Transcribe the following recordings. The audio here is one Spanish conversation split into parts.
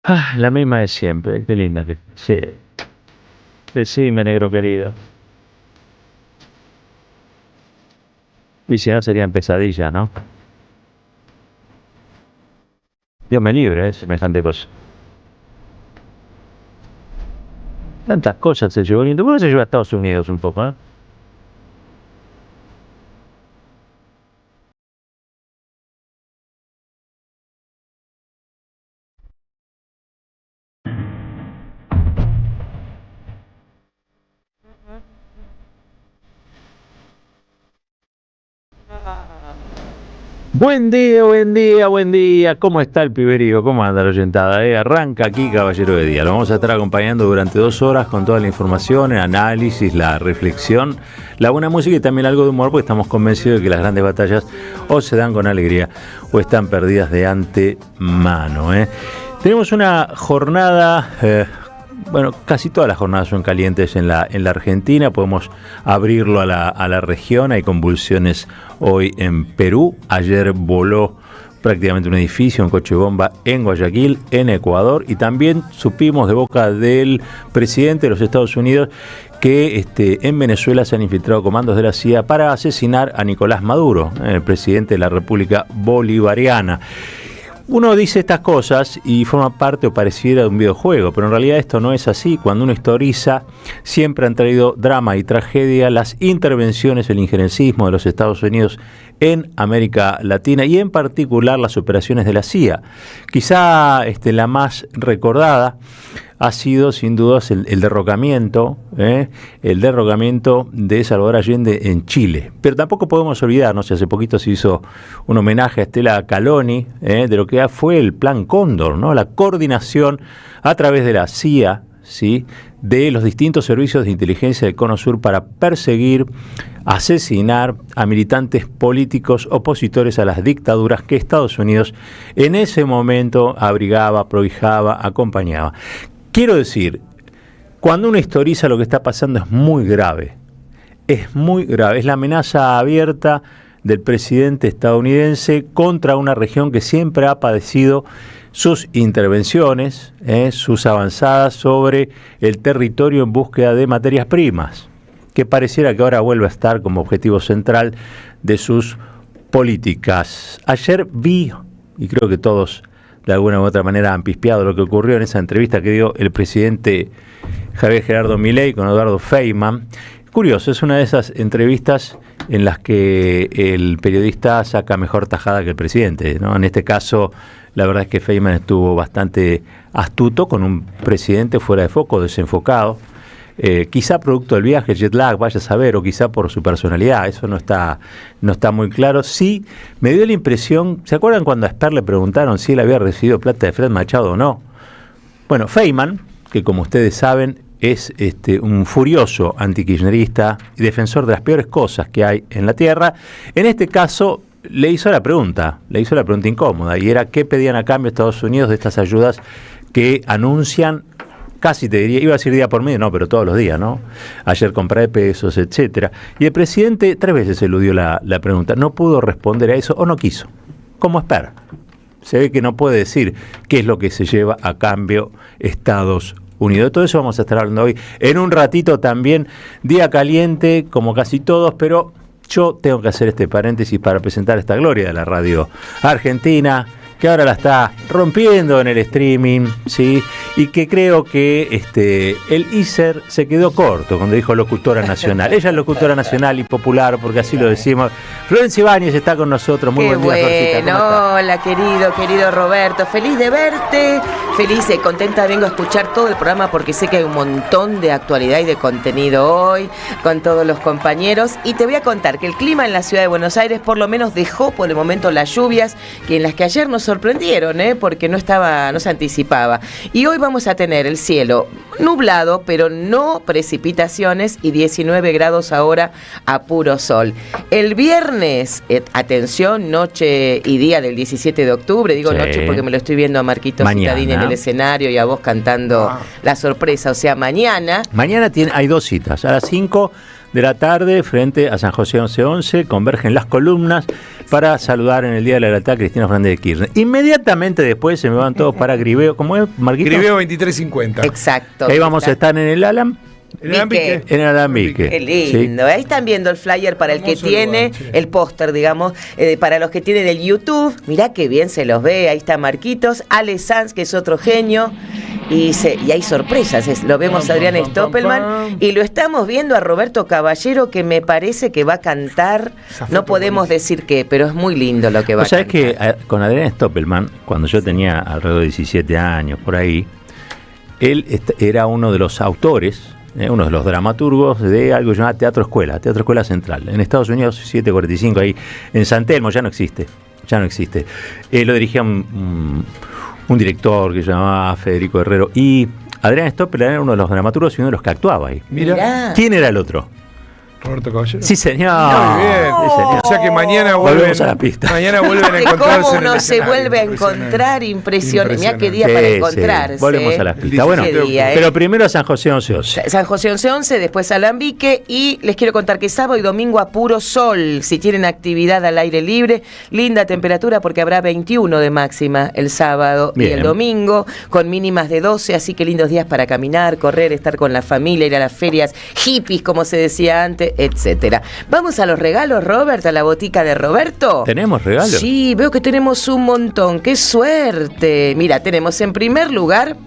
La misma de siempre, qué linda que sí. Decime, negro querido. Y si no serían pesadillas, ¿no? Dios me libre, semejante cosa. Tantas cosas se llevó lindo. ¿Cómo se llevó a Estados Unidos un poco, eh? Buen día, buen día, buen día. ¿Cómo está el piberío? ¿Cómo anda la oyentada? Arranca aquí, caballero de día. Lo vamos a estar acompañando durante 2 horas con toda la información, el análisis, la reflexión, la buena música y también algo de humor, porque estamos convencidos de que las grandes batallas o se dan con alegría o están perdidas de antemano. Tenemos una jornada. Bueno, casi todas las jornadas son calientes en la Argentina. Podemos abrirlo a la región. Hay convulsiones hoy en Perú. Ayer voló prácticamente un edificio, un coche bomba en Guayaquil, en Ecuador. Y también supimos de boca del presidente de los Estados Unidos que en Venezuela se han infiltrado comandos de la CIA para asesinar a Nicolás Maduro, el presidente de la República Bolivariana. Uno dice estas cosas y forma parte o pareciera de un videojuego, pero en realidad esto no es así. Cuando uno historiza, siempre han traído drama y tragedia las intervenciones, el injerencismo de los Estados Unidos en América Latina y en particular las operaciones de la CIA. Quizá la más recordada ha sido sin dudas el derrocamiento de Salvador Allende en Chile. Pero tampoco podemos olvidarnos, hace poquito se hizo un homenaje a Estela Caloni, de lo que fue el Plan Cóndor, ¿no? La coordinación a través de la CIA, ¿sí?, de los distintos servicios de inteligencia del Cono Sur para perseguir, asesinar a militantes políticos opositores a las dictaduras que Estados Unidos en ese momento abrigaba, prohijaba, acompañaba. Quiero decir, cuando uno historiza lo que está pasando es muy grave, es la amenaza abierta del presidente estadounidense contra una región que siempre ha padecido sus intervenciones, sus avanzadas sobre el territorio en búsqueda de materias primas, que pareciera que ahora vuelve a estar como objetivo central de sus políticas. Ayer vi, y creo que todos de alguna u otra manera han pispeado lo que ocurrió en esa entrevista que dio el presidente Javier Gerardo Milei con Eduardo Feynman. Curioso, es una de esas entrevistas en las que el periodista saca mejor tajada que el presidente, ¿no? En este caso, la verdad es que Feynman estuvo bastante astuto con un presidente fuera de foco, desenfocado. Quizá producto del viaje, jet lag, vaya a saber, o quizá por su personalidad, eso no está muy claro. Sí, me dio la impresión, ¿se acuerdan cuando a Esper le preguntaron si él había recibido plata de Fred Machado o no? Bueno, Feynman, que como ustedes saben es un furioso antikirchnerista y defensor de las peores cosas que hay en la tierra, en este caso le hizo la pregunta incómoda, y era qué pedían a cambio Estados Unidos de estas ayudas que anuncian. Casi te diría, iba a decir día por medio, no, pero todos los días, ¿no? Ayer compra de pesos, etcétera. Y el presidente 3 veces eludió la pregunta. No pudo responder a eso o no quiso. Como espera. Se ve que no puede decir qué es lo que se lleva a cambio Estados Unidos. De todo eso vamos a estar hablando hoy. En un ratito también, día caliente, como casi todos, pero yo tengo que hacer este paréntesis para presentar esta gloria de la radio argentina, que ahora la está rompiendo en el streaming, ¿sí? Y que creo que el ISER se quedó corto cuando dijo locutora nacional. Ella es locutora nacional y popular, porque así lo decimos. Florencia Ibáñez está con nosotros. Muy buen día, Florcita. Bueno, hola, querido Roberto. Feliz de verte. Feliz y contenta. Vengo a escuchar todo el programa porque sé que hay un montón de actualidad y de contenido hoy con todos los compañeros. Y te voy a contar que el clima en la ciudad de Buenos Aires por lo menos dejó por el momento las lluvias, que en las que ayer nos sorprendieron, porque no se anticipaba. Y hoy vamos a tener el cielo nublado, pero no precipitaciones, y 19 grados ahora a puro sol. El viernes, atención, noche y día del 17 de octubre, digo sí, noche porque me lo estoy viendo a Marquito Citadín en el escenario y a vos cantando la sorpresa, o sea, mañana. Mañana hay 2 citas, a las 5 de la tarde, frente a San José 1111, convergen las columnas para saludar en el Día de la Lealtad a Cristina Fernández de Kirchner. Inmediatamente después se me van todos para Griveo. ¿Cómo es, Marquito? Griveo 2350. Exacto. Ahí vamos a estar en el Alam. En el Alambique. En el Alambique. Qué lindo. Sí. Ahí están viendo el flyer para el que Hermoso tiene, lugar, sí. el póster, digamos, para los que tienen el YouTube. Mirá qué bien se los ve. Ahí está Marquitos, Ale Sanz, que es otro genio. Y hay sorpresas. Lo vemos a Adrián Stoppelman. Y lo estamos viendo a Roberto Caballero, que me parece que va a cantar. No podemos decir qué, pero es muy lindo lo que va a cantar. ¿Sabes que con Adrián Stoppelman, cuando yo tenía alrededor de 17 años, por ahí, él era uno de los autores, uno de los dramaturgos de algo llamado Teatro Escuela Central, en Estados Unidos, 745, ahí en San Telmo, ya no existe. Lo dirigía un director que se llamaba Federico Herrero, y Adrián Stoppelman era uno de los dramaturgos y uno de los que actuaba ahí. Mirá. ¿Quién era el otro? Roberto Caballero. Sí, señor. Muy bien. Sí, señor. O sea que mañana Volvemos a la pista. Mañana vuelven a ¿Cómo encontrarse en el uno se escenario. vuelve a encontrar? Impresionante. Mirá qué día Sí, para sí. encontrarse. Volvemos a la pista. Bueno, Qué día, pero primero a San José 1111. San José 1111, después Alambique, y les quiero contar que sábado y domingo a puro sol, si tienen actividad al aire libre, linda temperatura porque habrá 21 de máxima el sábado y Bien. el domingo, con mínimas de 12, así que lindos días para caminar, correr, estar con la familia, ir a las ferias hippies, como se decía antes, etcétera. Vamos a los regalos, Robert, a la botica de Roberto. ¿Tenemos regalos? Sí, veo que tenemos un montón. ¡Qué suerte! Mira, tenemos en primer lugar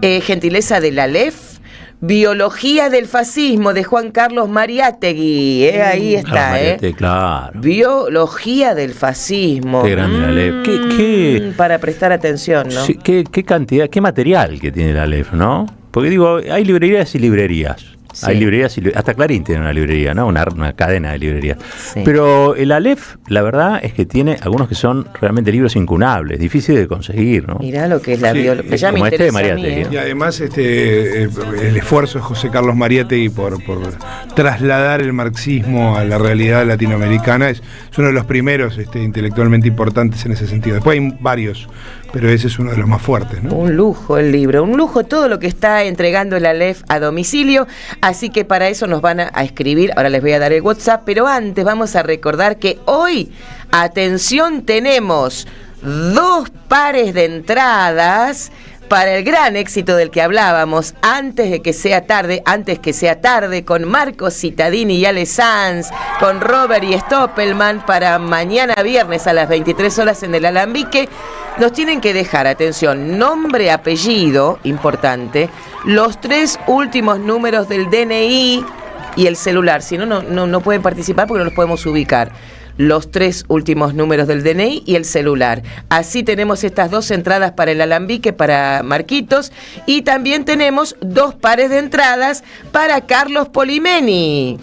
gentileza de la LEF, Biología del Fascismo, de Juan Carlos Mariátegui. Ahí está, Mariátegui, claro. Biología del Fascismo. Qué grande la LEF. ¿Qué? Para prestar atención, ¿no? Sí, qué cantidad, qué material que tiene la LEF, ¿no? Porque digo, hay librerías y librerías. Sí. Hay librerías y hasta Clarín tiene una librería, ¿no? Una cadena de librerías. Sí. Pero el Aleph, la verdad es que tiene algunos que son realmente libros incunables, difíciles de conseguir, ¿no? Mirá lo que es la Sí, biología. Ya me como este de interesa a mí, Mariátegui, Y además el esfuerzo de José Carlos Mariátegui por trasladar el marxismo a la realidad latinoamericana es uno de los primeros intelectualmente importantes en ese sentido. Después hay varios, pero ese es uno de los más fuertes, ¿no? Un lujo el libro, un lujo todo lo que está entregando el Aleph a domicilio, así que para eso nos van a escribir, ahora les voy a dar el WhatsApp, pero antes vamos a recordar que hoy, atención, tenemos 2 pares de entradas para el gran éxito del que hablábamos, antes que sea tarde, con Marcos Cittadini y Ale Sanz, con Robert y Stoppelman, para mañana viernes a las 23 horas en el Alambique. Nos tienen que dejar, atención, nombre, apellido, importante, los 3 últimos números del DNI y el celular, si no, no pueden participar porque no los podemos ubicar. Los 3 últimos números del DNI y el celular. Así tenemos estas 2 entradas para el Alambique, para Marquitos, y también tenemos 2 pares de entradas para Carlos Polimeni.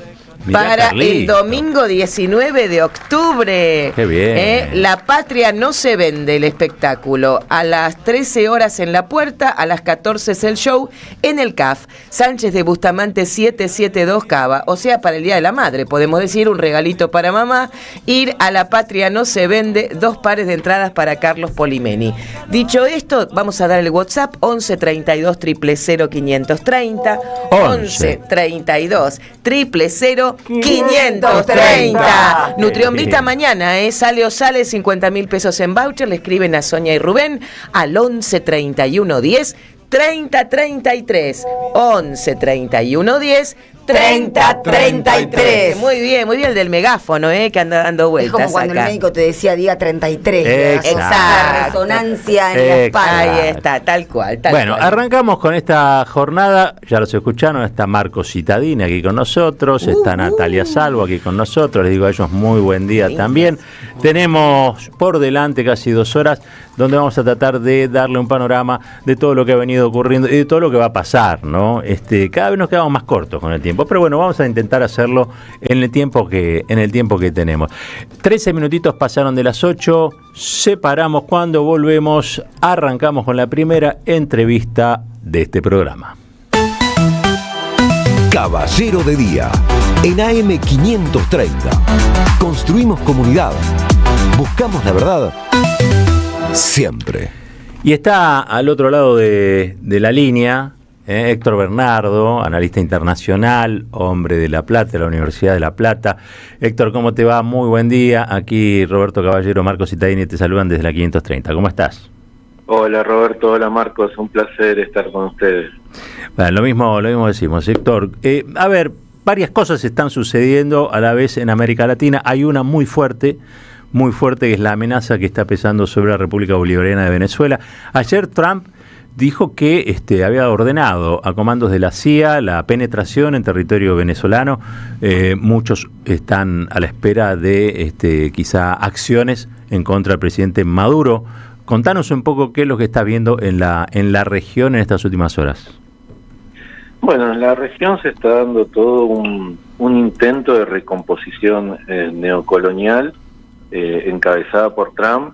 Mirá, para Carlito. el domingo 19 de octubre. Qué bien. La Patria no se vende, el espectáculo. A las 13 horas en la puerta, a las 14 es el show en el CAF. Sánchez de Bustamante 772 Cava. O sea, para el Día de la Madre, podemos decir, un regalito para mamá. Ir a La Patria no se vende, 2 pares de entradas para Carlos Polimeni. Dicho esto, vamos a dar el WhatsApp 11 32 000 530. 11 32 000 530. Nutrionvita mañana, sale o sale, 50.000 pesos en voucher. Le escriben a Sonia y Rubén al 11 31 10 30 33. 11 31 10 30 33. Muy bien el del megáfono, que anda dando vueltas. Es como cuando acá el médico te decía día 33. Exacto. La resonancia en la espalda. Ahí está, tal cual. Bueno, arrancamos con esta jornada, ya los escucharon, está Marcos Cittadini aquí con nosotros, está Natalia Salvo aquí con nosotros, les digo a ellos muy buen día también. Tenemos por delante casi 2 horas donde vamos a tratar de darle un panorama de todo lo que ha venido ocurriendo y de todo lo que va a pasar, ¿no? Cada vez nos quedamos más cortos con el tiempo, pero bueno, vamos a intentar hacerlo en el tiempo que tenemos. 13 minutitos pasaron de las 8, separamos. Cuando volvemos, arrancamos con la primera entrevista de este programa. Caballero de Día, en AM 530. Construimos comunidad. Buscamos la verdad siempre. Y está al otro lado de la línea Héctor Bernardo, analista internacional, hombre de La Plata, de la Universidad de La Plata. Héctor, ¿cómo te va? Muy buen día. Aquí Roberto Caballero, Marcos Citadini te saludan desde la 530. ¿Cómo estás? Hola Roberto, hola Marcos, un placer estar con ustedes. Bueno, lo mismo decimos, Héctor. A ver, varias cosas están sucediendo a la vez en América Latina. Hay una muy fuerte, que es la amenaza que está pesando sobre la República Bolivariana de Venezuela. Ayer Trump dijo que había ordenado a comandos de la CIA la penetración en territorio venezolano. Muchos están a la espera de quizá acciones en contra del presidente Maduro. Contanos un poco qué es lo que estás viendo en la región en estas últimas horas. Bueno, en la región se está dando todo un intento de recomposición neocolonial encabezada por Trump,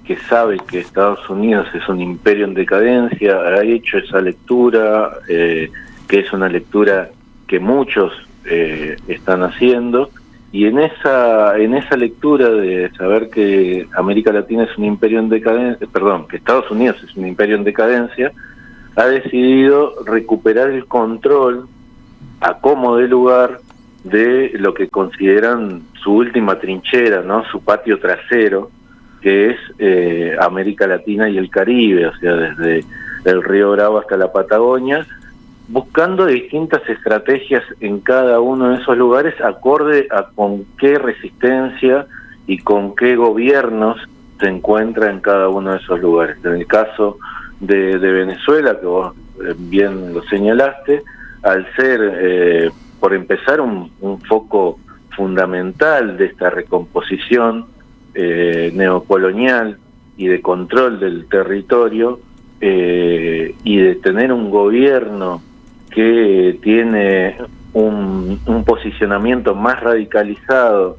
que sabe que Estados Unidos es un imperio en decadencia, ha hecho esa lectura, que es una lectura que muchos están haciendo, y en esa lectura de saber que América Latina es un imperio en decadencia, que Estados Unidos es un imperio en decadencia, ha decidido recuperar el control a como de lugar de lo que consideran su última trinchera, ¿no? Su patio trasero, que es América Latina y el Caribe, o sea, desde el Río Bravo hasta la Patagonia, buscando distintas estrategias en cada uno de esos lugares acorde a con qué resistencia y con qué gobiernos se encuentra en cada uno de esos lugares. En el caso de Venezuela, que vos bien lo señalaste, al ser, por empezar, un foco fundamental de esta recomposición neocolonial y de control del territorio, y de tener un gobierno que tiene un posicionamiento más radicalizado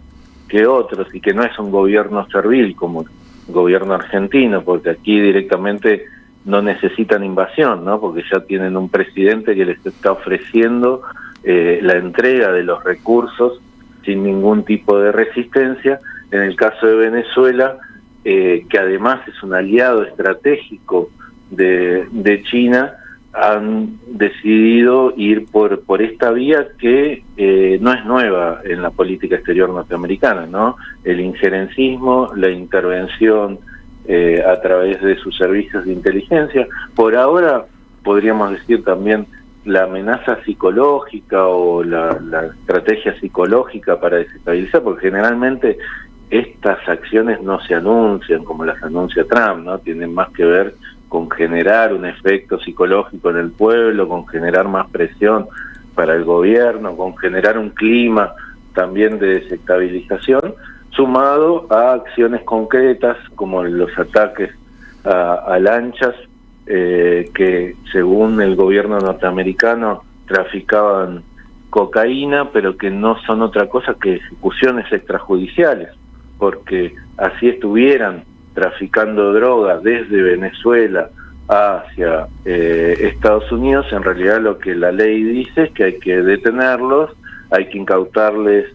que otros y que no es un gobierno servil como el gobierno argentino, porque aquí directamente no necesitan invasión, ¿no? Porque ya tienen un presidente que les está ofreciendo la entrega de los recursos sin ningún tipo de resistencia. En el caso de Venezuela, que además es un aliado estratégico de China, han decidido ir por esta vía que no es nueva en la política exterior norteamericana, ¿no? El injerencismo, la intervención a través de sus servicios de inteligencia. Por ahora, podríamos decir también la amenaza psicológica o la estrategia psicológica para desestabilizar, porque generalmente estas acciones no se anuncian como las anuncia Trump, ¿no? Tienen más que ver con generar un efecto psicológico en el pueblo, con generar más presión para el gobierno, con generar un clima también de desestabilización, sumado a acciones concretas como los ataques a lanchas que según el gobierno norteamericano traficaban cocaína, pero que no son otra cosa que ejecuciones extrajudiciales, porque así estuvieran traficando drogas desde Venezuela hacia Estados Unidos, en realidad lo que la ley dice es que hay que detenerlos, hay que incautarles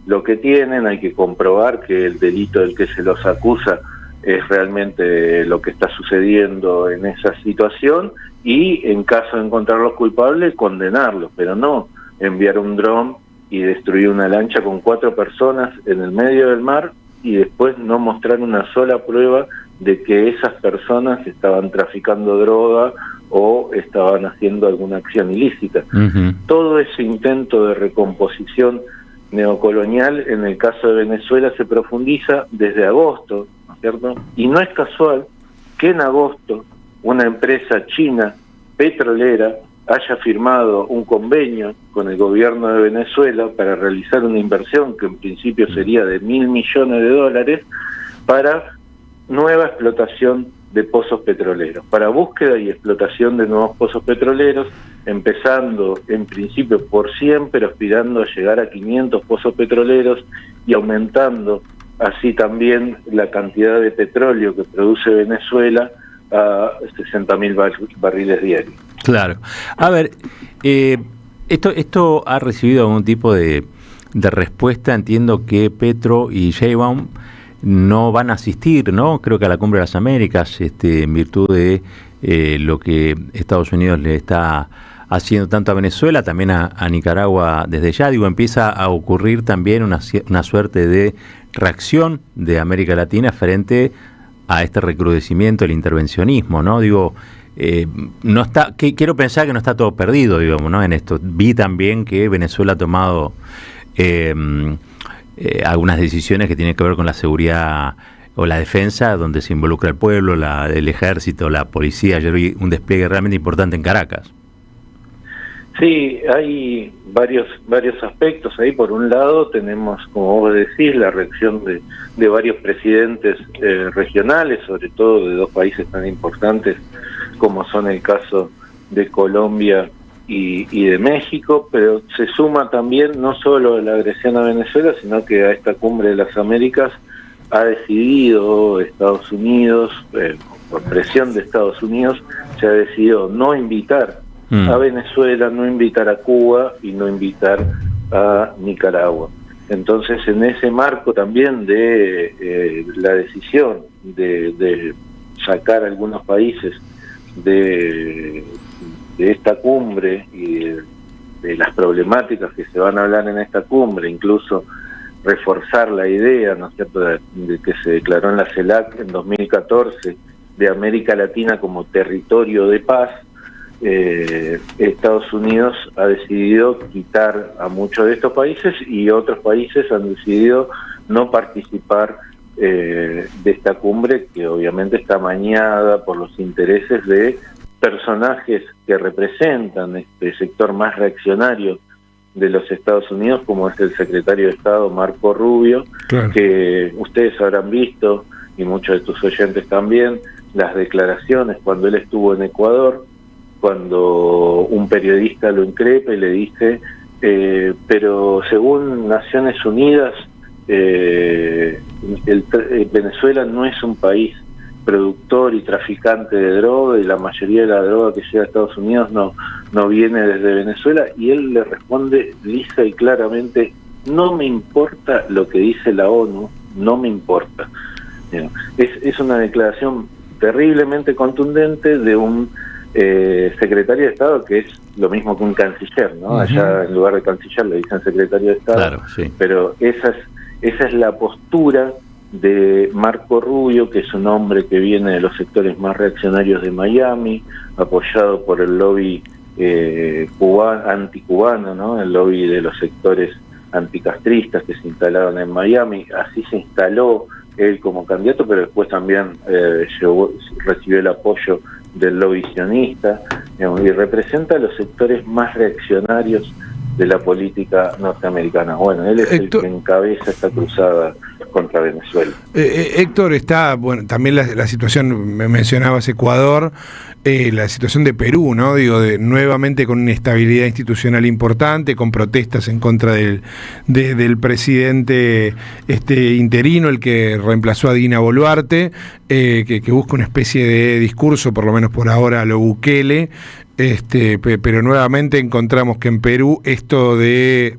lo que tienen, hay que comprobar que el delito del que se los acusa es realmente lo que está sucediendo en esa situación, y en caso de encontrarlos culpables, condenarlos, pero no enviar un dron y destruir una lancha con 4 personas en el medio del mar y después no mostrar una sola prueba de que esas personas estaban traficando droga o estaban haciendo alguna acción ilícita. Uh-huh. Todo ese intento de recomposición neocolonial en el caso de Venezuela se profundiza desde agosto, ¿no es cierto? Y no es casual que en agosto una empresa china petrolera haya firmado un convenio con el gobierno de Venezuela para realizar una inversión que en principio sería de $1.000 millones para nueva explotación de pozos petroleros, para búsqueda y explotación de nuevos pozos petroleros, empezando en principio por 100, pero aspirando a llegar a 500 pozos petroleros y aumentando así también la cantidad de petróleo que produce Venezuela a 60.000 barriles diarios. Claro. A ver, esto ha recibido algún tipo de respuesta. Entiendo que Petro y Sheinbaum no van a asistir, ¿no? Creo que a la Cumbre de las Américas, en virtud de lo que Estados Unidos le está haciendo tanto a Venezuela, también a Nicaragua desde ya. Digo, empieza a ocurrir también una suerte de reacción de América Latina frente a este recrudecimiento del intervencionismo, ¿no? Digo, no está, quiero pensar que no está todo perdido, digamos, ¿no? En esto vi también que Venezuela ha tomado algunas decisiones que tienen que ver con la seguridad o la defensa, donde se involucra el pueblo, el ejército, la policía. Ayer vi un despliegue realmente importante en Caracas. Sí, hay varios aspectos ahí. Por un lado tenemos, como vos decís, la reacción de varios presidentes regionales, sobre todo de dos países tan importantes como son el caso de Colombia y de México, pero se suma también no solo la agresión a Venezuela, sino que a esta Cumbre de las Américas ha decidido Estados Unidos, por presión de Estados Unidos, se ha decidido no invitar a Venezuela, no invitar a Cuba y no invitar a Nicaragua. Entonces, en ese marco también de la decisión de sacar a algunos países de esta cumbre y de las problemáticas que se van a hablar en esta cumbre, incluso reforzar la idea, ¿no es cierto?, de que se declaró en la CELAC en 2014 de América Latina como territorio de paz. Estados Unidos ha decidido quitar a muchos de estos países y otros países han decidido no participar de esta cumbre, que obviamente está amañada por los intereses de personajes que representan este sector más reaccionario de los Estados Unidos, como es el secretario de Estado Marco Rubio, claro, que ustedes habrán visto, y muchos de tus oyentes también, las declaraciones cuando él estuvo en Ecuador, cuando un periodista lo increpa y le dice, pero según Naciones Unidas, Venezuela no es un país productor y traficante de droga, y la mayoría de la droga que llega a Estados Unidos no viene desde Venezuela, y él le responde lisa y claramente, no me importa lo que dice la ONU, no me importa. Es una declaración terriblemente contundente de un secretario de Estado que es lo mismo que un canciller, ¿no? Uh-huh. Allá en lugar de canciller le dicen secretario de Estado, claro, sí. Pero esa es la postura de Marco Rubio, que es un hombre que viene de los sectores más reaccionarios de Miami, apoyado por el lobby anticubano, ¿no? El lobby de los sectores anticastristas que se instalaron en Miami. Así se instaló él como candidato, pero después también recibió el apoyo del lobby sionista, digamos, y representa a los sectores más reaccionarios de la política norteamericana. Bueno, él es el que encabeza esta cruzada contra Venezuela. Héctor, está, bueno, también la situación, me mencionabas Ecuador, la situación de Perú, ¿no? Digo, nuevamente con una inestabilidad institucional importante, con protestas en contra del presidente interino, el que reemplazó a Dina Boluarte, que busca una especie de discurso, por lo menos por ahora, a lo Bukele, pero nuevamente encontramos que en Perú esto de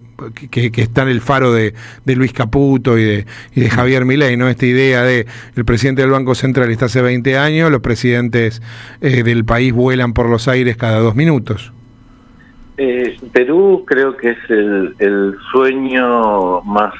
que está en el faro de Luis Caputo y de Javier Milei, ¿no? Esta idea de el presidente del Banco Central está hace 20 años, los presidentes del país vuelan por los aires cada 2 minutos. Perú creo que es el sueño más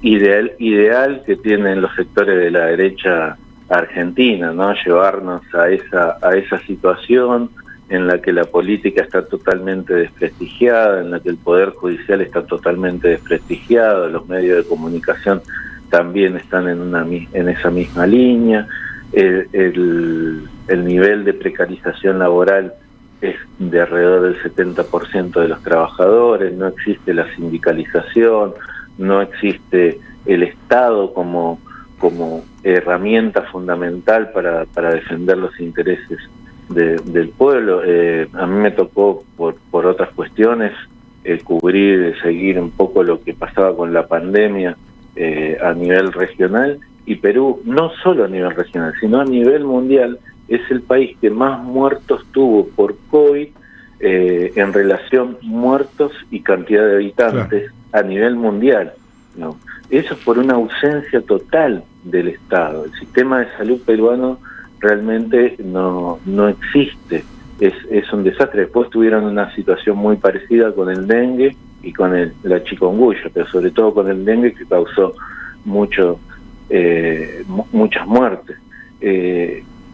ideal que tienen los sectores de la derecha argentina, ¿no? Llevarnos a esa situación en la que la política está totalmente desprestigiada, en la que el Poder Judicial está totalmente desprestigiado, los medios de comunicación también están en esa misma línea, el nivel de precarización laboral es de alrededor del 70% de los trabajadores, no existe la sindicalización, no existe el Estado como herramienta fundamental para defender los intereses del pueblo. A mí me tocó por otras cuestiones seguir un poco lo que pasaba con la pandemia a nivel regional, y Perú, no solo a nivel regional, sino a nivel mundial, es el país que más muertos tuvo por COVID en relación muertos y cantidad de habitantes, claro, a nivel mundial. ¿no? Eso es por una ausencia total del Estado. El sistema de salud peruano realmente no existe. Es un desastre. Después tuvieron una situación muy parecida con el dengue y con la chikungunya, pero sobre todo con el dengue, que causó muchas muertes.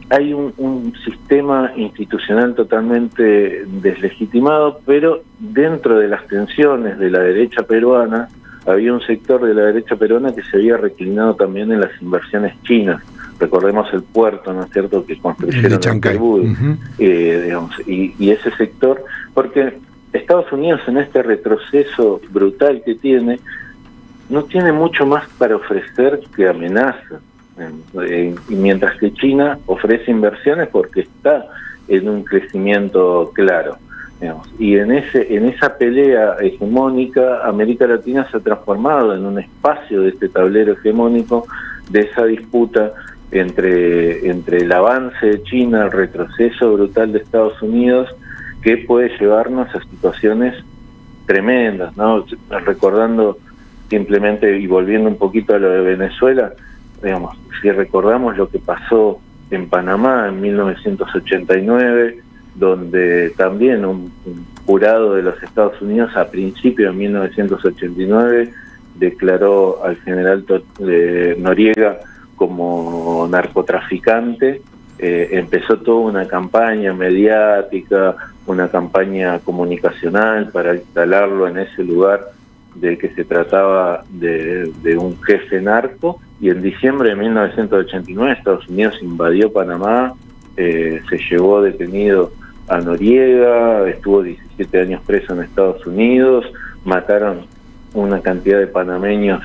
Hay un sistema institucional totalmente deslegitimado, pero dentro de las tensiones de la derecha peruana había un sector de la derecha peruana que se había reclinado también en las inversiones chinas. Recordemos el puerto, ¿no es cierto?, que construyeron en Perú, digamos, y ese sector, porque Estados Unidos, en este retroceso brutal que tiene, no tiene mucho más para ofrecer que amenaza, y mientras que China ofrece inversiones porque está en un crecimiento claro, digamos. Y en esa pelea hegemónica, América Latina se ha transformado en un espacio de este tablero hegemónico, de esa disputa entre el avance de China, el retroceso brutal de Estados Unidos, que puede llevarnos a situaciones tremendas, ¿no? Recordando simplemente, y volviendo un poquito a lo de Venezuela, digamos, si recordamos lo que pasó en Panamá en 1989, donde también un jurado de los Estados Unidos a principios de 1989 declaró al general Noriega como narcotraficante, empezó toda una campaña mediática, una campaña comunicacional para instalarlo en ese lugar de que se trataba de un jefe narco, y en diciembre de 1989 Estados Unidos invadió Panamá, se llevó detenido a Noriega, estuvo 17 años preso en Estados Unidos, mataron una cantidad de panameños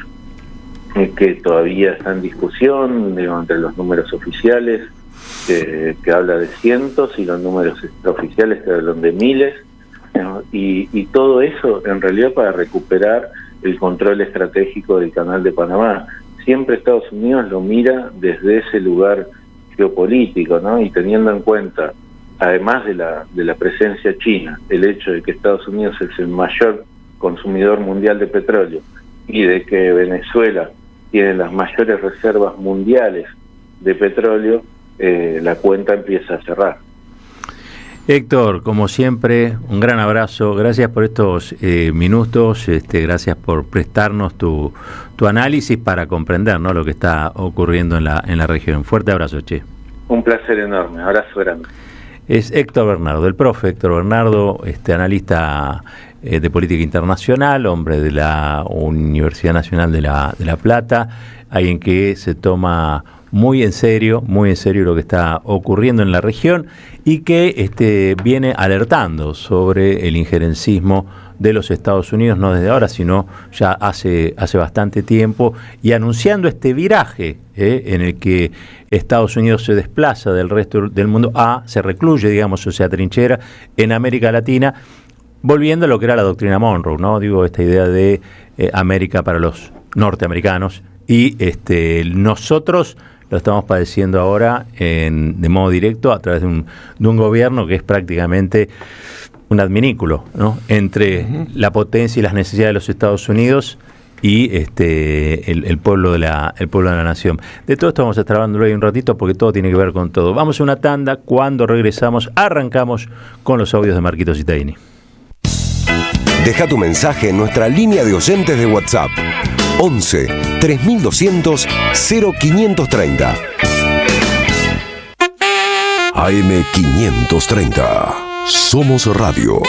que todavía está en discusión, digo, entre los números oficiales que habla de cientos y los números extraoficiales que hablan de miles, ¿no? Y todo eso en realidad para recuperar el control estratégico del Canal de Panamá. Siempre Estados Unidos lo mira desde ese lugar geopolítico, ¿no? Y teniendo en cuenta, además de la presencia china, el hecho de que Estados Unidos es el mayor consumidor mundial de petróleo y de que Venezuela tiene las mayores reservas mundiales de petróleo, la cuenta empieza a cerrar. Héctor, como siempre, un gran abrazo. Gracias por estos minutos. Gracias por prestarnos tu análisis para comprender, ¿no?, lo que está ocurriendo en la región. Fuerte abrazo, che. Un placer enorme. Abrazo grande. Es Héctor Bernardo, el profe Héctor Bernardo, analista de política internacional, hombre de la Universidad Nacional de La Plata, alguien que se toma muy en serio lo que está ocurriendo en la región y que viene alertando sobre el injerencismo de los Estados Unidos, no desde ahora, sino ya hace bastante tiempo, y anunciando este viraje en el que Estados Unidos se desplaza del resto del mundo, se recluye, digamos, o sea, trinchera en América Latina, volviendo a lo que era la doctrina Monroe, ¿no? Digo, esta idea de América para los norteamericanos, y nosotros lo estamos padeciendo ahora de modo directo a través de un gobierno que es prácticamente un adminículo, ¿no?, entre la potencia y las necesidades de los Estados Unidos y el pueblo de la nación. De todo esto vamos a estar hablando hoy un ratito porque todo tiene que ver con todo. Vamos a una tanda. Cuando regresamos arrancamos con los audios de Marquito Citadini. Deja tu mensaje en nuestra línea de oyentes de WhatsApp 11 3200 0530. AM 530. Somos Radio.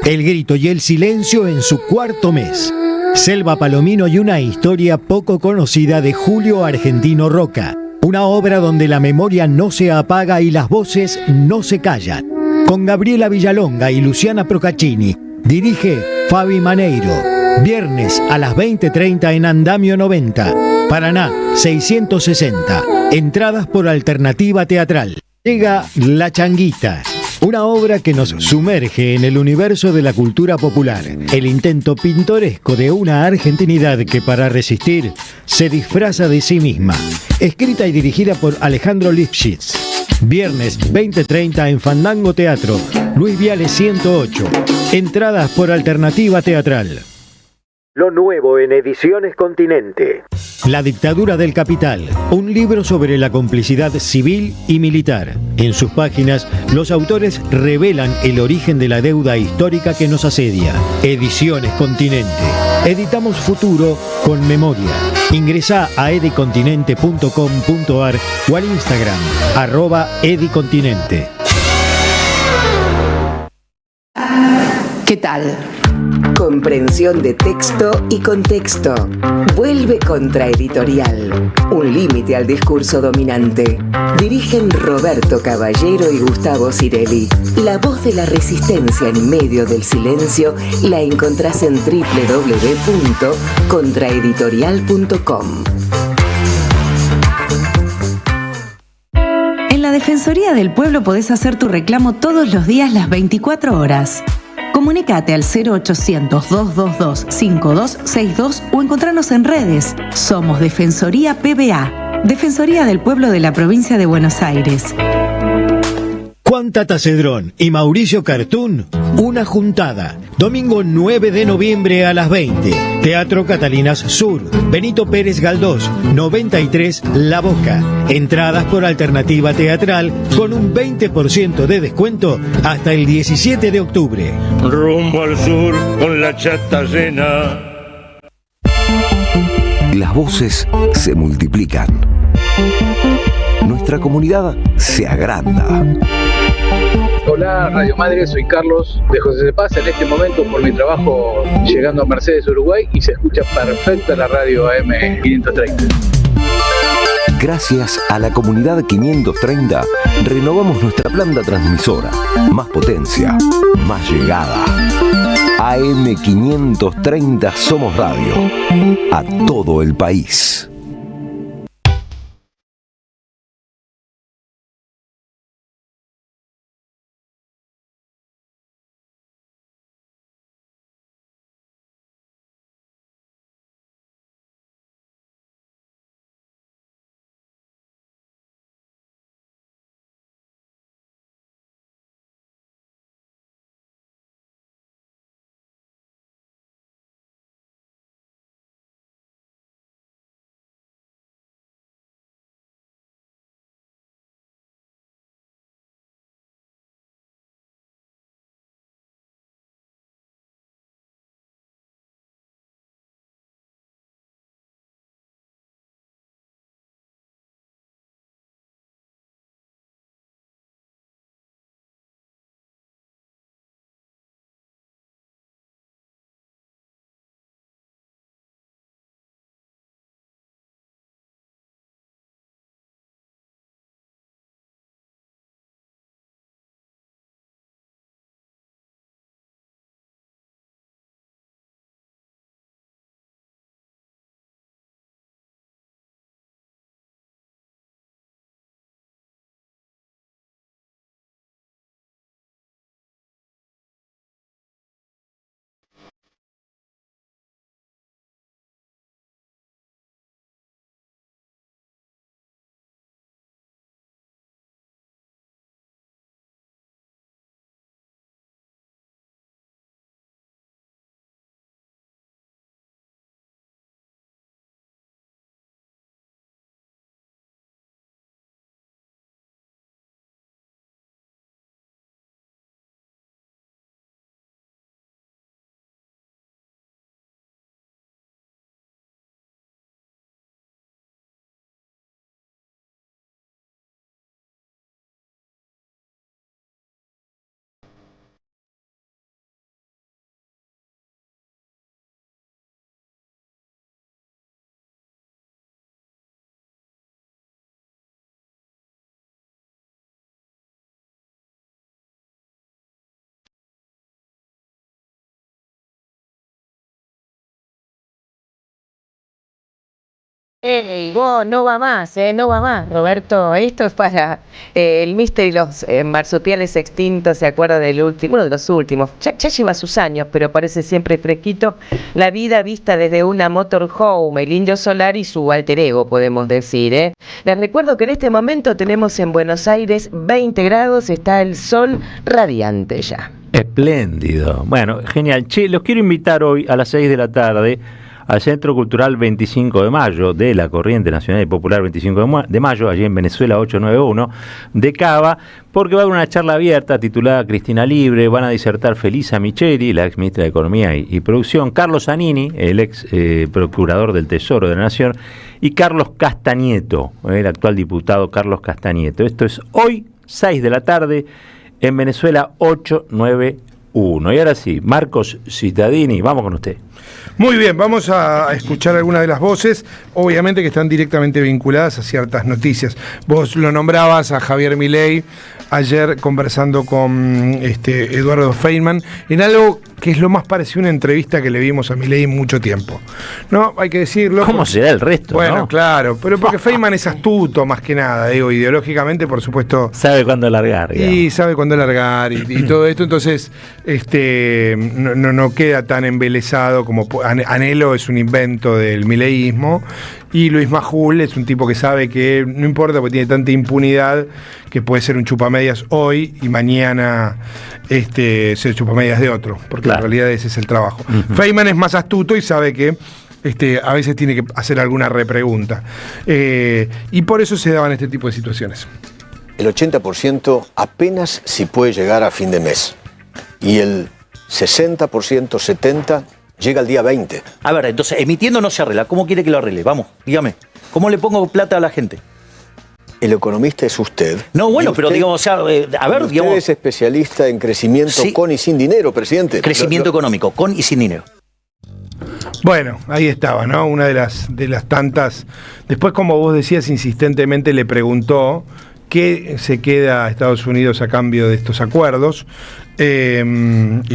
El grito y el silencio en su cuarto mes. Selva Palomino y una historia poco conocida de Julio Argentino Roca. Una obra donde la memoria no se apaga y las voces no se callan. Con Gabriela Villalonga y Luciana Procaccini. Dirige Fabi Maneiro. Viernes a las 20:30 en Andamio 90. Paraná 660. Entradas por Alternativa Teatral. Llega La Changuita. Una obra que nos sumerge en el universo de la cultura popular, el intento pintoresco de una argentinidad que para resistir se disfraza de sí misma. Escrita y dirigida por Alejandro Lifshitz. Viernes 20:30 en Fandango Teatro, Luis Viale 108. Entradas por Alternativa Teatral. Lo nuevo en Ediciones Continente. La dictadura del capital, un libro sobre la complicidad civil y militar. En sus páginas, los autores revelan el origen de la deuda histórica que nos asedia. Ediciones Continente. Editamos futuro con memoria. Ingresá a edicontinente.com.ar o al Instagram, @edicontinente. ¿Qué tal? Comprensión de texto y contexto. Vuelve Contraeditorial. Un límite al discurso dominante. Dirigen Roberto Caballero y Gustavo Cirelli. La voz de la resistencia en medio del silencio la encontrás en www.contraeditorial.com. En la Defensoría del Pueblo podés hacer tu reclamo todos los días las 24 horas. Comunicate al 0800-222-5262 o encontranos en redes. Somos Defensoría PBA, Defensoría del Pueblo de la Provincia de Buenos Aires. Juan Tata Cedrón y Mauricio Cartún, una juntada. Domingo 9 de noviembre a las 20. Teatro Catalinas Sur, Benito Pérez Galdós, 93 La Boca. Entradas por Alternativa Teatral con un 20% de descuento hasta el 17 de octubre. Rumbo al sur con la chata llena. Las voces se multiplican. Nuestra comunidad se agranda. Hola Radio Madre, soy Carlos de José de Paz, en este momento por mi trabajo llegando a Mercedes, Uruguay, y se escucha perfecta la radio AM 530. Gracias a la comunidad 530, renovamos nuestra planta transmisora. Más potencia, más llegada. AM 530 Somos Radio. A todo el país. Ey, vos, no va más, Roberto. Esto es para el Mister y los marsupiales extintos, ¿se acuerda del último? Uno de los últimos. Ya lleva sus años, pero parece siempre fresquito. La vida vista desde una motorhome, el Indio Solar y su alter ego, podemos decir, Les recuerdo que en este momento tenemos en Buenos Aires 20 grados, está el sol radiante ya. Espléndido. Bueno, genial. Che, los quiero invitar hoy a las 6 de la tarde al Centro Cultural 25 de Mayo de la Corriente Nacional y Popular 25 de Mayo, allí en Venezuela 891 de Cava, porque va a haber una charla abierta titulada Cristina Libre. Van a disertar Felisa Micheli, la ex ministra de Economía y Producción, Carlos Zanini, el ex procurador del Tesoro de la Nación, y Carlos Castañeto, el actual diputado Carlos Castañeto. Esto es hoy, 6 de la tarde, en Venezuela 891. Y ahora sí, Marcos Cittadini, vamos con usted. Muy bien, vamos a escuchar algunas de las voces, obviamente que están directamente vinculadas a ciertas noticias. Vos lo nombrabas a Javier Milei ayer conversando con Eduardo Feynman en algo que es lo más parecido a una entrevista que le vimos a Milei en mucho tiempo. No, hay que decirlo. ¿Cómo será el resto? Bueno, ¿no? Claro, pero porque Feynman es astuto más que nada, ideológicamente, por supuesto. Sabe cuándo largar. Digamos. Y sabe cuándo largar y todo esto, entonces no queda tan embelesado como Anhelo es un invento del mileísmo, y Luis Majul es un tipo que sabe que no importa porque tiene tanta impunidad que puede ser un chupamedias hoy y mañana ser chupamedias de otro, porque en realidad ese es el trabajo. Feynman es más astuto y sabe que a veces tiene que hacer alguna repregunta, y por eso se daban este tipo de situaciones. El 80% apenas si puede llegar a fin de mes, y el 60%, 70% llega el día 20. A ver, entonces, emitiendo no se arregla. ¿Cómo quiere que lo arregle? Vamos, dígame. ¿Cómo le pongo plata a la gente? El economista es usted. No, bueno, pero digamos, o sea, a ver, digamos... Usted es especialista en crecimiento con y sin dinero, presidente. Crecimiento económico, con y sin dinero. Bueno, ahí estaba, ¿no? Una de las tantas... Después, como vos decías, insistentemente le preguntó qué se queda a Estados Unidos a cambio de estos acuerdos, y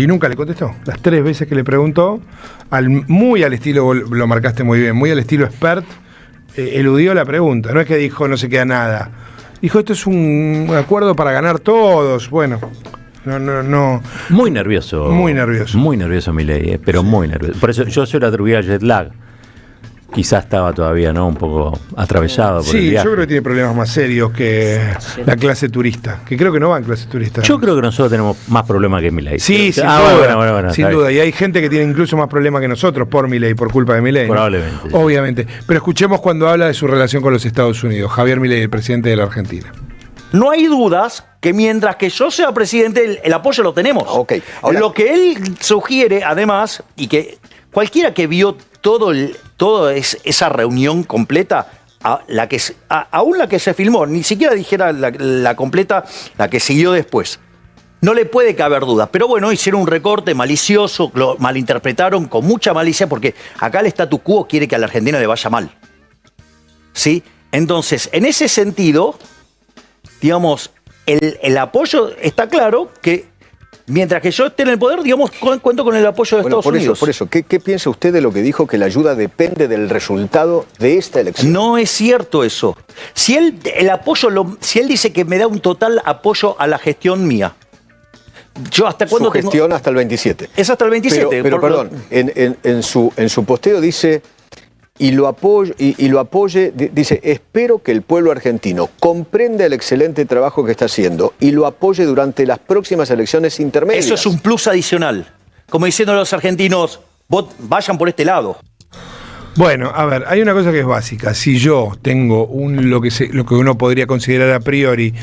nunca le contestó. Las 3 veces que le preguntó, muy al estilo, lo marcaste muy bien, muy al estilo expert, eludió la pregunta. No es que dijo no se queda nada. Dijo, esto es un acuerdo para ganar todos. Bueno, no. Muy nervioso. Muy nervioso. Muy nervioso Milei, pero muy nervioso. Por eso yo se lo atribuía al jet lag. Quizás estaba todavía, ¿no? Un poco atravesado por el viaje. Yo creo que tiene problemas más serios que la clase turista, que creo que no va en clase turista. Yo creo que nosotros tenemos más problemas que Milei. Sí, sin duda. Bueno, sin duda. Y hay gente que tiene incluso más problemas que nosotros por Milei, por culpa de Milei. Probablemente. ¿No? Obviamente. Pero escuchemos cuando habla de su relación con los Estados Unidos. Javier Milei, el presidente de la Argentina. No hay dudas que mientras que yo sea presidente, el apoyo lo tenemos. Okay. Ahora, lo que él sugiere, además, y que cualquiera que vio toda esa reunión completa, aún la que se filmó, ni siquiera dijera la completa, la que siguió después, no le puede caber duda. Pero bueno, hicieron un recorte malicioso, lo malinterpretaron con mucha malicia, porque acá el statu quo quiere que a la Argentina le vaya mal. ¿Sí? Entonces, en ese sentido, digamos, el apoyo está claro que mientras que yo esté en el poder, digamos, cuento con el apoyo de Estados Unidos. Por eso, ¿qué piensa usted de lo que dijo que la ayuda depende del resultado de esta elección? No es cierto eso. Si él dice que me da un total apoyo a la gestión mía, yo hasta cuándo tengo... gestión hasta el 27. Es hasta el 27. Pero perdón, en su posteo dice... Y lo apoye, dice, espero que el pueblo argentino comprenda el excelente trabajo que está haciendo y lo apoye durante las próximas elecciones intermedias. Eso es un plus adicional. Como diciendo a los argentinos, vayan por este lado. Bueno, a ver, hay una cosa que es básica. Si yo tengo lo que uno podría considerar a priori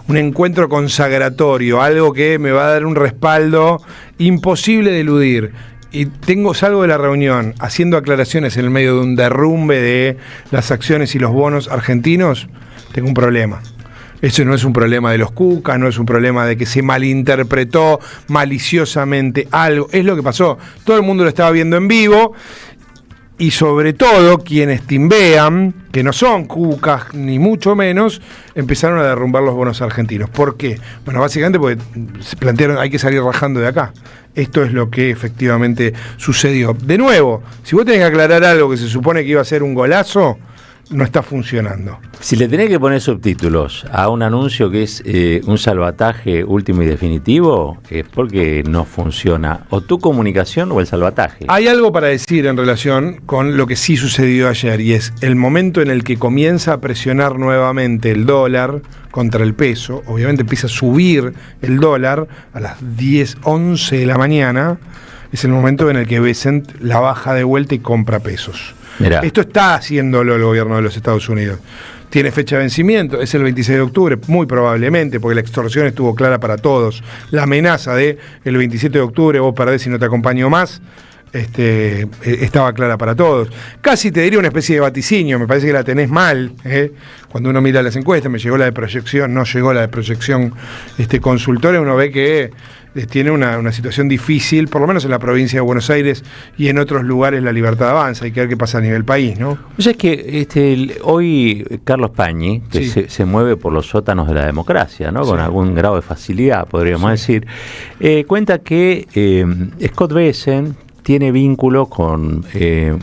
un encuentro consagratorio, algo que me va a dar un respaldo imposible de eludir, y salgo de la reunión haciendo aclaraciones en el medio de un derrumbe de las acciones y los bonos argentinos, tengo un problema. Eso no es un problema de los cucas, no es un problema de que se malinterpretó maliciosamente algo. Es lo que pasó. Todo el mundo lo estaba viendo en vivo. Y sobre todo, quienes timbean, que no son cucas ni mucho menos, empezaron a derrumbar los bonos argentinos. ¿Por qué? Bueno, básicamente porque se plantearon, hay que salir rajando de acá. Esto es lo que efectivamente sucedió. De nuevo, si vos tenés que aclarar algo que se supone que iba a ser un golazo, no está funcionando. Si le tenés que poner subtítulos a un anuncio que es un salvataje último y definitivo, es porque no funciona o tu comunicación o el salvataje. Hay algo para decir en relación con lo que sí sucedió ayer, y es el momento en el que comienza a presionar nuevamente el dólar contra el peso. Obviamente empieza a subir el dólar a las 10, 11 de la mañana. Es el momento en el que Bessent la baja de vuelta y compra pesos. Mirá. Esto está haciéndolo el gobierno de los Estados Unidos. Tiene fecha de vencimiento, es el 26 de octubre, muy probablemente, porque la extorsión estuvo clara para todos. La amenaza de el 27 de octubre, vos perdés si no te acompaño más, estaba clara para todos. Casi te diría una especie de vaticinio, me parece que la tenés mal, cuando uno mira las encuestas. Me llegó la de proyección, no llegó la de proyección consultora, uno ve que tiene una situación difícil, por lo menos en la provincia de Buenos Aires, y en otros lugares la libertad avanza. Hay que ver qué pasa a nivel país, ¿no? O sea, es que hoy Carlos Pañi, que se mueve por los sótanos de la democracia, ¿no? Con algún grado de facilidad, podríamos decir, cuenta que Scott Bessent tiene vínculo con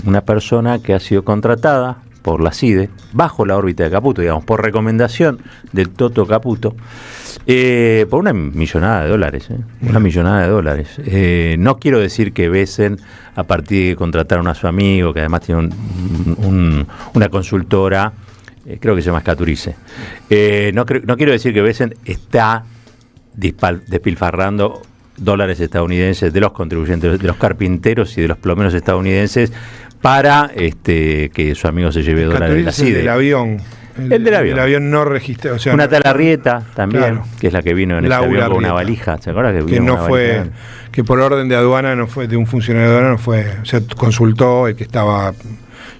una persona que ha sido contratada por la CIDE, bajo la órbita de Caputo, digamos, por recomendación del Toto Caputo, por una millonada de dólares. Una millonada de dólares. No quiero decir que Bessent, a partir de contratar a su amigo, que además tiene una consultora, creo que se llama Scaturice. No quiero decir que Bessent está despilfarrando dólares estadounidenses de los contribuyentes, de los carpinteros y de los plomeros estadounidenses para que su amigo se lleve dólares de la CIDE. El del avión. El del avión. El avión no registrado. O sea, una tal Arrieta también, claro, que es la que vino en ese avión con una valija. ¿Se acuerdan que no fue, que por orden de aduana no fue, de un funcionario de aduana no fue, o sea, consultó el que estaba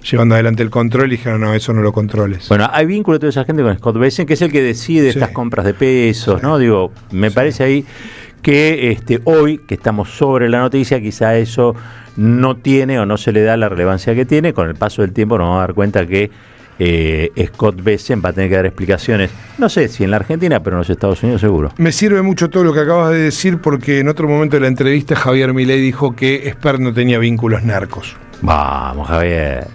llevando adelante el control y dijeron, no, eso no lo controles. Bueno, hay vínculo de toda esa gente con Scott Bessent, que es el que decide estas compras de pesos, ¿no? Digo, me parece ahí que hoy, que estamos sobre la noticia, quizá eso no tiene o no se le da la relevancia que tiene. Con el paso del tiempo nos vamos a dar cuenta que Scott Bessent va a tener que dar explicaciones, no sé si en la Argentina, pero en los Estados Unidos seguro. Me sirve mucho todo lo que acabas de decir, porque en otro momento de la entrevista Javier Milei dijo que Espert no tenía vínculos narcos. Vamos, Javier.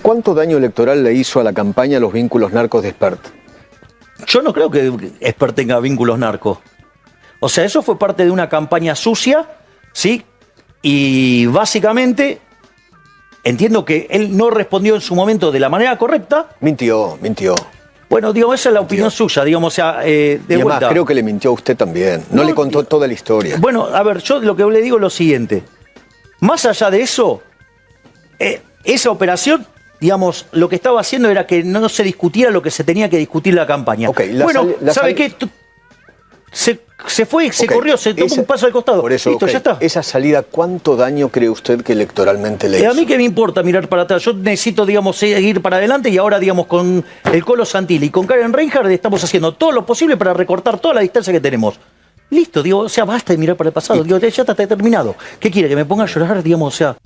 ¿Cuánto daño electoral le hizo a la campaña los vínculos narcos de Espert? Yo no creo que Espert tenga vínculos narcos. O sea, eso fue parte de una campaña sucia, ¿sí? Y básicamente entiendo que él no respondió en su momento de la manera correcta. Mintió. Bueno, digo, esa es la opinión suya, digamos, o sea, de y vuelta. Además, creo que le mintió a usted también. No le contó toda la historia. Bueno, a ver, yo lo que le digo es lo siguiente. Más allá de eso, esa operación, digamos, lo que estaba haciendo era que no se discutiera lo que se tenía que discutir en la campaña. ¿Sabe qué? Se fue, se corrió, se tomó un paso al costado. Por eso, listo, ya está. Esa salida, ¿cuánto daño cree usted que electoralmente le hizo? A mí que me importa mirar para atrás. Yo necesito, digamos, seguir para adelante, y ahora, digamos, con el Colo Santilli y con Karen Reinhardt estamos haciendo todo lo posible para recortar toda la distancia que tenemos. Listo, digo, o sea, basta de mirar para el pasado. Digo, ya está terminado. ¿Qué quiere? ¿Que me ponga a llorar, digamos, o sea?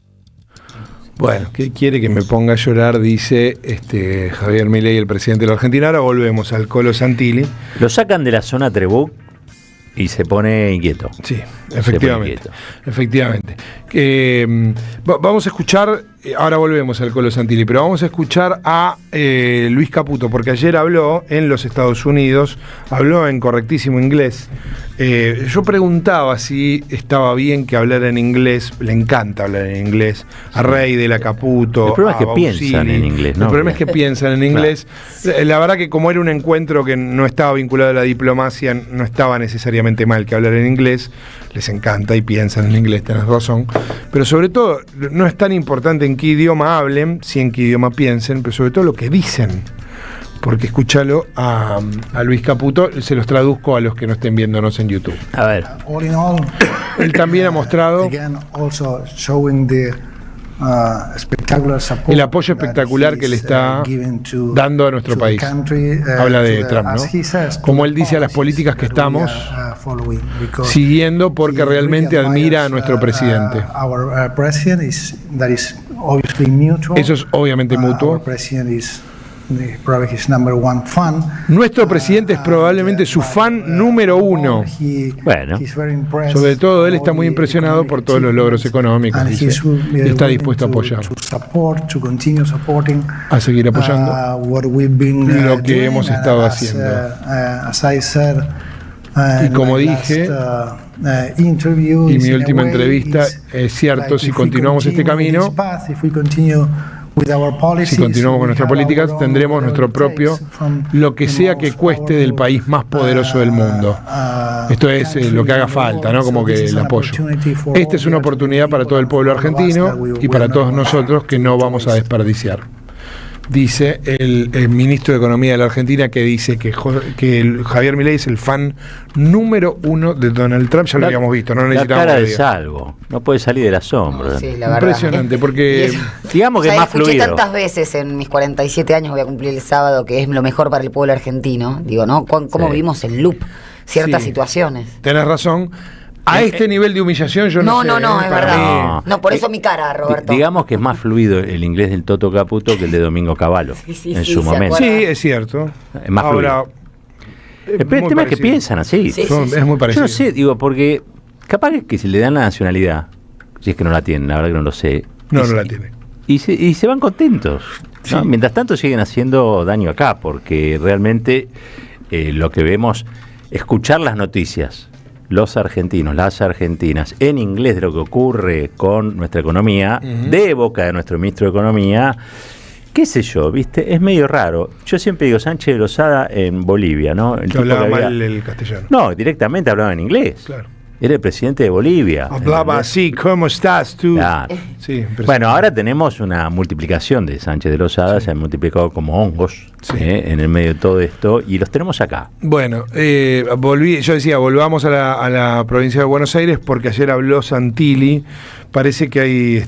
Bueno, ¿qué quiere que me ponga a llorar? Dice Javier Milei, el presidente de la Argentina. Ahora volvemos al Colo Santilli. Lo sacan de la zona Trabú y se pone inquieto. Sí, efectivamente. Vamos a escuchar, ahora volvemos al Colo Santilli, pero vamos a escuchar a Luis Caputo, porque ayer habló en los Estados Unidos, habló en correctísimo inglés. Yo preguntaba si estaba bien que hablara en inglés, le encanta hablar en inglés, a Rey de la Caputo. El problema es que piensan en inglés, ¿no? El problema es que piensan en inglés. Claro. La verdad que como era un encuentro que no estaba vinculado a la diplomacia, no estaba necesariamente mal que hablar en inglés. Les encanta y piensan en inglés, tenés razón. Pero sobre todo, no es tan importante en qué idioma hablen, sí en qué idioma piensen, pero sobre todo lo que dicen. Porque escúchalo a Luis Caputo, se los traduzco a los que no estén viéndonos en YouTube. A ver. All in all, él también ha mostrado again, also showing the el apoyo espectacular que le está dando a nuestro país. Habla de Trump, ¿no? Como él dice, a las políticas que estamos siguiendo, porque realmente admira a nuestro presidente. Eso es obviamente mutuo. Nuestro presidente es probablemente su fan número uno. Bueno, sobre todo él está muy impresionado por todos los logros económicos, dice, y está dispuesto a apoyar, a seguir apoyando lo que hemos estado haciendo. Y como dije, y mi última entrevista, es cierto, si continuamos este camino, si continuamos con nuestras políticas, tendremos nuestro propio, lo que sea que cueste, del país más poderoso del mundo. Esto es lo que haga falta, ¿no? Como que el apoyo. Esta es una oportunidad para todo el pueblo argentino y para todos nosotros que no vamos a desperdiciar. Dice el ministro de Economía de la Argentina, que dice que Javier Milei es el fan número uno de Donald Trump. Ya lo habíamos visto, no necesitamos. La cara de Salvo, no puede salir del asombro. Sí, impresionante, porque digamos que es más fluido. Escuché tantas veces en mis 47 años, voy a cumplir el sábado, que es lo mejor para el pueblo argentino. Digo, ¿no? ¿Cómo vivimos en loop ciertas situaciones? Tenés razón. A este nivel de humillación yo no sé. No, es verdad. No, por eso mi cara, Roberto. Digamos que es más fluido el inglés del Toto Caputo que el de Domingo Cavallo en su momento. Sí, es cierto. Es más fluido. Pero el tema es que piensan así. Es muy parecido. Yo no sé, digo, porque capaz que si le dan la nacionalidad, si es que no la tienen, la verdad que no lo sé. No la tienen. Y se van contentos, ¿no? Sí. Mientras tanto siguen haciendo daño acá, porque realmente lo que vemos, escuchar las noticias, los argentinos, las argentinas, en inglés de lo que ocurre con nuestra economía, de boca de nuestro ministro de Economía, qué sé yo, ¿viste? Es medio raro. Yo siempre digo, Sánchez de Lozada en Bolivia, ¿no? Que hablaba mal el castellano. No, directamente hablaba en inglés. Claro. Era el presidente de Bolivia. Hablaba así, ¿cómo estás tú? Claro. Sí, bueno, ahora tenemos una multiplicación de Sánchez de Lozada, se han multiplicado como hongos en el medio de todo esto, y los tenemos acá. Bueno, yo decía, volvamos a la provincia de Buenos Aires, porque ayer habló Santilli. Parece que hay,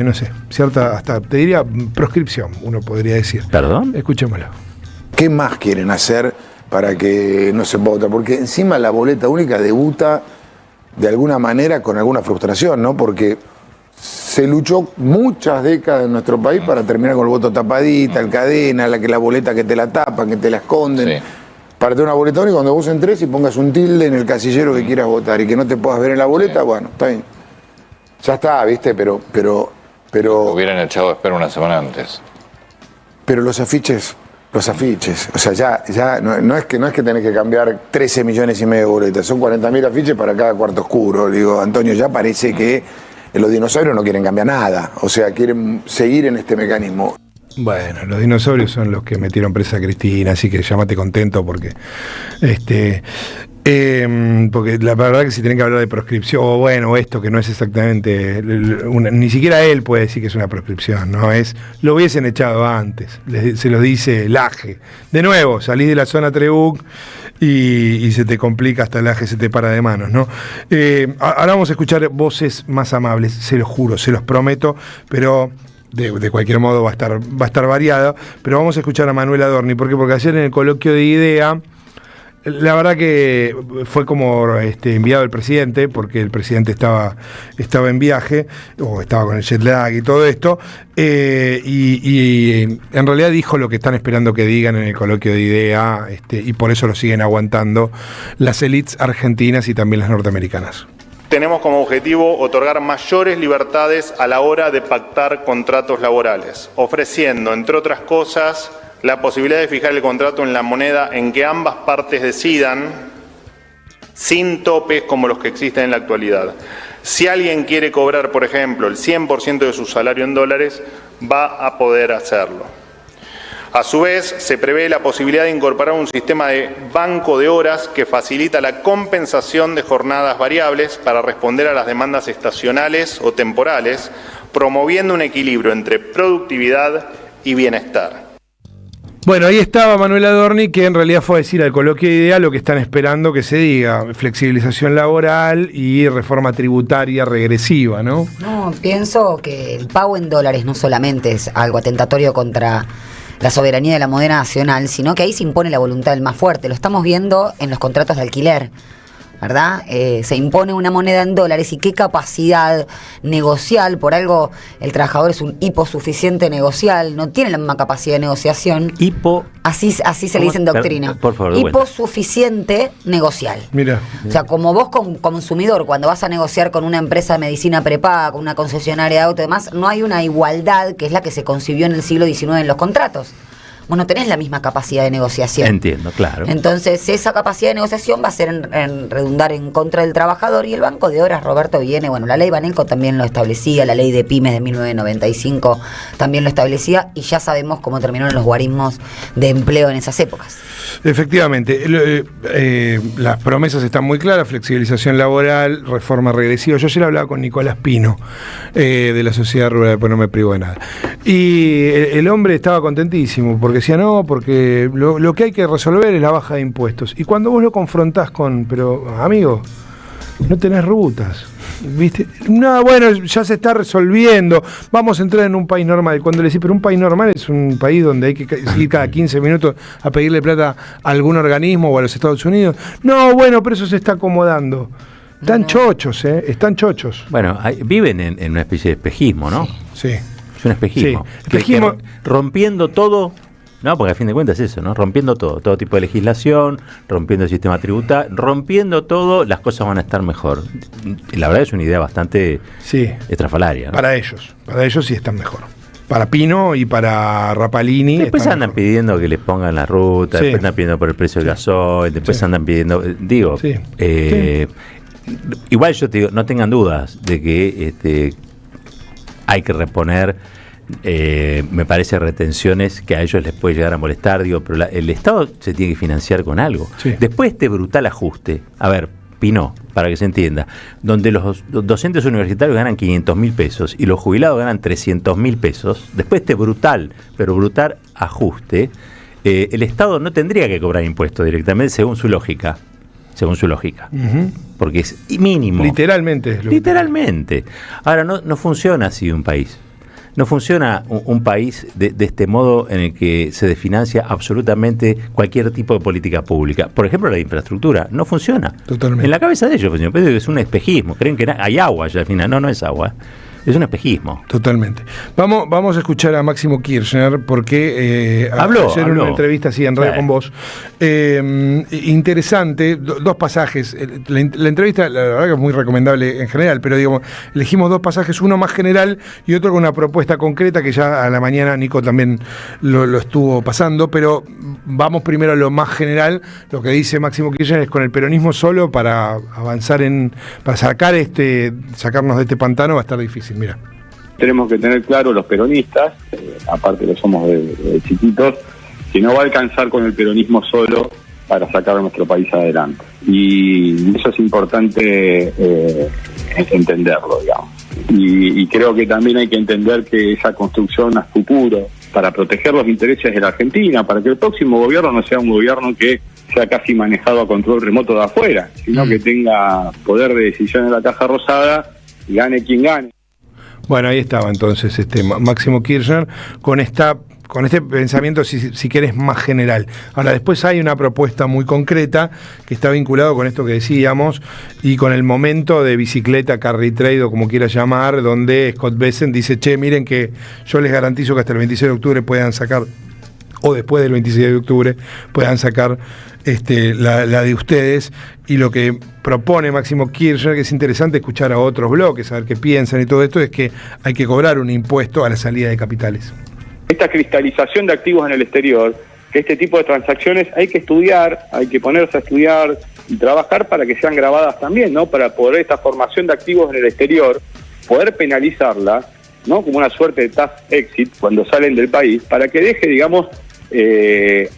no sé, cierta, hasta te diría, proscripción, uno podría decir. ¿Perdón? Escuchémoslo. ¿Qué más quieren hacer para que no se vota? Porque encima la boleta única debuta de alguna manera con alguna frustración, ¿no? Porque se luchó muchas décadas en nuestro país para terminar con el voto tapadita, el cadena, la boleta que te la tapan, que te la esconden. Sí. Para tener una boleta única, cuando vos entres y pongas un tilde en el casillero que quieras votar y que no te puedas ver en la boleta, bueno, está bien. Ya está, ¿viste? Pero hubieran echado de espera una semana antes. Pero los afiches, o sea, ya no es que tenés que cambiar 13 millones y medio de boletas, son 40.000 afiches para cada cuarto oscuro. Digo, Antonio, ya parece que los dinosaurios no quieren cambiar nada, o sea, quieren seguir en este mecanismo. Bueno, los dinosaurios son los que metieron presa a Cristina, así que llámate contento porque porque la verdad que si tienen que hablar de proscripción, o bueno, esto que no es exactamente ni siquiera él puede decir que es una proscripción, no es, lo hubiesen echado antes, se lo dice Laje. De nuevo, salís de la zona Trebuch y se te complica, hasta el Laje se te para de manos, ¿no? Ahora vamos a escuchar voces más amables, se los juro, se los prometo, pero de cualquier modo va a estar variada, pero vamos a escuchar a Manuel Adorni, porque ayer en el coloquio de IDEA, la verdad que fue como enviado el presidente, porque el presidente estaba en viaje, o estaba con el jet lag y todo esto, y en realidad dijo lo que están esperando que digan en el coloquio de IDEA, y por eso lo siguen aguantando las élites argentinas y también las norteamericanas. Tenemos como objetivo otorgar mayores libertades a la hora de pactar contratos laborales, ofreciendo, entre otras cosas, la posibilidad de fijar el contrato en la moneda en que ambas partes decidan, sin topes como los que existen en la actualidad. Si alguien quiere cobrar, por ejemplo, el 100% de su salario en dólares, va a poder hacerlo. A su vez, se prevé la posibilidad de incorporar un sistema de banco de horas que facilita la compensación de jornadas variables para responder a las demandas estacionales o temporales, promoviendo un equilibrio entre productividad y bienestar. Bueno, ahí estaba Manuel Adorni, que en realidad fue a decir al coloquio de IDEA lo que están esperando que se diga: flexibilización laboral y reforma tributaria regresiva, ¿no? No, pienso que el pago en dólares no solamente es algo atentatorio contra la soberanía de la moneda nacional, sino que ahí se impone la voluntad del más fuerte. Lo estamos viendo en los contratos de alquiler. ¿verdad? Se impone una moneda en dólares y qué capacidad negocial, por algo el trabajador es un hiposuficiente negocial, no tiene la misma capacidad de negociación. Así se le dice en doctrina. Por favor, hiposuficiente negocial. Mira. O sea, como vos como consumidor, cuando vas a negociar con una empresa de medicina prepaga, con una concesionaria de auto y demás, no hay una igualdad que es la que se concibió en el siglo XIX en los contratos. Vos no tenés la misma capacidad de negociación. Entiendo, claro. Entonces, esa capacidad de negociación va a ser en redundar en contra del trabajador, y el Banco de Horas, Roberto, viene, bueno, la ley Banelco también lo establecía, la ley de pymes de 1995 también lo establecía, y ya sabemos cómo terminaron los guarismos de empleo en esas épocas. Efectivamente, las promesas están muy claras: flexibilización laboral, reforma regresiva. Yo ayer hablaba con Nicolás Pino, de la Sociedad Rural, pues no me privo de nada. Y el hombre estaba contentísimo, porque decía, no, porque lo que hay que resolver es la baja de impuestos. Y cuando vos lo confrontás pero amigo, no tenés rutas, ¿viste? No, bueno, ya se está resolviendo, vamos a entrar en un país normal. Cuando le decís, pero un país normal es un país donde hay que ir cada 15 minutos a pedirle plata a algún organismo o a los Estados Unidos. No, bueno, pero eso se está acomodando. Están chochos, están chochos. Bueno, viven en una especie de espejismo, ¿no? Sí. Es un espejismo. Sí. Espejismo. Que rompiendo todo. No, porque a fin de cuentas es eso, ¿no? Rompiendo todo tipo de legislación, rompiendo el sistema tributario, rompiendo todo, las cosas van a estar mejor. La verdad es una idea bastante estrafalaria, ¿no? Para ellos sí están mejor. Para Pino y para Rapalini. Después andan pidiendo que les pongan la ruta, después andan pidiendo por el precio del gasoil, después andan pidiendo, igual yo te digo, no tengan dudas de que hay que reponer. Me parece retenciones que a ellos les puede llegar a molestar, pero el Estado se tiene que financiar con algo. Después de este brutal ajuste, a ver, Pino, para que se entienda, donde los docentes universitarios ganan 500.000 pesos y los jubilados ganan 300.000 pesos, después de este brutal ajuste, el Estado no tendría que cobrar impuestos directamente según su lógica. Porque es mínimo. Literalmente. Ahora, no funciona así un país. No funciona un país de este modo en el que se desfinancia absolutamente cualquier tipo de política pública. Por ejemplo, la infraestructura no funciona. Totalmente. En la cabeza de ellos funciona, pero es un espejismo. Creen que hay agua ya al final. No es agua. Es un espejismo. Totalmente. Vamos a escuchar a Máximo Kirchner, porque habló en una entrevista así en radio con vos. Interesante, dos pasajes. La entrevista, la verdad que es muy recomendable en general, pero digamos, elegimos dos pasajes, uno más general y otro con una propuesta concreta que ya a la mañana Nico también lo estuvo pasando, pero vamos primero a lo más general. Lo que dice Máximo Kirchner es: con el peronismo solo para avanzar para sacarnos de este pantano va a estar difícil. Mira. Tenemos que tener claro los peronistas, aparte lo somos de chiquitos, que no va a alcanzar con el peronismo solo para sacar a nuestro país adelante. Y eso es importante entenderlo, digamos. Y creo que también hay que entender que esa construcción a futuro, para proteger los intereses de la Argentina, para que el próximo gobierno no sea un gobierno que sea casi manejado a control remoto de afuera, sino que tenga poder de decisión en la Caja Rosada y gane quien gane. Bueno, ahí estaba entonces Máximo Kirchner con este pensamiento, si querés, más general. Ahora, después hay una propuesta muy concreta que está vinculado con esto que decíamos y con el momento de bicicleta, carry trade o como quieras llamar, donde Scott Bessent dice: miren que yo les garantizo que hasta el 26 de octubre puedan sacar, o después del 26 de octubre puedan sacar la de ustedes. Y lo que propone Máximo Kirchner, que es interesante escuchar a otros bloques, a ver qué piensan y todo esto, es que hay que cobrar un impuesto a la salida de capitales. Esta cristalización de activos en el exterior, que este tipo de transacciones hay que estudiar, hay que ponerse a estudiar y trabajar para que sean grabadas también, ¿no? Para poder esta formación de activos en el exterior, poder penalizarla, ¿no? Como una suerte de tax exit cuando salen del país, para que deje, digamos,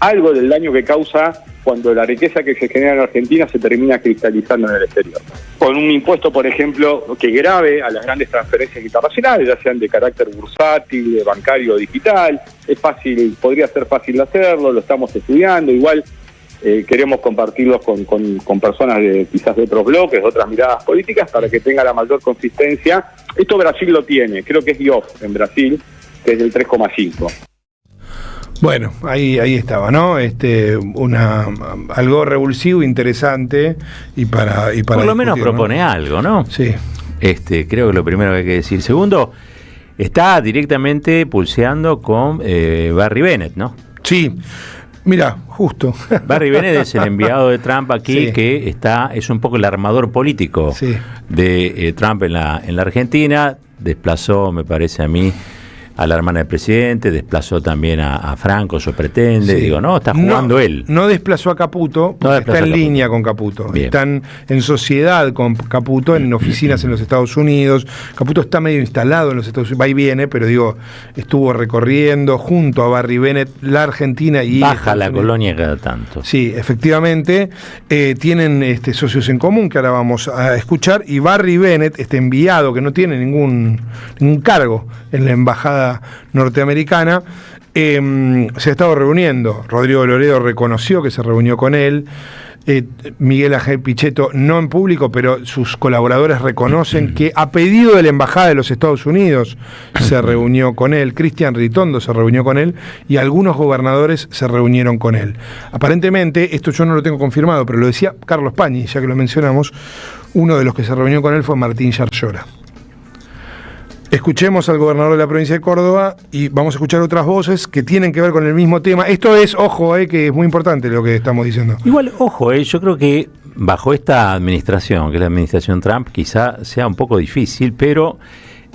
algo del daño que causa cuando la riqueza que se genera en Argentina se termina cristalizando en el exterior. Con un impuesto, por ejemplo, que grave a las grandes transferencias internacionales, ya sean de carácter bursátil, de bancario o digital. Es fácil, podría ser fácil hacerlo, lo estamos estudiando. Igual queremos compartirlos con personas quizás de otros bloques, de otras miradas políticas, para que tenga la mayor consistencia. Esto Brasil lo tiene, creo que es IOF en Brasil, que es del 3,5. Bueno, ahí estaba, ¿no? Algo revulsivo, interesante y para por lo menos discutir, propone, ¿no?, algo, ¿no? Sí. Creo que lo primero que hay que decir. Segundo, está directamente pulseando con Barry Bennett, ¿no? Sí. Mira, justo. Barry Bennett es el enviado de Trump aquí, Sí. que es un poco el armador político de Trump en la Argentina. Desplazó, me parece a mí, a la hermana del presidente, desplazó también a Franco, eso pretende. Sí. Está jugando él. No desplazó a Caputo, porque está en línea con Caputo. Bien. Están en sociedad con Caputo, en oficinas en los Estados Unidos. Caputo está medio instalado en los Estados Unidos, va y viene, pero estuvo recorriendo junto a Barry Bennett la Argentina y baja la colonia cada tanto. Sí, efectivamente, tienen socios en común que ahora vamos a escuchar, y Barry Bennett, este enviado que no tiene ningún cargo en la embajada norteamericana, se ha estado reuniendo. Rodrigo Loredo reconoció que se reunió con él. Miguel Ángel Pichetto, no en público, pero sus colaboradores reconocen que a pedido de la Embajada de los Estados Unidos se reunió con él. Cristian Ritondo se reunió con él y algunos gobernadores se reunieron con él. Aparentemente, esto yo no lo tengo confirmado, pero lo decía Carlos Pañi, ya que lo mencionamos, uno de los que se reunió con él fue Martín Yarlora. Escuchemos al gobernador de la provincia de Córdoba y vamos a escuchar otras voces que tienen que ver con el mismo tema. Esto es, ojo, que es muy importante lo que estamos diciendo. Igual, ojo, yo creo que bajo esta administración, que es la administración Trump, quizá sea un poco difícil, pero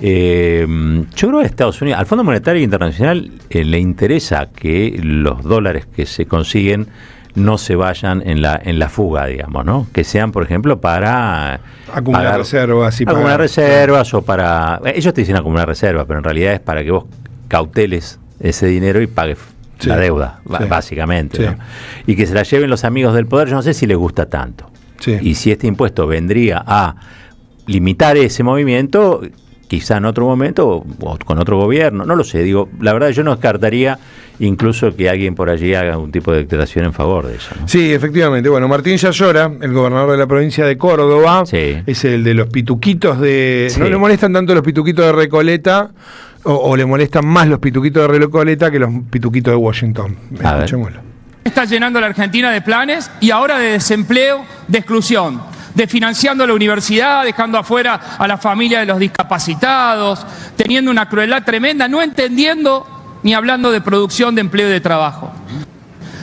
yo creo que a Estados Unidos, al Fondo Monetario Internacional, le interesa que los dólares que se consiguen no se vayan en la fuga, digamos, ¿no? Que sean, por ejemplo, para acumular reservas. Acumular reservas o para... Ellos te dicen acumular reservas, pero en realidad es para que vos cauteles ese dinero y pagues la deuda, básicamente. ¿No? Y que se la lleven los amigos del poder, yo no sé si les gusta tanto. Y si este impuesto vendría a limitar ese movimiento, quizá en otro momento o con otro gobierno, no lo sé, la verdad yo no descartaría incluso que alguien por allí haga un tipo de declaración en favor de eso, ¿no? Sí, efectivamente. Bueno, Martín Yarlora, el gobernador de la provincia de Córdoba, es el de los pituquitos de... No le molestan tanto los pituquitos de Recoleta, o le molestan más los pituquitos de Recoleta que los pituquitos de Washington. Escuchémoslo. Está llenando la Argentina de planes y ahora de desempleo, de exclusión, desfinanciando la universidad, dejando afuera a la familia de los discapacitados, teniendo una crueldad tremenda, no entendiendo ni hablando de producción de empleo y de trabajo.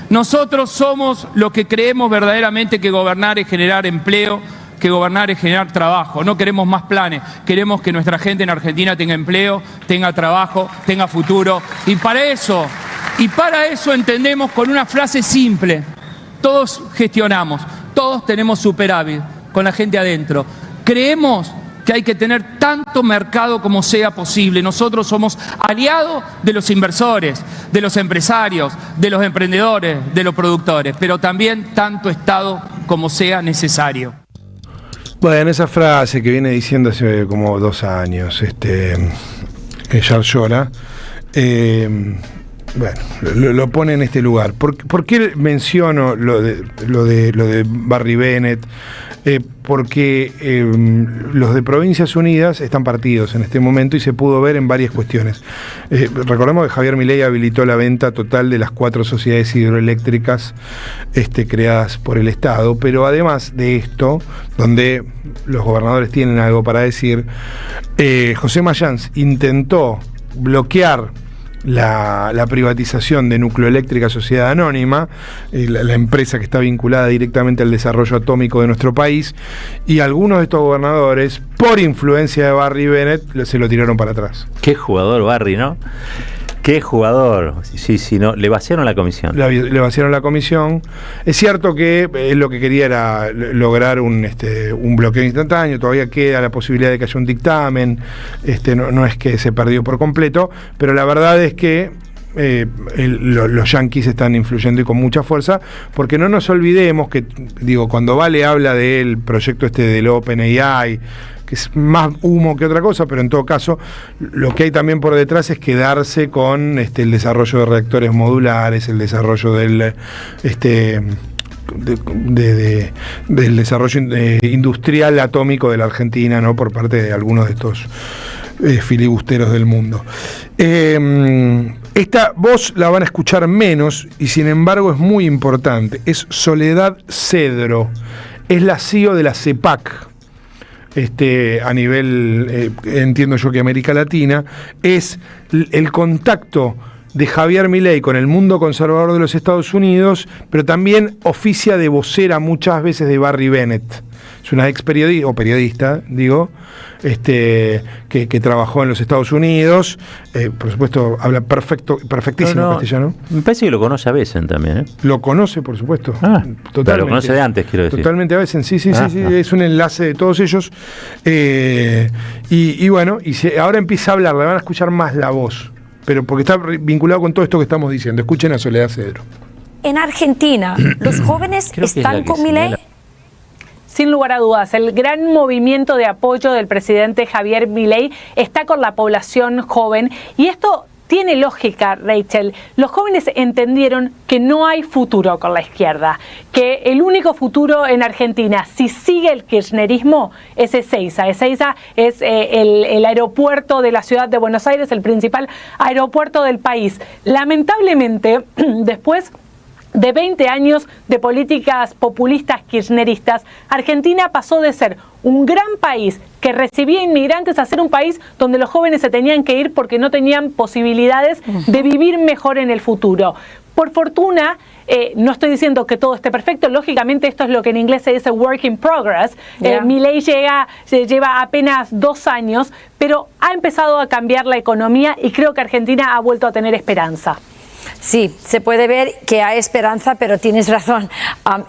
Nosotros somos lo que creemos verdaderamente que gobernar es generar empleo, que gobernar es generar trabajo. No queremos más planes, queremos que nuestra gente en Argentina tenga empleo, tenga trabajo, tenga futuro. Y para eso entendemos con una frase simple: todos gestionamos, todos tenemos superávit con la gente adentro. Creemos que hay que tener tanto mercado como sea posible. Nosotros somos aliados de los inversores, de los empresarios, de los emprendedores, de los productores, pero también tanto Estado como sea necesario. Bueno, esa frase que viene diciendo hace como 2 años, Yarlora, bueno, lo pone en este lugar. ¿Por qué menciono lo de Barry Bennett? Porque los de Provincias Unidas están partidos en este momento y se pudo ver en varias cuestiones. Recordemos que Javier Milei habilitó la venta total de las 4 sociedades hidroeléctricas creadas por el Estado, pero además de esto, donde los gobernadores tienen algo para decir, José Mayans intentó bloquear la privatización de Nucleoeléctrica Sociedad Anónima, la empresa que está vinculada directamente al desarrollo atómico de nuestro país, y algunos de estos gobernadores, por influencia de Barry Bennett, se lo tiraron para atrás. Qué jugador Barry, ¿no? Qué jugador. Sí, no, le vaciaron la comisión. Le vaciaron la comisión. Es cierto que él lo que quería era lograr un bloqueo instantáneo. Todavía queda la posibilidad de que haya un dictamen. No es que se perdió por completo, pero la verdad es que los yanquis están influyendo y con mucha fuerza, porque no nos olvidemos que, cuando Vale habla del proyecto del OpenAI, que es más humo que otra cosa, pero en todo caso lo que hay también por detrás es quedarse con el desarrollo de reactores modulares, el desarrollo del desarrollo industrial atómico de la Argentina, ¿no? Por parte de algunos de estos filibusteros del mundo. Esta voz la van a escuchar menos y sin embargo es muy importante. Es Soledad Cedro. Es la CEO de la CEPAC. A nivel, entiendo yo que América Latina, es el contacto de Javier Milei con el mundo conservador de los Estados Unidos, pero también oficia de vocera muchas veces de Barry Bennett. Es una ex periodista, o periodista, digo, que trabajó en los Estados Unidos. Por supuesto, habla perfectísimo castellano. Me parece que lo conoce a Bessent también, ¿eh? Lo conoce, por supuesto. Totalmente. Pero lo conoce de antes, quiero decir. Totalmente a Bessent, sí. Es un enlace de todos ellos. Y bueno, ahora empieza a hablar, le van a escuchar más la voz. Pero porque está vinculado con todo esto que estamos diciendo. Escuchen a Soledad Cedro. En Argentina, ¿los jóvenes están con Milei? Sin lugar a dudas, el gran movimiento de apoyo del presidente Javier Milei está con la población joven y esto tiene lógica, Rachel. Los jóvenes entendieron que no hay futuro con la izquierda, que el único futuro en Argentina, si sigue el kirchnerismo, es Ezeiza. Ezeiza es el aeropuerto de la ciudad de Buenos Aires, el principal aeropuerto del país. Lamentablemente, después de 20 años de políticas populistas kirchneristas, Argentina pasó de ser un gran país que recibía inmigrantes a ser un país donde los jóvenes se tenían que ir porque no tenían posibilidades de vivir mejor en el futuro. Por fortuna, no estoy diciendo que todo esté perfecto, lógicamente esto es lo que en inglés se dice work in progress. Milei lleva apenas 2 años, pero ha empezado a cambiar la economía y creo que Argentina ha vuelto a tener esperanza. Sí, se puede ver que hay esperanza, pero tienes razón.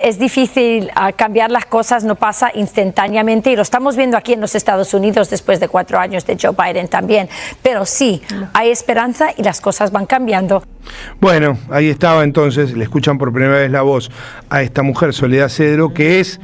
Es difícil cambiar las cosas, no pasa instantáneamente y lo estamos viendo aquí en los Estados Unidos después de 4 años de Joe Biden también. Pero sí, hay esperanza y las cosas van cambiando. Bueno, ahí estaba entonces, le escuchan por primera vez la voz a esta mujer, Soledad Cedro, que es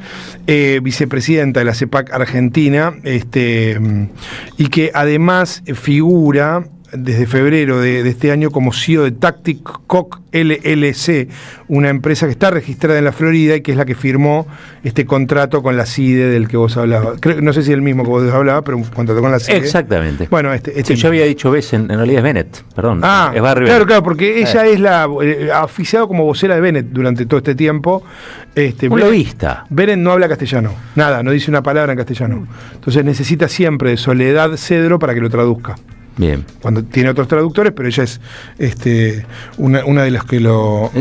vicepresidenta de la CEPAC Argentina, y que además figura desde febrero de este año como CEO de Tactic Coq LLC, una empresa que está registrada en la Florida y que es la que firmó este contrato con la CIDE del que vos hablabas. No sé si es el mismo que vos hablabas, pero un contrato con la CIDE. Exactamente. Bueno, sí, yo había dicho Bessent, en realidad es Bennett, perdón. Es Barry claro, Bennett. Porque ella es ha oficiado como vocera de Bennett durante todo este tiempo. Un lobista. Bennett no habla castellano, nada, no dice una palabra en castellano. Entonces necesita siempre de Soledad Cedro para que lo traduzca. Bien. Cuando tiene otros traductores, pero ella es una de las que lo.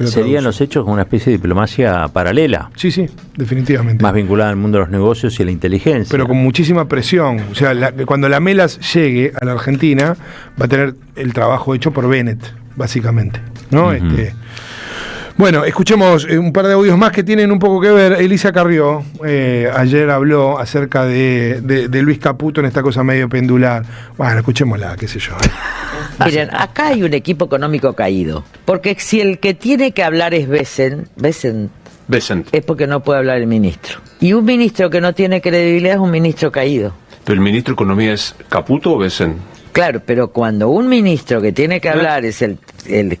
Serían los hechos como una especie de diplomacia paralela. Sí, definitivamente. Más vinculada al mundo de los negocios y a la inteligencia. Pero con muchísima presión. O sea, cuando la Melas llegue a la Argentina, va a tener el trabajo hecho por Bennett, básicamente. ¿No? Bueno, escuchemos un par de audios más que tienen un poco que ver. Elisa Carrió ayer habló acerca de Luis Caputo en esta cosa medio pendular. Bueno, escuchémosla, qué sé yo. Miren, acá hay un equipo económico caído. Porque si el que tiene que hablar es Bessent, es porque no puede hablar el ministro. Y un ministro que no tiene credibilidad es un ministro caído. ¿Pero el ministro de Economía es Caputo o Bessent? Claro, pero cuando un ministro que tiene que hablar es el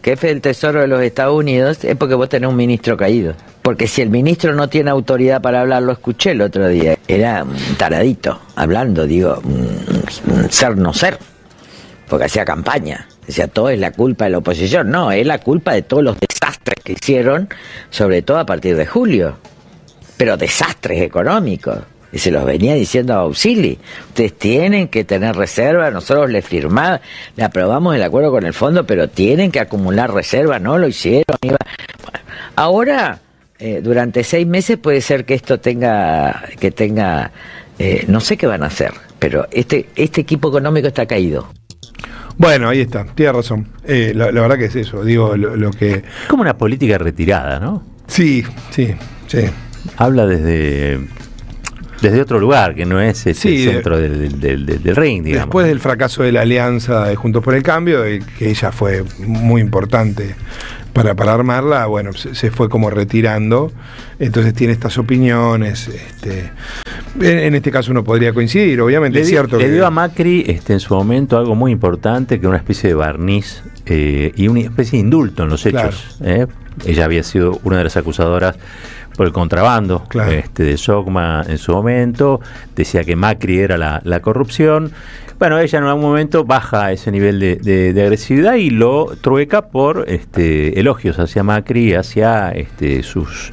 jefe del Tesoro de los Estados Unidos, es porque vos tenés un ministro caído. Porque si el ministro no tiene autoridad para hablar, lo escuché el otro día, era un taradito hablando, un ser no ser, porque hacía campaña. Decía, todo es la culpa de la oposición. No, es la culpa de todos los desastres que hicieron, sobre todo a partir de julio. Pero desastres económicos. Y se los venía diciendo a Auxili. Ustedes tienen que tener reserva, nosotros le aprobamos el acuerdo con el fondo, pero tienen que acumular reserva, no lo hicieron. Bueno, ahora, durante 6 meses puede ser que esto tenga, no sé qué van a hacer, pero este equipo económico está caído. Bueno, ahí está, tiene razón. La verdad que es eso, digo, lo que... Es como una política retirada, ¿no? Sí. Habla desde otro lugar, que no es el centro del ring, digamos. Después del fracaso de la alianza de Juntos por el Cambio, que ella fue muy importante para armarla, bueno, se fue como retirando, entonces tiene estas opiniones, en este caso uno podría coincidir, obviamente es cierto. Le dio a Macri en su momento algo muy importante, que una especie de barniz y una especie de indulto en los hechos. Claro. Ella había sido una de las acusadoras por el contrabando Claro. de SOCMA en su momento, decía que Macri era la corrupción. Bueno, ella en algún momento baja ese nivel de agresividad y lo trueca por elogios hacia Macri, hacia sus...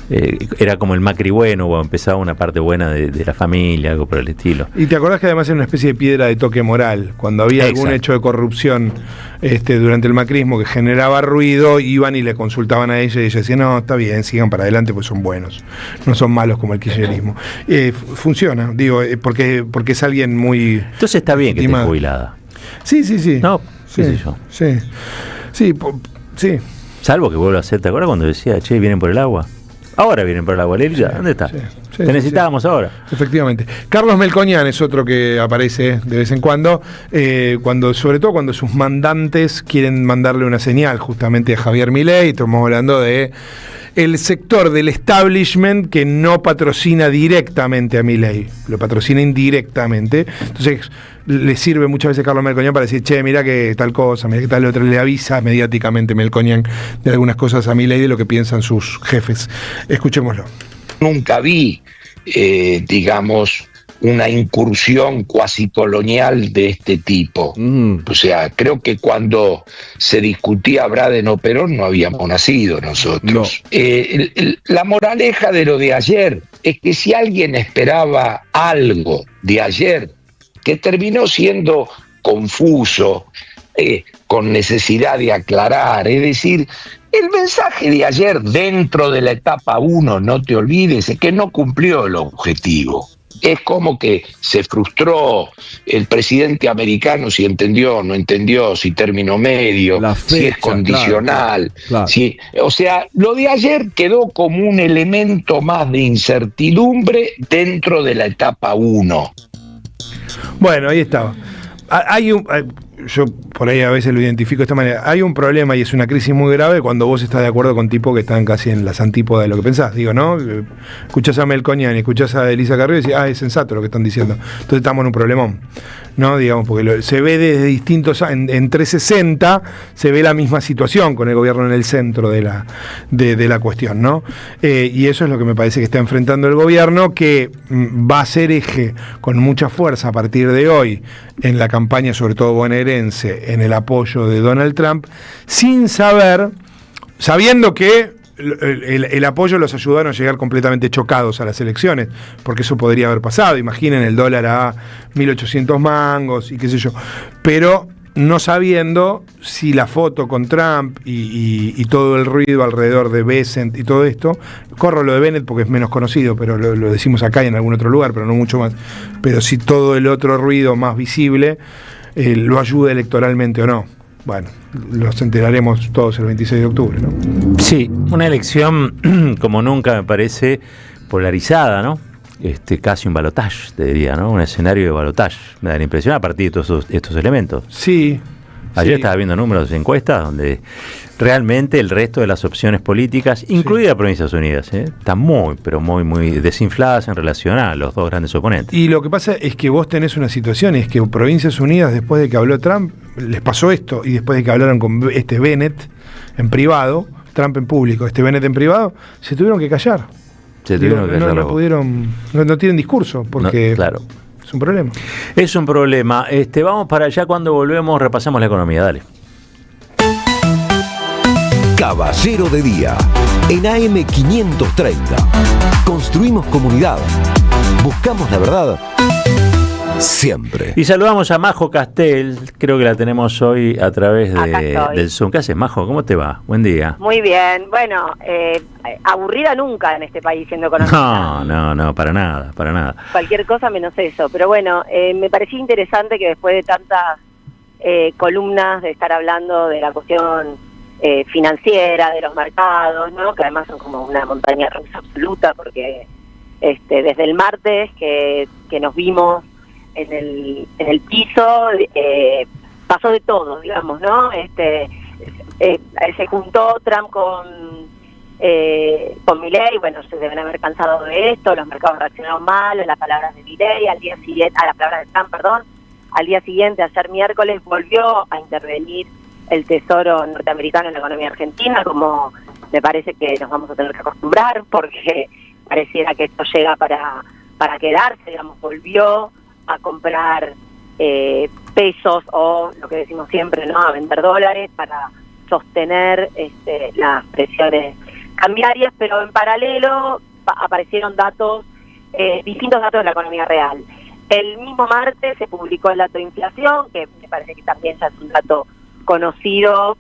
era como el Macri bueno, o empezaba una parte buena de la familia, algo por el estilo. Y te acordás que además era una especie de piedra de toque moral. Cuando había algún hecho de corrupción durante el macrismo que generaba ruido, iban y le consultaban a ella y ella decía, no, está bien, sigan para adelante, pues son buenos, no son malos como el kirchnerismo. Funciona, digo, porque es alguien muy... Entonces está bien que esté jubilada. Sí. No, qué sé yo. Sí. Salvo que vuelva a ser, ¿te acuerdas cuando decía, che, vienen por el agua? Ahora vienen por el agua, Lelita, ¿dónde está? Te necesitábamos ahora. Efectivamente. Carlos Melconian es otro que aparece de vez en cuando, sobre todo cuando sus mandantes quieren mandarle una señal justamente a Javier Milei. Estamos hablando de el sector del establishment que no patrocina directamente a Milei, lo patrocina indirectamente. Entonces le sirve muchas veces a Carlos Melconian para decir, che, mira que tal cosa, mira que tal otra, le avisa mediáticamente Melconian de algunas cosas a Milei de lo que piensan sus jefes. Escuchémoslo. Nunca vi, digamos, una incursión cuasi colonial de este tipo. O sea, creo que cuando se discutía Braden o Perón no habíamos nacido nosotros. La moraleja de lo de ayer es que si alguien esperaba algo de ayer que terminó siendo confuso, con necesidad de aclarar, es decir, el mensaje de ayer dentro de la etapa 1, no te olvides, es que no cumplió el objetivo. Es como que se frustró el presidente americano, si entendió, no entendió, si término medio, si es condicional. Claro. Si, o sea, lo de ayer quedó como un elemento más de incertidumbre dentro de la etapa 1. Bueno, ahí estaba. Yo por ahí a veces lo identifico de esta manera. Hay un problema y es una crisis muy grave cuando vos estás de acuerdo con tipos que están casi en las antípodas de lo que pensás. Digo, ¿no? Escuchás a Melconian y escuchás a Elisa Carrió y decís, es sensato lo que están diciendo. Entonces estamos en un problemón, ¿no? Digamos, porque se ve desde distintos... En 360 se ve la misma situación con el gobierno en el centro de la cuestión, ¿no? Y eso es lo que me parece que está enfrentando el gobierno, que va a ser eje con mucha fuerza a partir de hoy en la campaña, sobre todo bonaerense, en el apoyo de Donald Trump, sabiendo que el apoyo los ayudaron a llegar completamente chocados a las elecciones, porque eso podría haber pasado. Imaginen el dólar a 1.800 mangos y qué sé yo, pero no sabiendo si la foto con Trump y todo el ruido alrededor de Bessent y todo esto, corro lo de Bennett porque es menos conocido, pero lo decimos acá y en algún otro lugar, pero no mucho más, pero si todo el otro ruido más visible lo ayuda electoralmente o no. Bueno, los enteraremos todos el 26 de octubre, ¿no? Sí, una elección como nunca me parece polarizada, ¿no? Casi un balotaje, te diría, ¿no? Un escenario de balotaje, me da la impresión a partir de todos estos elementos. Sí. Ayer estaba viendo números de encuestas donde realmente el resto de las opciones políticas, incluida Provincias Unidas, están muy desinfladas en relación a los dos grandes oponentes. Y lo que pasa es que vos tenés una situación, es que Provincias Unidas, después de que habló Trump, les pasó esto, y después de que hablaron con Bennett en privado, Trump en público, Bennett en privado, se tuvieron que callar. No tienen discurso, porque claro. Es un problema. Es un problema. Vamos para allá, cuando volvemos repasamos la economía, dale. Caballero de Día, en AM530. Construimos comunidad. Buscamos la verdad siempre. Y saludamos a Majo Castel, creo que la tenemos hoy a través del Zoom. ¿Qué haces, Majo? ¿Cómo te va? Buen día. Muy bien. Bueno, aburrida nunca en este país siendo economista. No, para nada. Cualquier cosa menos eso. Pero bueno, me parecía interesante que después de tantas columnas de estar hablando de la cuestión financiera, de los mercados, ¿no? Que además son como una montaña rusa absoluta, porque desde el martes que nos vimos en el piso, pasó de todo, digamos, ¿no? Se juntó Trump con Milei, bueno, se deben haber cansado de esto, los mercados reaccionaron mal a las palabras de Milei, a las palabras de Trump, perdón. Al día siguiente, ayer miércoles, volvió a intervenir el Tesoro norteamericano en la economía argentina, como me parece que nos vamos a tener que acostumbrar porque pareciera que esto llega para quedarse, digamos, volvió a comprar pesos o lo que decimos siempre, ¿no?, a vender dólares para sostener las presiones cambiarias, pero en paralelo aparecieron distintos datos de la economía real. El mismo martes se publicó el dato de inflación, que me parece que también ya es un dato conocido,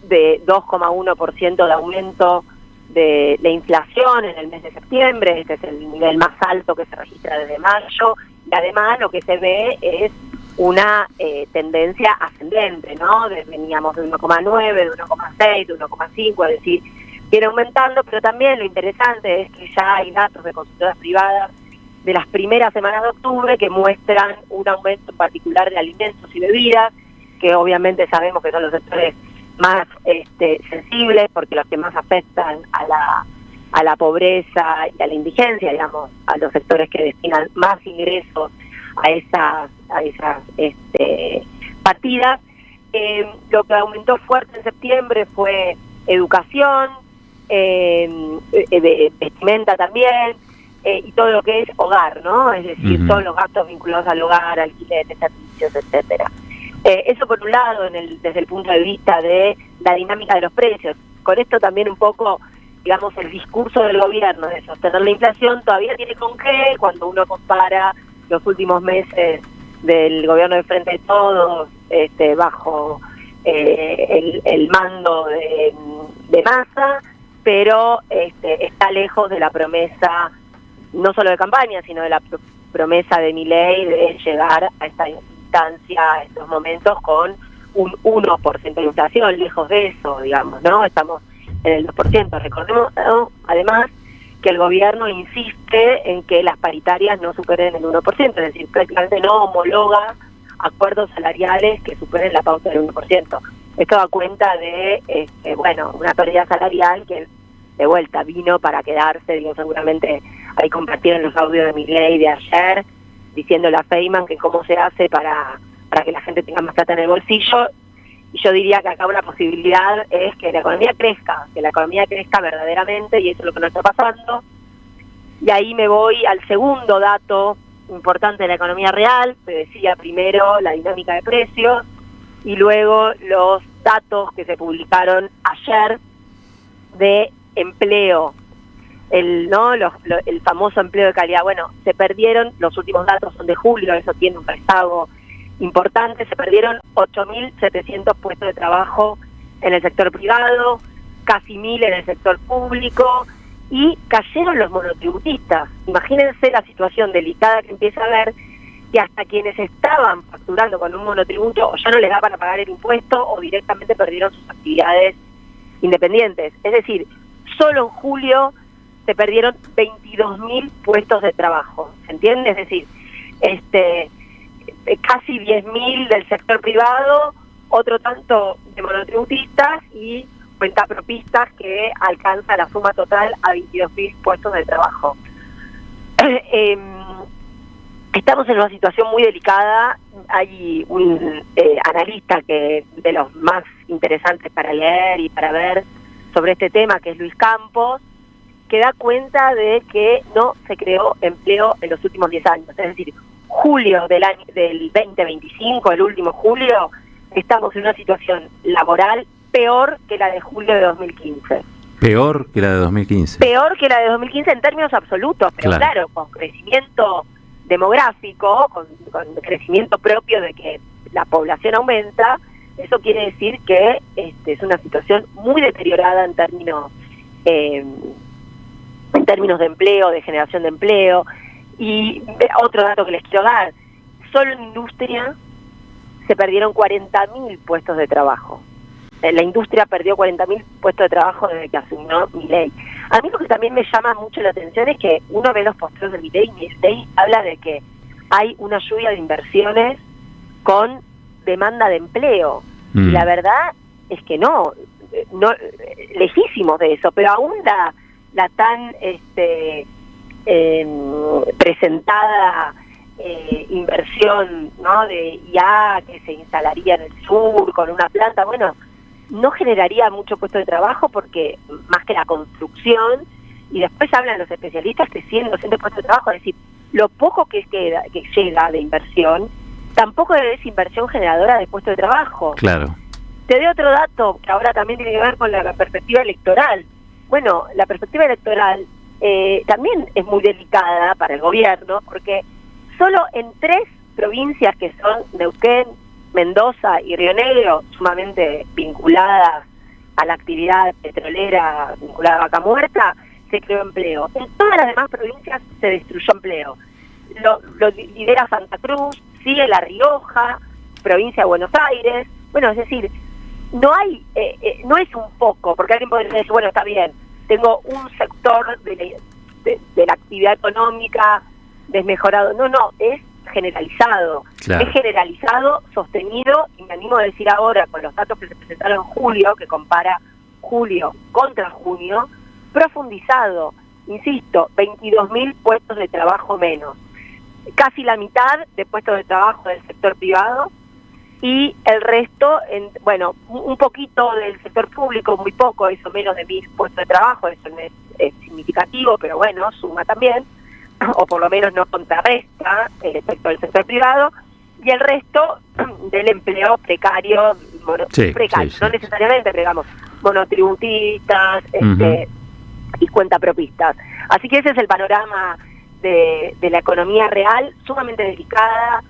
de 2,1% de aumento de la inflación en el mes de septiembre. Este es el nivel más alto que se registra desde mayo, y además lo que se ve es una tendencia ascendente, ¿no? Veníamos de 1,9, de 1,6, de 1,5, es decir, viene aumentando, pero también lo interesante es que ya hay datos de consultoras privadas de las primeras semanas de octubre que muestran un aumento en particular de alimentos y bebidas, que obviamente sabemos que son los sectores más sensibles, porque los que más afectan a la pobreza y a la indigencia, digamos, a los sectores que destinan más ingresos a esas partidas. Lo que aumentó fuerte en septiembre fue educación, vestimenta también, y todo lo que es hogar, ¿no? Es decir, todos los gastos vinculados al hogar, alquileres, servicios, etcétera. Eso por un lado, desde el punto de vista de la dinámica de los precios. Con esto también un poco, digamos, el discurso del gobierno de sostener la inflación todavía tiene con qué cuando uno compara los últimos meses del gobierno de Frente de Todos, bajo el mando de Massa, pero está lejos de la promesa, no solo de campaña, sino de la promesa de Milei de llegar a esta instancia, a estos momentos, con un 1% de inflación, lejos de eso, digamos, ¿no? Estamos en el 2%. Recordemos, además, que el gobierno insiste en que las paritarias no superen el 1%, es decir, prácticamente no homologa acuerdos salariales que superen la pauta del 1%. Esto da cuenta de, una pérdida salarial que, de vuelta, vino para quedarse. Digo, seguramente ahí compartieron los audios de Milei de ayer, diciéndole a Feynman que cómo se hace para que la gente tenga más plata en el bolsillo. Y yo diría que acá una posibilidad es que la economía crezca verdaderamente, y eso es lo que no está pasando. Y ahí me voy al segundo dato importante de la economía real. Te decía primero la dinámica de precios y luego los datos que se publicaron ayer de empleo, el famoso empleo de calidad. Bueno, se perdieron, los últimos datos son de julio, eso tiene un rezago importante, se perdieron 8.700 puestos de trabajo en el sector privado, casi 1.000 en el sector público, y cayeron los monotributistas. Imagínense la situación delicada que empieza a haber, que hasta quienes estaban facturando con un monotributo o ya no les da para pagar el impuesto o directamente perdieron sus actividades independientes. Es decir, solo en julio se perdieron 22.000 puestos de trabajo, ¿se entiende? Es decir, casi 10.000 del sector privado, otro tanto de monotributistas y cuentapropistas, que alcanza la suma total a 22.000 puestos de trabajo. Estamos en una situación muy delicada. Hay un analista que de los más interesantes para leer y para ver sobre este tema, que es Luis Campos, que da cuenta de que no se creó empleo en los últimos 10 años. Es decir, julio del 2025, el último julio, estamos en una situación laboral peor que la de julio de 2015. Peor que la de 2015. Peor que la de 2015 en términos absolutos, pero claro, con crecimiento demográfico, con crecimiento propio de que la población aumenta. Eso quiere decir que es una situación muy deteriorada en términos de empleo, de generación de empleo. Y otro dato que les quiero dar: solo en industria se perdieron 40.000 puestos de trabajo. La industria perdió 40.000 puestos de trabajo desde que asumió Milei. A mí lo que también me llama mucho la atención es que uno ve los posteos de Milei y Milei habla de que hay una lluvia de inversiones con demanda de empleo. Y la verdad es que no lejísimos de eso, pero aún la tan presentada inversión, ¿no?, de IA que se instalaría en el sur con una planta, bueno, no generaría mucho puesto de trabajo porque más que la construcción, y después hablan los especialistas que 100, 200 puestos de trabajo, es decir, lo poco que llega de inversión, tampoco es inversión generadora de puestos de trabajo. Claro. Te doy otro dato que ahora también tiene que ver con la perspectiva electoral. Bueno, la perspectiva electoral también es muy delicada para el gobierno, porque solo en 3 provincias que son Neuquén, Mendoza y Río Negro, sumamente vinculadas a la actividad petrolera, vinculada a Vaca Muerta, se creó empleo. En todas las demás provincias se destruyó empleo. Lo lidera Santa Cruz, sigue La Rioja, provincia de Buenos Aires. Bueno, es decir, no hay, no es un poco, porque alguien podría decir, bueno, está bien, tengo un sector de la actividad económica desmejorado. No, es generalizado. Claro. Es generalizado, sostenido, y me animo a decir ahora, con los datos que se presentaron en julio, que compara julio contra junio, profundizado, insisto, 22.000 puestos de trabajo menos. Casi la mitad de puestos de trabajo del sector privado, y el resto, un poquito del sector público, muy poco, eso menos de 1.000 puestos de trabajo, eso no es significativo, pero bueno, suma también, o por lo menos no contrarresta el efecto del sector privado, y el resto del empleo precario, no necesariamente, pero digamos, monotributistas, y cuentapropistas. Así que ese es el panorama de la economía real, sumamente delicada.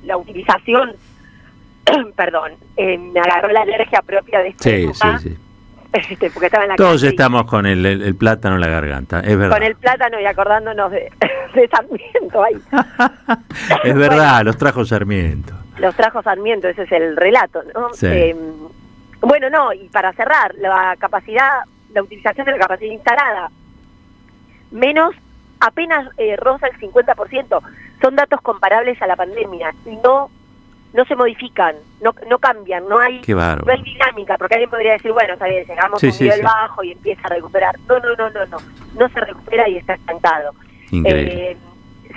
La utilización, perdón, me agarró la alergia propia de esta época, porque estaba en la Todos calle estamos con el plátano en la garganta, es verdad. con el plátano y acordándonos de Sarmiento ahí. Es verdad, los trajo Sarmiento. Los trajo Sarmiento, ese es el relato, ¿no? Sí. Y para cerrar, la utilización de la capacidad instalada, apenas roza el 50%, son datos comparables a la pandemia, y no se modifican, no cambian, no hay dinámica, porque alguien podría decir, bueno, está bien, llegamos a un nivel bajo y empieza a recuperar. No se recupera y está estancado. Increíble.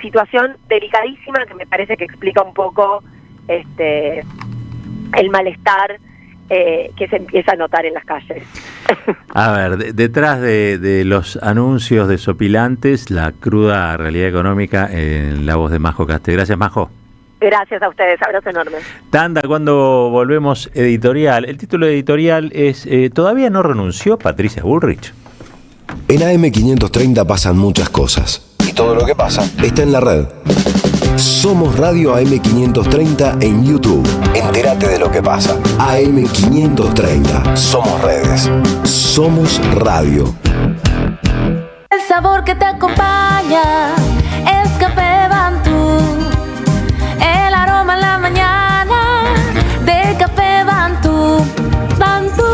Situación delicadísima que me parece que explica un poco el malestar que se empieza a notar en las calles. A ver, detrás de los anuncios desopilantes, la cruda realidad económica en la voz de Majo Caste. Gracias, Majo. Gracias a ustedes, abrazo enorme. Tanda, cuando volvemos editorial. El título editorial es ¿Todavía no renunció Patricia Bullrich? En AM530 pasan muchas cosas. Y todo lo que pasa está en la red. Somos Radio AM530 en YouTube. Entérate de lo que pasa. AM530. Somos redes. Somos radio. El sabor que te acompaña es Café Bantú. El aroma en la mañana de Café Bantú. Bantú.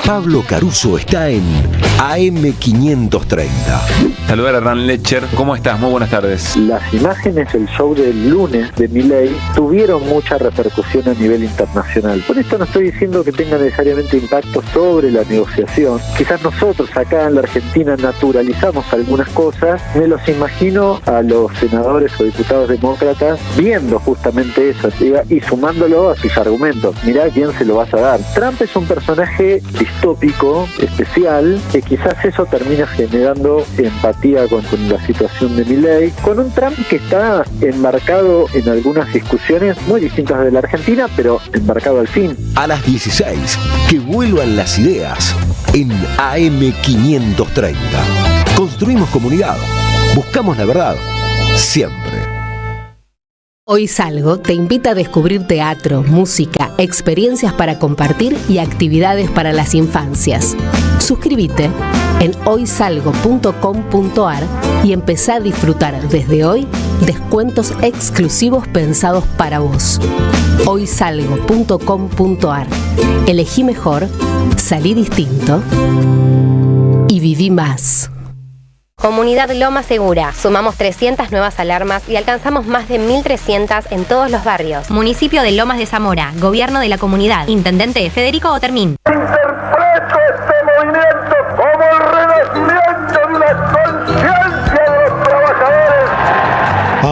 Pablo Caruso está en AM530. Saludar a Hernán Lecher. ¿Cómo estás? Muy buenas tardes. Las imágenes del show del lunes de Milei tuvieron mucha repercusión a nivel internacional. Por esto no estoy diciendo que tenga necesariamente impacto sobre la negociación. Quizás nosotros acá en la Argentina naturalizamos algunas cosas. Me los imagino a los senadores o diputados demócratas viendo justamente eso y sumándolo a sus argumentos. Mirá quién se lo vas a dar. Trump es un personaje distópico, especial, que quizás eso termina generando empatía con la situación de Milei, con un Trump que está embarcado en algunas discusiones muy distintas de la Argentina, pero embarcado al fin. A las 16, que vuelvan las ideas en AM530. Construimos comunidad. Buscamos la verdad. Siempre. Hoy Salgo te invita a descubrir teatro, música, experiencias para compartir y actividades para las infancias. Suscríbete en hoysalgo.com.ar y empezá a disfrutar desde hoy descuentos exclusivos pensados para vos. hoysalgo.com.ar. Elegí mejor, salí distinto y viví más. Comunidad Loma Segura. Sumamos 300 nuevas alarmas y alcanzamos más de 1.300 en todos los barrios. Municipio de Lomas de Zamora. Gobierno de la comunidad. Intendente Federico Otermín. Interpreto este movimiento como el renacimiento de la conciencia de los trabajadores.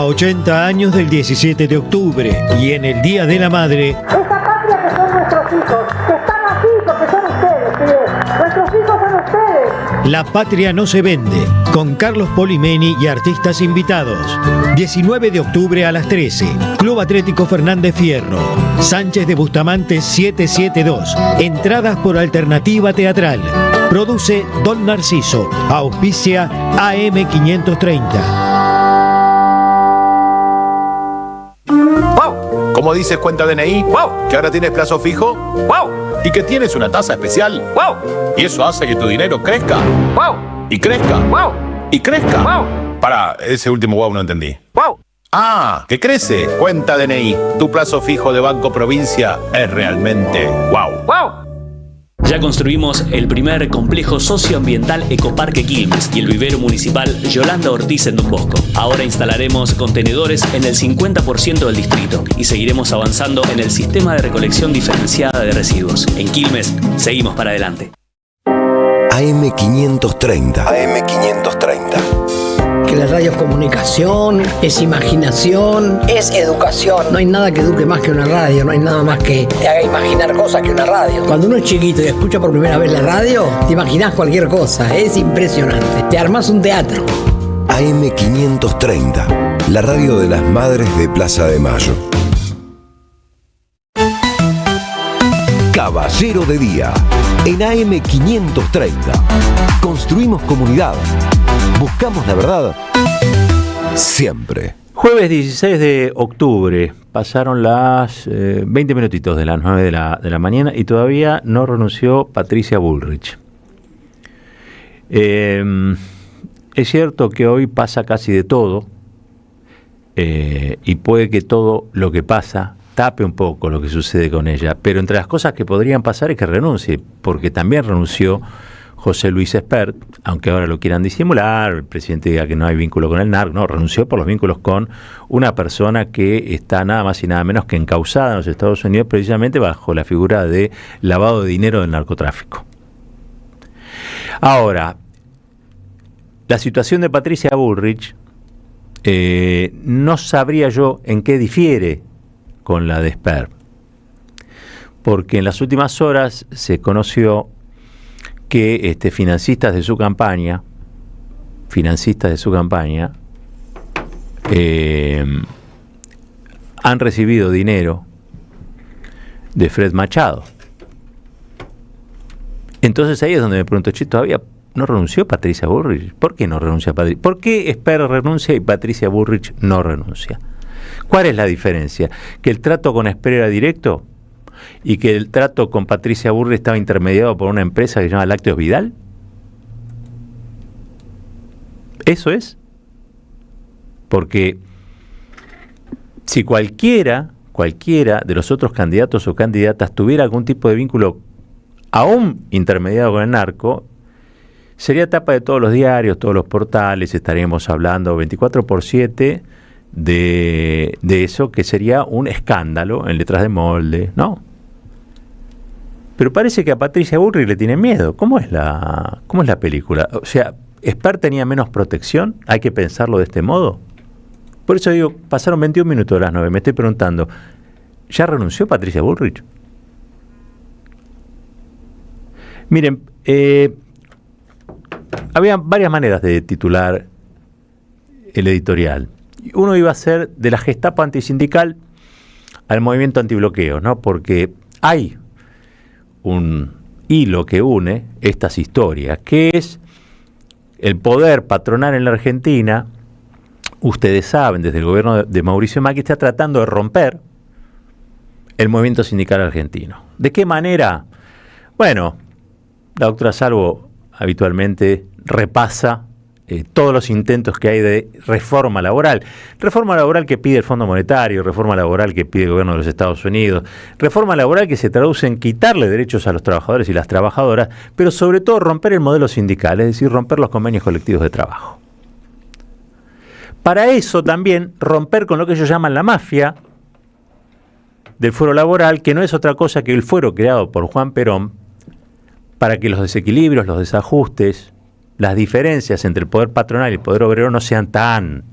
80 años del 17 de octubre y en el Día de la Madre, Esa patria que son nuestros hijos, que están aquí porque son ustedes, pibes. Nuestros hijos son ustedes. La Patria no se vende, con Carlos Polimeni y artistas invitados. 19 de octubre a las 13, Club Atlético Fernández Fierro, Sánchez de Bustamante 772, entradas por Alternativa Teatral. Produce Don Narciso, auspicia AM530. ¡Wow! ¿Cómo dices cuenta DNI? ¡Wow! ¿Que ahora tienes plazo fijo? ¡Wow! ¿Y que tienes una tasa especial? ¡Wow! Y eso hace que tu dinero crezca. ¡Wow! Y crezca. ¡Wow! Y crezca. ¡Wow! Pará, ese último wow no entendí. ¡Wow! Ah, que crece. Cuenta DNI. Tu plazo fijo de Banco Provincia es realmente wow. ¡Wow! Ya construimos el primer complejo socioambiental Ecoparque Quilmes y el vivero municipal Yolanda Ortiz en Don Bosco. Ahora instalaremos contenedores en el 50% del distrito y seguiremos avanzando en el sistema de recolección diferenciada de residuos. En Quilmes, seguimos para adelante. AM530. AM530. Que la radio es comunicación, es imaginación, es educación. No hay nada que eduque más que una radio, no hay nada más que te haga imaginar cosas que una radio. Cuando uno es chiquito y escucha por primera vez la radio, te imaginas cualquier cosa, es impresionante. Te armás un teatro. AM530, la radio de las madres de Plaza de Mayo. Caballero de Día, en AM530. Construimos comunidad. Buscamos la verdad siempre. Jueves 16 de octubre, pasaron las 20 minutitos de las 9 de la mañana y todavía no renunció Patricia Bullrich. Es cierto que hoy pasa casi de todo y puede que todo lo que pasa tape un poco lo que sucede con ella, pero entre las cosas que podrían pasar es que renuncie, porque también renunció José Luis Espert, aunque ahora lo quieran disimular, el presidente diga que no hay vínculo con el narco, no, renunció por los vínculos con una persona que está nada más y nada menos que encausada en los Estados Unidos precisamente bajo la figura de lavado de dinero del narcotráfico. Ahora, la situación de Patricia Bullrich no sabría yo en qué difiere con la de Espert, porque en las últimas horas se conoció que financistas de su campaña han recibido dinero de Fred Machado. Entonces ahí es donde me pregunto, ¿todavía no renunció Patricia Bullrich? ¿Por qué no renuncia Patricia? ¿Por qué Espert renuncia y Patricia Bullrich no renuncia? ¿Cuál es la diferencia? ¿Que el trato con Espert era directo y que el trato con Patricia Bullrich estaba intermediado por una empresa que se llama Lácteos Vidal? ¿Eso es? Porque si cualquiera de los otros candidatos o candidatas tuviera algún tipo de vínculo aún intermediado con el narco, sería tapa de todos los diarios, todos los portales, estaríamos hablando 24/7 de eso, que sería un escándalo en letras de molde, ¿no? Pero parece que a Patricia Bullrich le tiene miedo. ¿Cómo es la película? O sea, ¿Espert tenía menos protección? ¿Hay que pensarlo de este modo? Por eso digo, pasaron 21 minutos de las 9, me estoy preguntando, ¿ya renunció Patricia Bullrich? Miren, había varias maneras de titular el editorial. Uno iba a ser de la Gestapo antisindical al movimiento antibloqueo, ¿no? Porque hay un hilo que une estas historias, que es el poder patronal en la Argentina. Ustedes saben, desde el gobierno de Mauricio Macri está tratando de romper el movimiento sindical argentino. ¿De qué manera? Bueno, la doctora Salvo habitualmente repasa todos los intentos que hay de reforma laboral que pide el Fondo Monetario, reforma laboral que pide el gobierno de los Estados Unidos, reforma laboral que se traduce en quitarle derechos a los trabajadores y las trabajadoras, pero sobre todo romper el modelo sindical, es decir, romper los convenios colectivos de trabajo. Para eso también romper con lo que ellos llaman la mafia del fuero laboral, que no es otra cosa que el fuero creado por Juan Perón para que los desequilibrios, los desajustes, las diferencias entre el poder patronal y el poder obrero no sean tan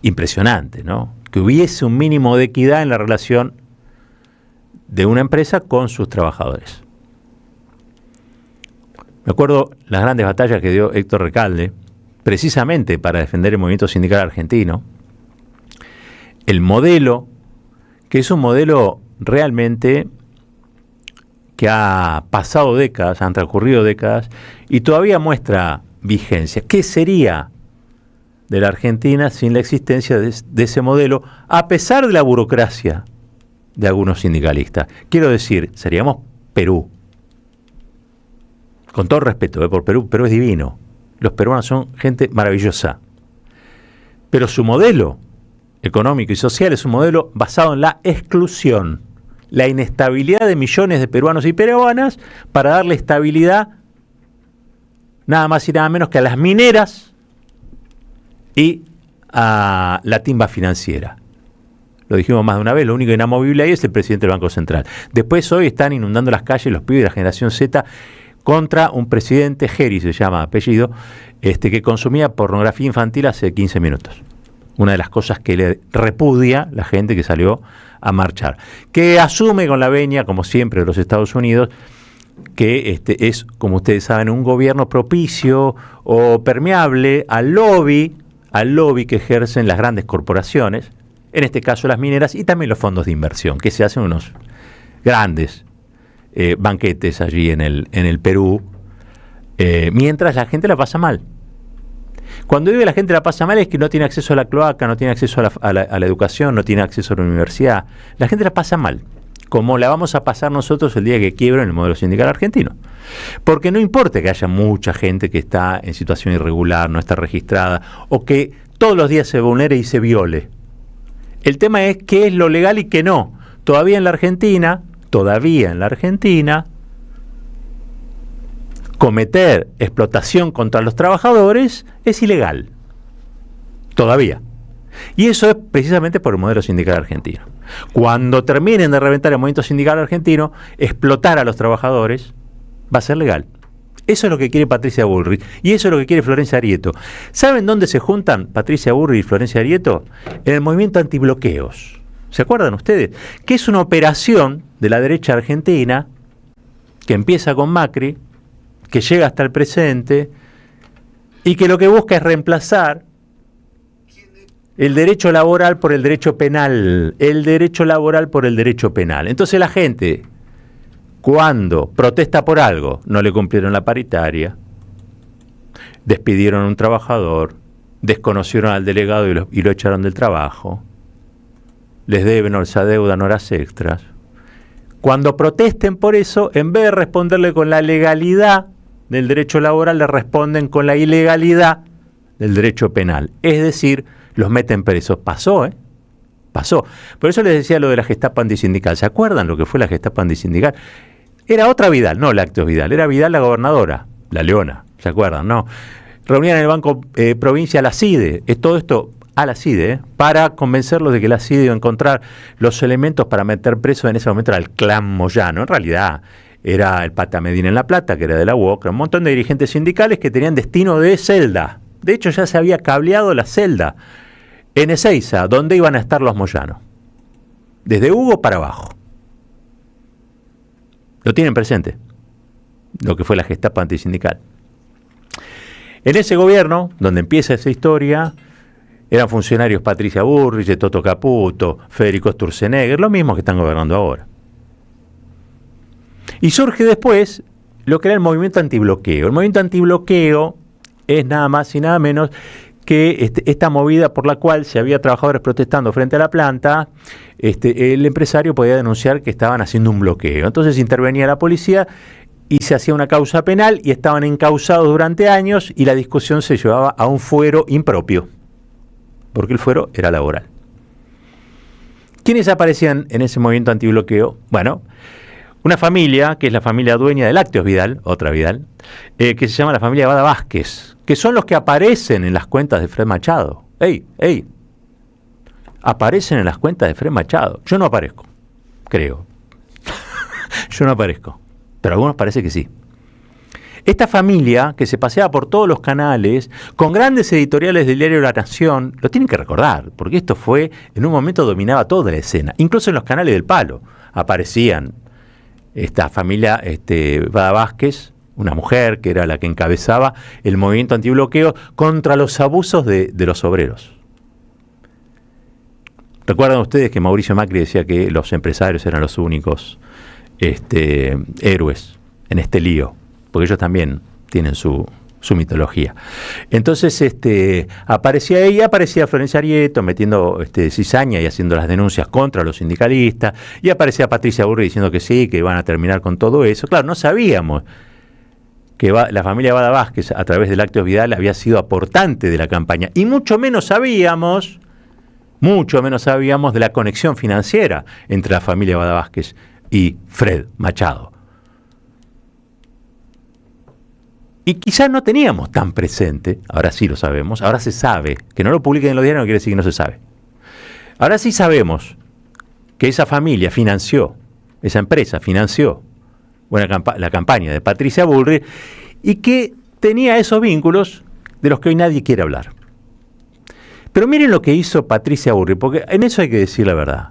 impresionante, ¿no? Que hubiese un mínimo de equidad en la relación de una empresa con sus trabajadores. Me acuerdo las grandes batallas que dio Héctor Recalde, precisamente para defender el movimiento sindical argentino, el modelo, que es un modelo realmente que ha pasado décadas, han transcurrido décadas, y todavía muestra vigencia. ¿Qué sería de la Argentina sin la existencia de ese modelo, a pesar de la burocracia de algunos sindicalistas? Quiero decir, seríamos Perú. Con todo respeto por Perú, Perú es divino. Los peruanos son gente maravillosa. Pero su modelo económico y social es un modelo basado en la exclusión, la inestabilidad de millones de peruanos y peruanas para darle estabilidad nada más y nada menos que a las mineras y a la timba financiera. Lo dijimos más de una vez, lo único inamovible ahí es el presidente del Banco Central. Después hoy están inundando las calles los pibes de la generación Z contra un presidente, Geri se llama apellido, que consumía pornografía infantil hace 15 minutos. Una de las cosas que le repudia la gente que salió a marchar. Que asume con la venia, como siempre, de los Estados Unidos, que es, como ustedes saben, un gobierno propicio o permeable al lobby que ejercen las grandes corporaciones, en este caso las mineras y también los fondos de inversión, que se hacen unos grandes banquetes allí en el Perú, mientras la gente la pasa mal. Cuando digo que la gente la pasa mal es que no tiene acceso a la cloaca, no tiene acceso a la educación, no tiene acceso a la universidad. La gente la pasa mal, como la vamos a pasar nosotros el día que quiebren el modelo sindical argentino. Porque no importa que haya mucha gente que está en situación irregular, no está registrada, o que todos los días se vulnere y se viole. El tema es qué es lo legal y qué no. Todavía en la Argentina, cometer explotación contra los trabajadores es ilegal. Todavía. Y eso es precisamente por el modelo sindical argentino. Cuando terminen de reventar el movimiento sindical argentino, explotar a los trabajadores va a ser legal. Eso es lo que quiere Patricia Bullrich y eso es lo que quiere Florencia Arieto. ¿Saben dónde se juntan Patricia Bullrich y Florencia Arieto? En el movimiento antibloqueos. ¿Se acuerdan ustedes? Que es una operación de la derecha argentina que empieza con Macri, que llega hasta el presente y que lo que busca es reemplazar el derecho laboral por el derecho penal, Entonces la gente, cuando protesta por algo, no le cumplieron la paritaria, despidieron a un trabajador, desconocieron al delegado y lo echaron del trabajo, les deben o se adeudan horas extras. Cuando protesten por eso, en vez de responderle con la legalidad del derecho laboral, le responden con la ilegalidad del derecho penal. Es decir, los meten presos. Pasó. Por eso les decía lo de la Gestapo antisindical. ¿Se acuerdan lo que fue la Gestapo antisindical? Era otra Vidal, no Lácteos Vidal. Era Vidal la gobernadora, la Leona. ¿Se acuerdan? No. Reunían en el Banco Provincia a la CIDE. Todo esto a la CIDE, para convencerlos de que la CIDE iba a encontrar los elementos para meter preso. En ese momento era el clan Moyano. En realidad era el Pata Medina en La Plata, que era de la UOC, un montón de dirigentes sindicales que tenían destino de celda. De hecho, ya se había cableado la celda en Ezeiza, donde iban a estar los Moyano. Desde Hugo para abajo. Lo tienen presente, lo que fue la Gestapo antisindical. En ese gobierno, donde empieza esa historia, eran funcionarios Patricia Bullrich, Toto Caputo, Federico Sturzenegger, los mismos que están gobernando ahora. Y surge después lo que era el movimiento antibloqueo. El movimiento antibloqueo es nada más y nada menos que esta movida por la cual, si había trabajadores protestando frente a la planta, el empresario podía denunciar que estaban haciendo un bloqueo. Entonces intervenía la policía y se hacía una causa penal y estaban encausados durante años y la discusión se llevaba a un fuero impropio, porque el fuero era laboral. ¿Quiénes aparecían en ese movimiento antibloqueo? Bueno, una familia, que es la familia dueña de Lácteos Vidal, otra Vidal, que se llama la familia Bada Vázquez, que son los que aparecen en las cuentas de Fred Machado. ¡Ey! Aparecen en las cuentas de Fred Machado. Yo no aparezco, creo. Yo no aparezco, pero algunos parece que sí. Esta familia que se paseaba por todos los canales, con grandes editoriales del diario La Nación, lo tienen que recordar, porque esto fue, en un momento dominaba toda la escena, incluso en los canales del Palo aparecían esta familia Bada Vázquez, una mujer que era la que encabezaba el movimiento antibloqueo contra los abusos de los obreros. ¿Recuerdan ustedes que Mauricio Macri decía que los empresarios eran los únicos héroes en este lío? Porque ellos también tienen su mitología. Entonces aparecía ella, aparecía Florencia Arieto metiendo cizaña y haciendo las denuncias contra los sindicalistas, y aparecía Patricia Bullrich diciendo que sí, que iban a terminar con todo eso. Claro, no sabíamos que la familia Bada Vázquez, a través de Lácteos Vidal, había sido aportante de la campaña, y mucho menos sabíamos de la conexión financiera entre la familia Bada Vázquez y Fred Machado. Y quizás no teníamos tan presente, ahora sí lo sabemos, ahora se sabe, que no lo publiquen en los diarios no quiere decir que no se sabe. Ahora sí sabemos que esa familia financió, esa empresa financió la campaña de Patricia Bullrich, y que tenía esos vínculos de los que hoy nadie quiere hablar. Pero miren lo que hizo Patricia Bullrich, porque en eso hay que decir la verdad.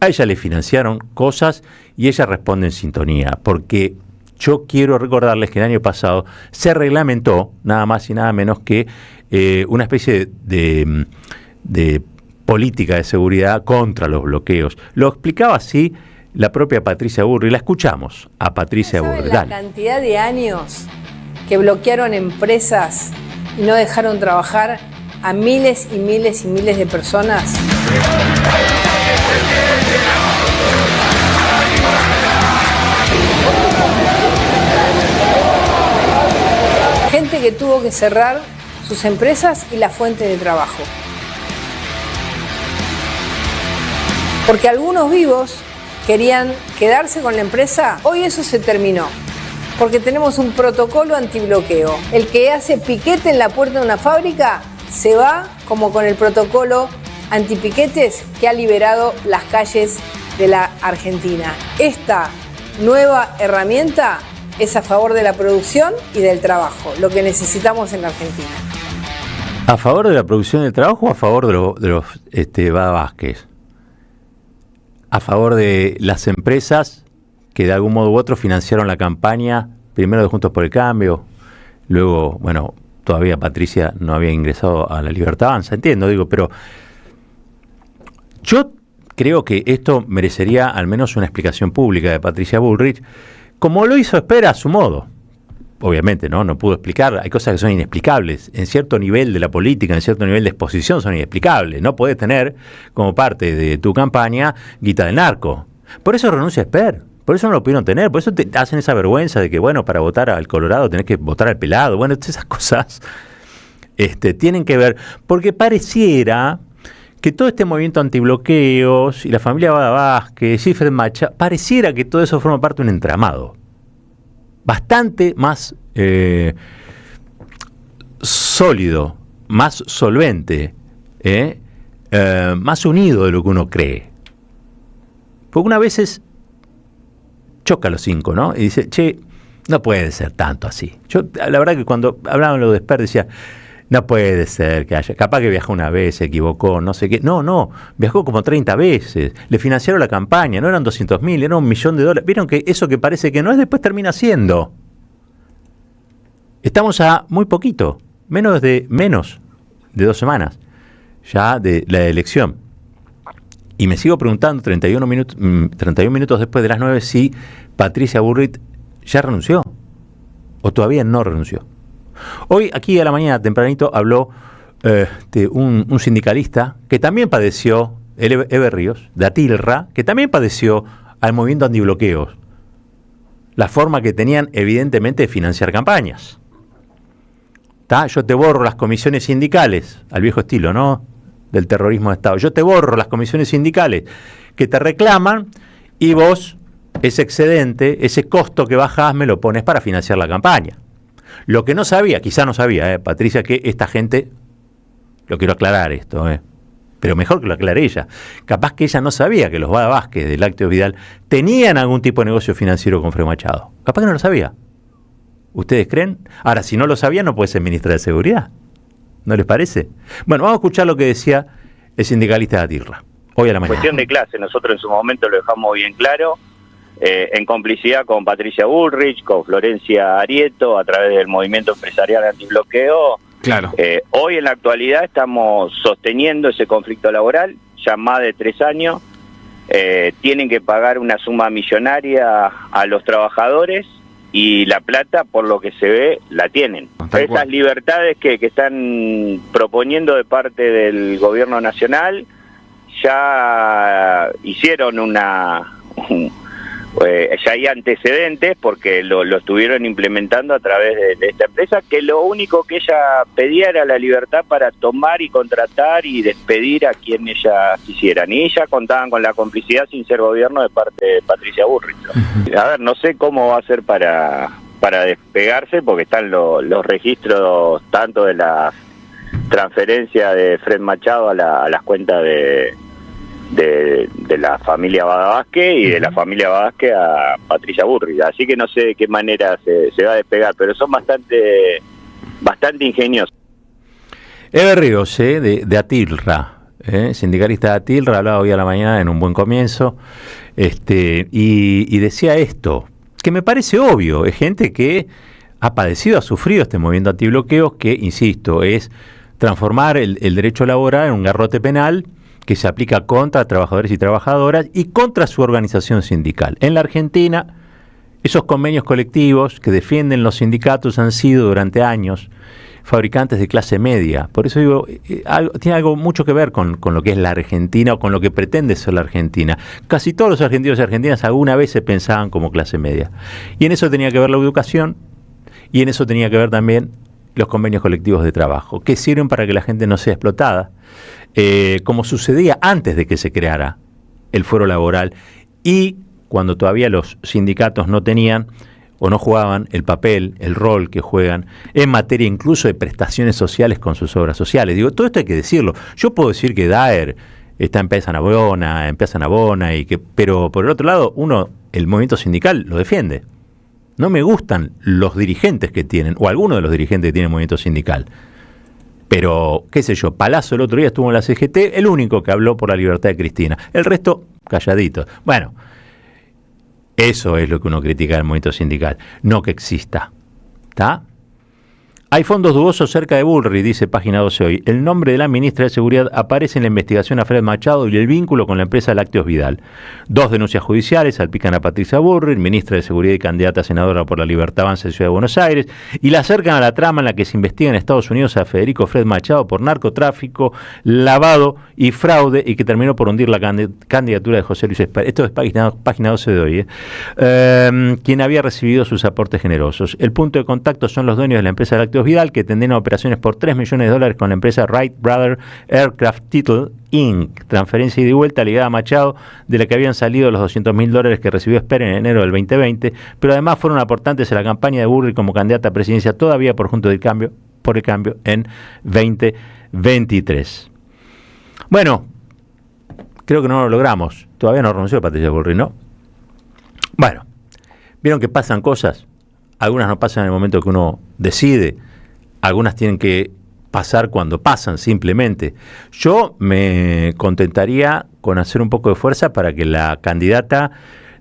A ella le financiaron cosas y ella responde en sintonía, porque yo quiero recordarles que el año pasado se reglamentó nada más y nada menos que una especie de política de seguridad contra los bloqueos. Lo explicaba así la propia Patricia Bullrich. La escuchamos a Patricia Bullrich. La cantidad de años que bloquearon empresas y no dejaron trabajar a miles y miles y miles de personas. Gente que tuvo que cerrar sus empresas y la fuente de trabajo. Porque algunos vivos querían quedarse con la empresa, hoy eso se terminó. Porque tenemos un protocolo antibloqueo. El que hace piquete en la puerta de una fábrica se va como con el protocolo antipiquetes que ha liberado las calles de la Argentina. Esta nueva herramienta es a favor de la producción y del trabajo, lo que necesitamos en la Argentina. ¿A favor de la producción y del trabajo o a favor de los Bada Vázquez? A favor de las empresas que de algún modo u otro financiaron la campaña, primero de Juntos por el Cambio, luego, bueno, todavía Patricia no había ingresado a la Libertad Avanza, entiendo, pero yo creo que esto merecería al menos una explicación pública de Patricia Bullrich, como lo hizo Esper a su modo. Obviamente, no pudo explicar, hay cosas que son inexplicables, en cierto nivel de la política, en cierto nivel de exposición son inexplicables. No podés tener como parte de tu campaña guita del narco. Por eso renuncia Esper, por eso no lo pudieron tener, por eso te hacen esa vergüenza de que, bueno, para votar al Colorado tenés que votar al pelado. Bueno, esas cosas tienen que ver, porque pareciera que todo este movimiento antibloqueos y la familia Bada Vázquez, Fred Machado, pareciera que todo eso forma parte de un entramado bastante más sólido, más solvente, más unido de lo que uno cree. Porque una vez choca los cinco, ¿no? Y dice, che, no puede ser tanto así. Yo, la verdad que cuando hablaban lo de Esper decía, no puede ser que haya, capaz que viajó una vez, se equivocó, no sé qué. No, viajó como 30 veces, le financiaron la campaña, no eran 200.000, era $1.000.000. Vieron que eso que parece que no es, después termina siendo. Estamos a muy poquito, menos de 2 semanas, ya de la elección. Y me sigo preguntando 31 minutos después de las 9 si Patricia Bullrich ya renunció o todavía no renunció. Hoy, aquí a la mañana, tempranito, habló un sindicalista que también padeció, Eber Ríos, de Atilra, que también padeció al movimiento antibloqueos. La forma que tenían, evidentemente, de financiar campañas. Yo te borro las comisiones sindicales, al viejo estilo, ¿no?, del terrorismo de Estado. Yo te borro las comisiones sindicales que te reclaman y vos, ese excedente, ese costo que bajás, me lo pones para financiar la campaña. Lo que no sabía, quizá no sabía, Patricia, que esta gente, lo quiero aclarar esto, pero mejor que lo aclare ella, capaz que ella no sabía que los Bada Vázquez de Lácteos Vidal tenían algún tipo de negocio financiero con Fred Machado. Capaz que no lo sabía. ¿Ustedes creen? Ahora, si no lo sabía, no puede ser ministra de Seguridad. ¿No les parece? Bueno, vamos a escuchar lo que decía el sindicalista de Atilra, hoy a la mañana. Cuestión de clase, nosotros en su momento lo dejamos bien claro, en complicidad con Patricia Bullrich, con Florencia Arieto, a través del movimiento empresarial antibloqueo. Claro. Hoy en la actualidad estamos sosteniendo ese conflicto laboral, ya más de 3 años. Tienen que pagar una suma millonaria a los trabajadores y la plata, por lo que se ve, la tienen. Esas libertades que están proponiendo de parte del gobierno nacional ya hicieron ya hay antecedentes porque lo estuvieron implementando a través de esta empresa, que lo único que ella pedía era la libertad para tomar y contratar y despedir a quien ella quisieran, y ella contaban con la complicidad sin ser gobierno de parte de Patricia Bullrich. A ver, no sé cómo va a ser para despegarse, porque están los registros tanto de la transferencia de Fred Machado a las cuentas de la familia Badavasque y de la familia Badavasque a Patricia Bullrich, así que no sé de qué manera se va a despegar, pero son bastante ingeniosos. Eber Ríos, de Atilra, sindicalista de Atilra, hablaba hoy a la mañana en un buen comienzo, y decía esto, que me parece obvio, es gente que ha padecido, ha sufrido este movimiento antibloqueos, que, insisto, es transformar el derecho laboral en un garrote penal que se aplica contra trabajadores y trabajadoras y contra su organización sindical. En la Argentina, esos convenios colectivos que defienden los sindicatos han sido durante años fabricantes de clase media. Por eso digo, tiene algo mucho que ver con lo que es la Argentina o con lo que pretende ser la Argentina. Casi todos los argentinos y argentinas alguna vez se pensaban como clase media. Y en eso tenía que ver la educación y en eso tenía que ver también los convenios colectivos de trabajo, que sirven para que la gente no sea explotada, como sucedía antes de que se creara el fuero laboral y cuando todavía los sindicatos no tenían o no jugaban el papel, el rol que juegan en materia incluso de prestaciones sociales con sus obras sociales. Digo, todo esto hay que decirlo. Yo puedo decir que Daer está en Pesa Navona, pero por el otro lado, el movimiento sindical lo defiende. No me gustan los dirigentes que tienen, o algunos de los dirigentes que tienen el movimiento sindical. Pero, qué sé yo, Palazzo el otro día estuvo en la CGT, el único que habló por la libertad de Cristina. El resto, calladito. Bueno, eso es lo que uno critica del movimiento sindical, no que exista. ¿Está? Hay fondos dudosos cerca de Bullrich, dice Página 12 hoy. El nombre de la ministra de Seguridad aparece en la investigación a Fred Machado y el vínculo con la empresa Lácteos Vidal. 2 denuncias judiciales salpican a Patricia Bullrich, ministra de Seguridad y candidata a senadora por la Libertad Avanza de Ciudad de Buenos Aires, y la acercan a la trama en la que se investiga en Estados Unidos a Federico Fred Machado por narcotráfico, lavado y fraude, y que terminó por hundir la candidatura de José Luis Espar. Esto es Página 12 de hoy. Quien había recibido sus aportes generosos. El punto de contacto son los dueños de la empresa Lácteos Vidal, que tendieron operaciones por $3 millones con la empresa Wright Brother Aircraft Title Inc. Transferencia ida y vuelta ligada a Machado, de la que habían salido los $200.000 que recibió Esper en enero del 2020, pero además fueron aportantes a la campaña de Bullrich como candidata a presidencia todavía por el cambio en 2023. Bueno, creo que no lo logramos. Todavía no renunció Patricia Bullrich, ¿no? Bueno, vieron que pasan cosas. Algunas no pasan en el momento que uno decide. Algunas tienen que pasar cuando pasan, simplemente. Yo me contentaría con hacer un poco de fuerza para que la candidata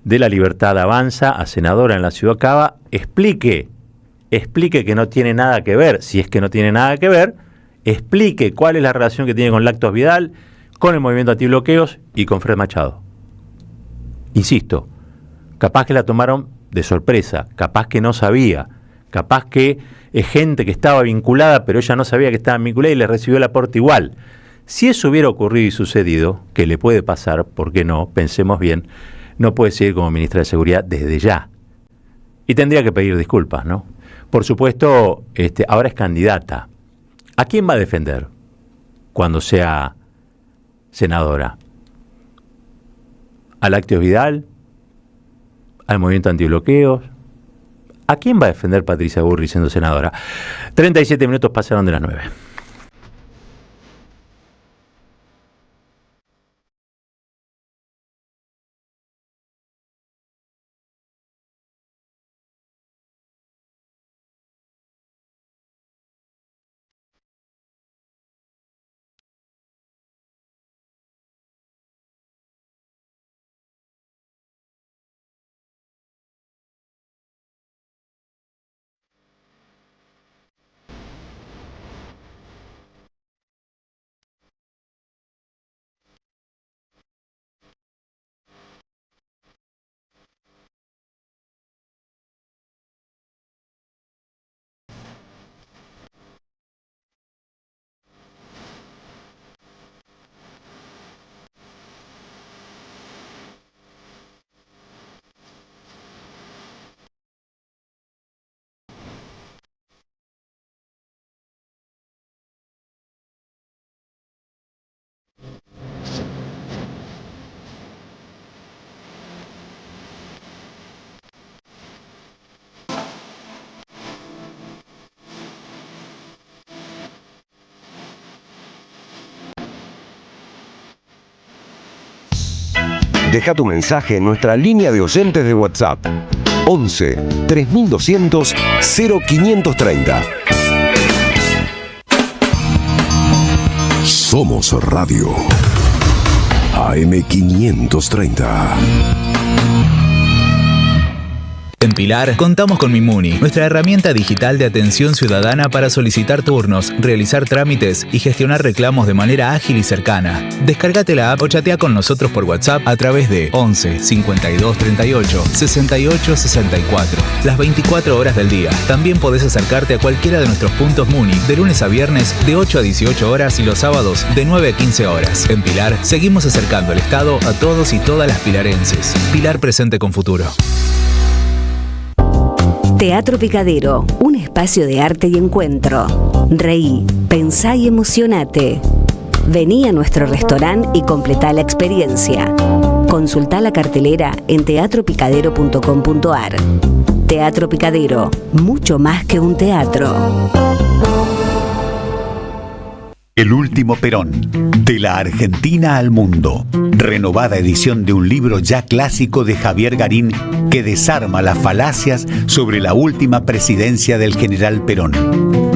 de la Libertad Avanza a senadora en la Ciudad Cava explique que no tiene nada que ver, si es que no tiene nada que ver, explique cuál es la relación que tiene con Lácteos Vidal, con el movimiento antibloqueos y con Fred Machado. Insisto, capaz que la tomaron de sorpresa, capaz que no sabía, capaz que es gente que estaba vinculada, pero ella no sabía que estaba vinculada y le recibió el aporte igual. Si eso hubiera ocurrido y sucedido, que le puede pasar, ¿por qué no? Pensemos bien, no puede seguir como ministra de Seguridad desde ya. Y tendría que pedir disculpas, ¿no? Por supuesto, ahora es candidata. ¿A quién va a defender cuando sea senadora? ¿A Lácteos Vidal? ¿Al movimiento antibloqueos? ¿A quién va a defender Patricia Bullrich siendo senadora? 37 minutos pasaron de las 9. Deja tu mensaje en nuestra línea de oyentes de WhatsApp 11 3200 0530. Somos Radio AM530. En Pilar contamos con Mimuni, nuestra herramienta digital de atención ciudadana para solicitar turnos, realizar trámites y gestionar reclamos de manera ágil y cercana. Descárgate la app o chatea con nosotros por WhatsApp a través de 11 52 38 68 64, las 24 horas del día. También podés acercarte a cualquiera de nuestros puntos Muni de lunes a viernes de 8 a 18 horas y los sábados de 9 a 15 horas. En Pilar seguimos acercando el Estado a todos y todas las pilarenses. Pilar presente con futuro. Teatro Picadero, un espacio de arte y encuentro. Reí, pensá y emocionate. Vení a nuestro restaurante y completá la experiencia. Consultá la cartelera en teatropicadero.com.ar. Teatro Picadero, mucho más que un teatro. El último Perón, de la Argentina al mundo. Renovada edición de un libro ya clásico de Javier Garín que desarma las falacias sobre la última presidencia del general Perón.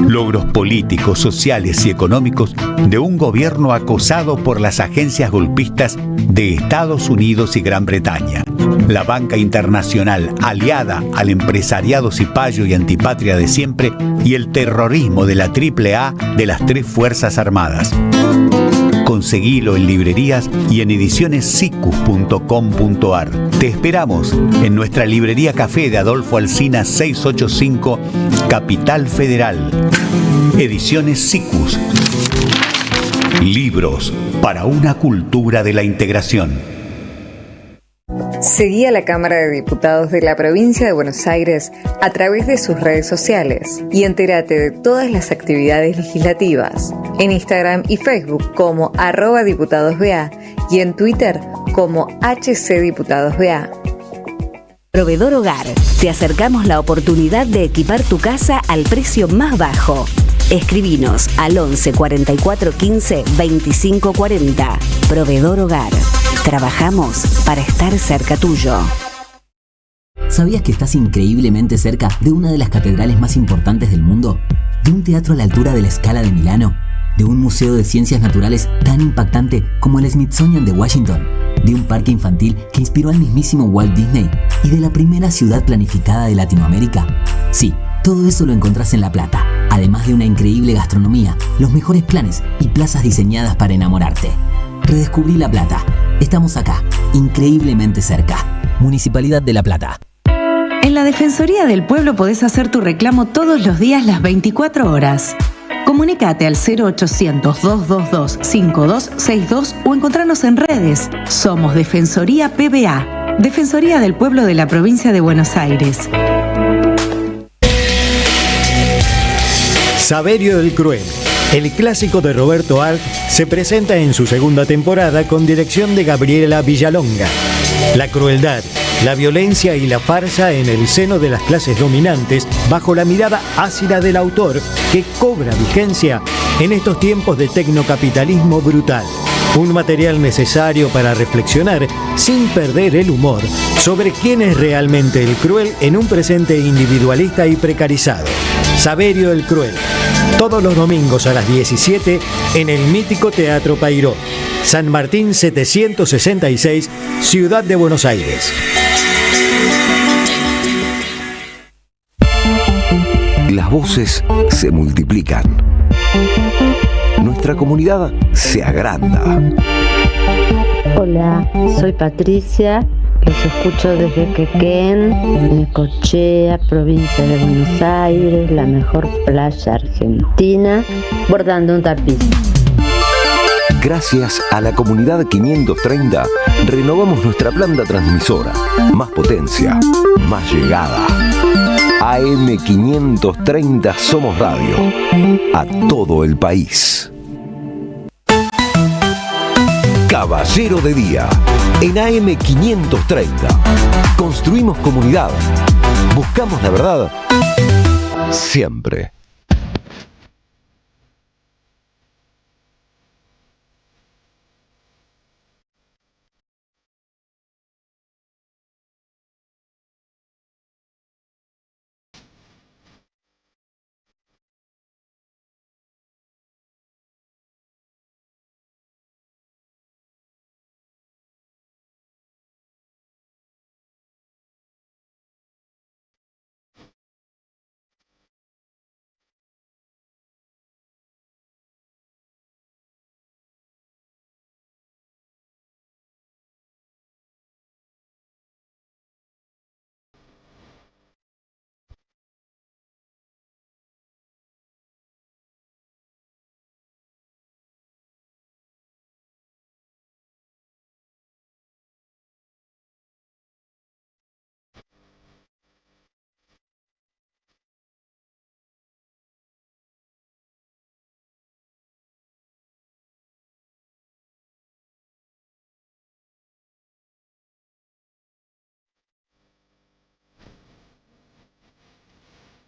Logros políticos, sociales y económicos de un gobierno acosado por las agencias golpistas de Estados Unidos y Gran Bretaña. La banca internacional aliada al empresariado cipayo y antipatria de siempre y el terrorismo de la AAA de las tres Fuerzas Armadas. Conseguilo en librerías y en edicionessicus.com.ar. Te esperamos en nuestra librería café de Adolfo Alsina 685, Capital Federal. Ediciones Sicus. Libros para una cultura de la integración. Seguí a la Cámara de Diputados de la Provincia de Buenos Aires a través de sus redes sociales y entérate de todas las actividades legislativas en Instagram y Facebook como @diputadosBA y en Twitter como HCDiputadosBA. Proveedor Hogar, te acercamos la oportunidad de equipar tu casa al precio más bajo. Escribinos al 11 44 15 25 40. Proveedor Hogar. Trabajamos para estar cerca tuyo. ¿Sabías que estás increíblemente cerca de una de las catedrales más importantes del mundo? ¿De un teatro a la altura de la Scala de Milano? ¿De un museo de ciencias naturales tan impactante como el Smithsonian de Washington? ¿De un parque infantil que inspiró al mismísimo Walt Disney? ¿Y de la primera ciudad planificada de Latinoamérica? Sí, todo eso lo encontrás en La Plata, además de una increíble gastronomía, los mejores planes y plazas diseñadas para enamorarte. Redescubrí La Plata. Estamos acá, increíblemente cerca. Municipalidad de La Plata. En la Defensoría del Pueblo podés hacer tu reclamo todos los días las 24 horas. Comunicate al 0800-222-5262 o encontrarnos en redes. Somos Defensoría PBA, Defensoría del Pueblo de la Provincia de Buenos Aires. Saverio el Cruel. El clásico de Roberto Arlt se presenta en su segunda temporada con dirección de Gabriela Villalonga. La crueldad, la violencia y la farsa en el seno de las clases dominantes bajo la mirada ácida del autor que cobra vigencia en estos tiempos de tecnocapitalismo brutal. Un material necesario para reflexionar sin perder el humor sobre quién es realmente el cruel en un presente individualista y precarizado. Saverio el Cruel. Todos los domingos a las 17 en el mítico Teatro Payró, San Martín 766, Ciudad de Buenos Aires. Las voces se multiplican. Nuestra comunidad se agranda. Hola, soy Patricia. Los escucho desde Quequén, Necochea, provincia de Buenos Aires, la mejor playa argentina, bordando un tapiz. Gracias a la comunidad 530, renovamos nuestra planta transmisora. Más potencia, más llegada. AM530 Somos Radio. A todo el país. Caballero de Día. En AM530. Construimos comunidad. Buscamos la verdad. Siempre.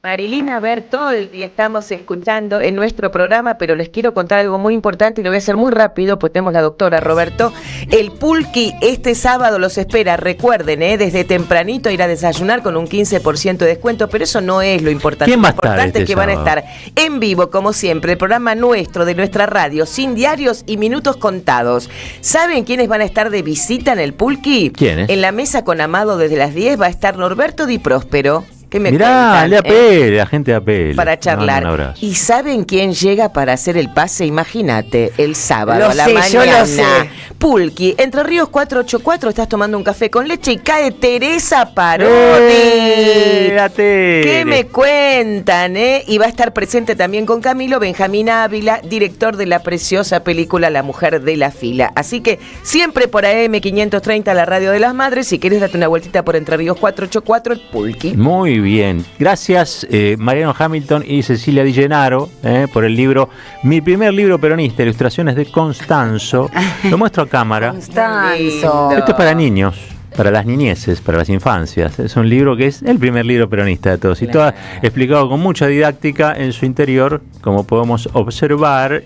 Marilina Bertoldi estamos escuchando en nuestro programa, pero les quiero contar algo muy importante y lo voy a hacer muy rápido, pues tenemos la doctora Roberto. El Pulqui este sábado los espera, recuerden, desde tempranito ir a desayunar con un 15% de descuento, pero eso no es lo importante. ¿Quién va a lo importante estar es que van a estar en vivo, como siempre, el programa nuestro, de nuestra radio, sin diarios y minutos contados. ¿Saben quiénes van a estar de visita en el Pulqui? ¿Quiénes? En la mesa con Amado desde las 10 va a estar Norberto Di Próspero. ¿Qué me Mirá, cuentan, le apele, la gente apele. para charlar? Un abrazo. ¿Y saben quién llega para hacer el pase? Imagínate, el sábado Lo a la sé, mañana. yo lo sé. Pulqui, Entre Ríos 484, estás tomando un café con leche y cae Teresa Parodi. La Tere. ¿Qué me cuentan, Y va a estar presente también con Camilo Benjamín Ávila, director de la preciosa película La Mujer de la Fila. Así que siempre por AM530, la radio de las madres. Si querés, date una vueltita por Entre Ríos 484, el Pulqui. Muy bien. Gracias, Mariano Hamilton y Cecilia Di Gennaro, por el libro, mi primer libro peronista, Ilustraciones de Constanzo. Lo muestro a cámara. Constanzo. Esto es para niños, para las niñeces, para las infancias. Es un libro que es el primer libro peronista de todos. Y todo explicado con mucha didáctica en su interior, como podemos observar,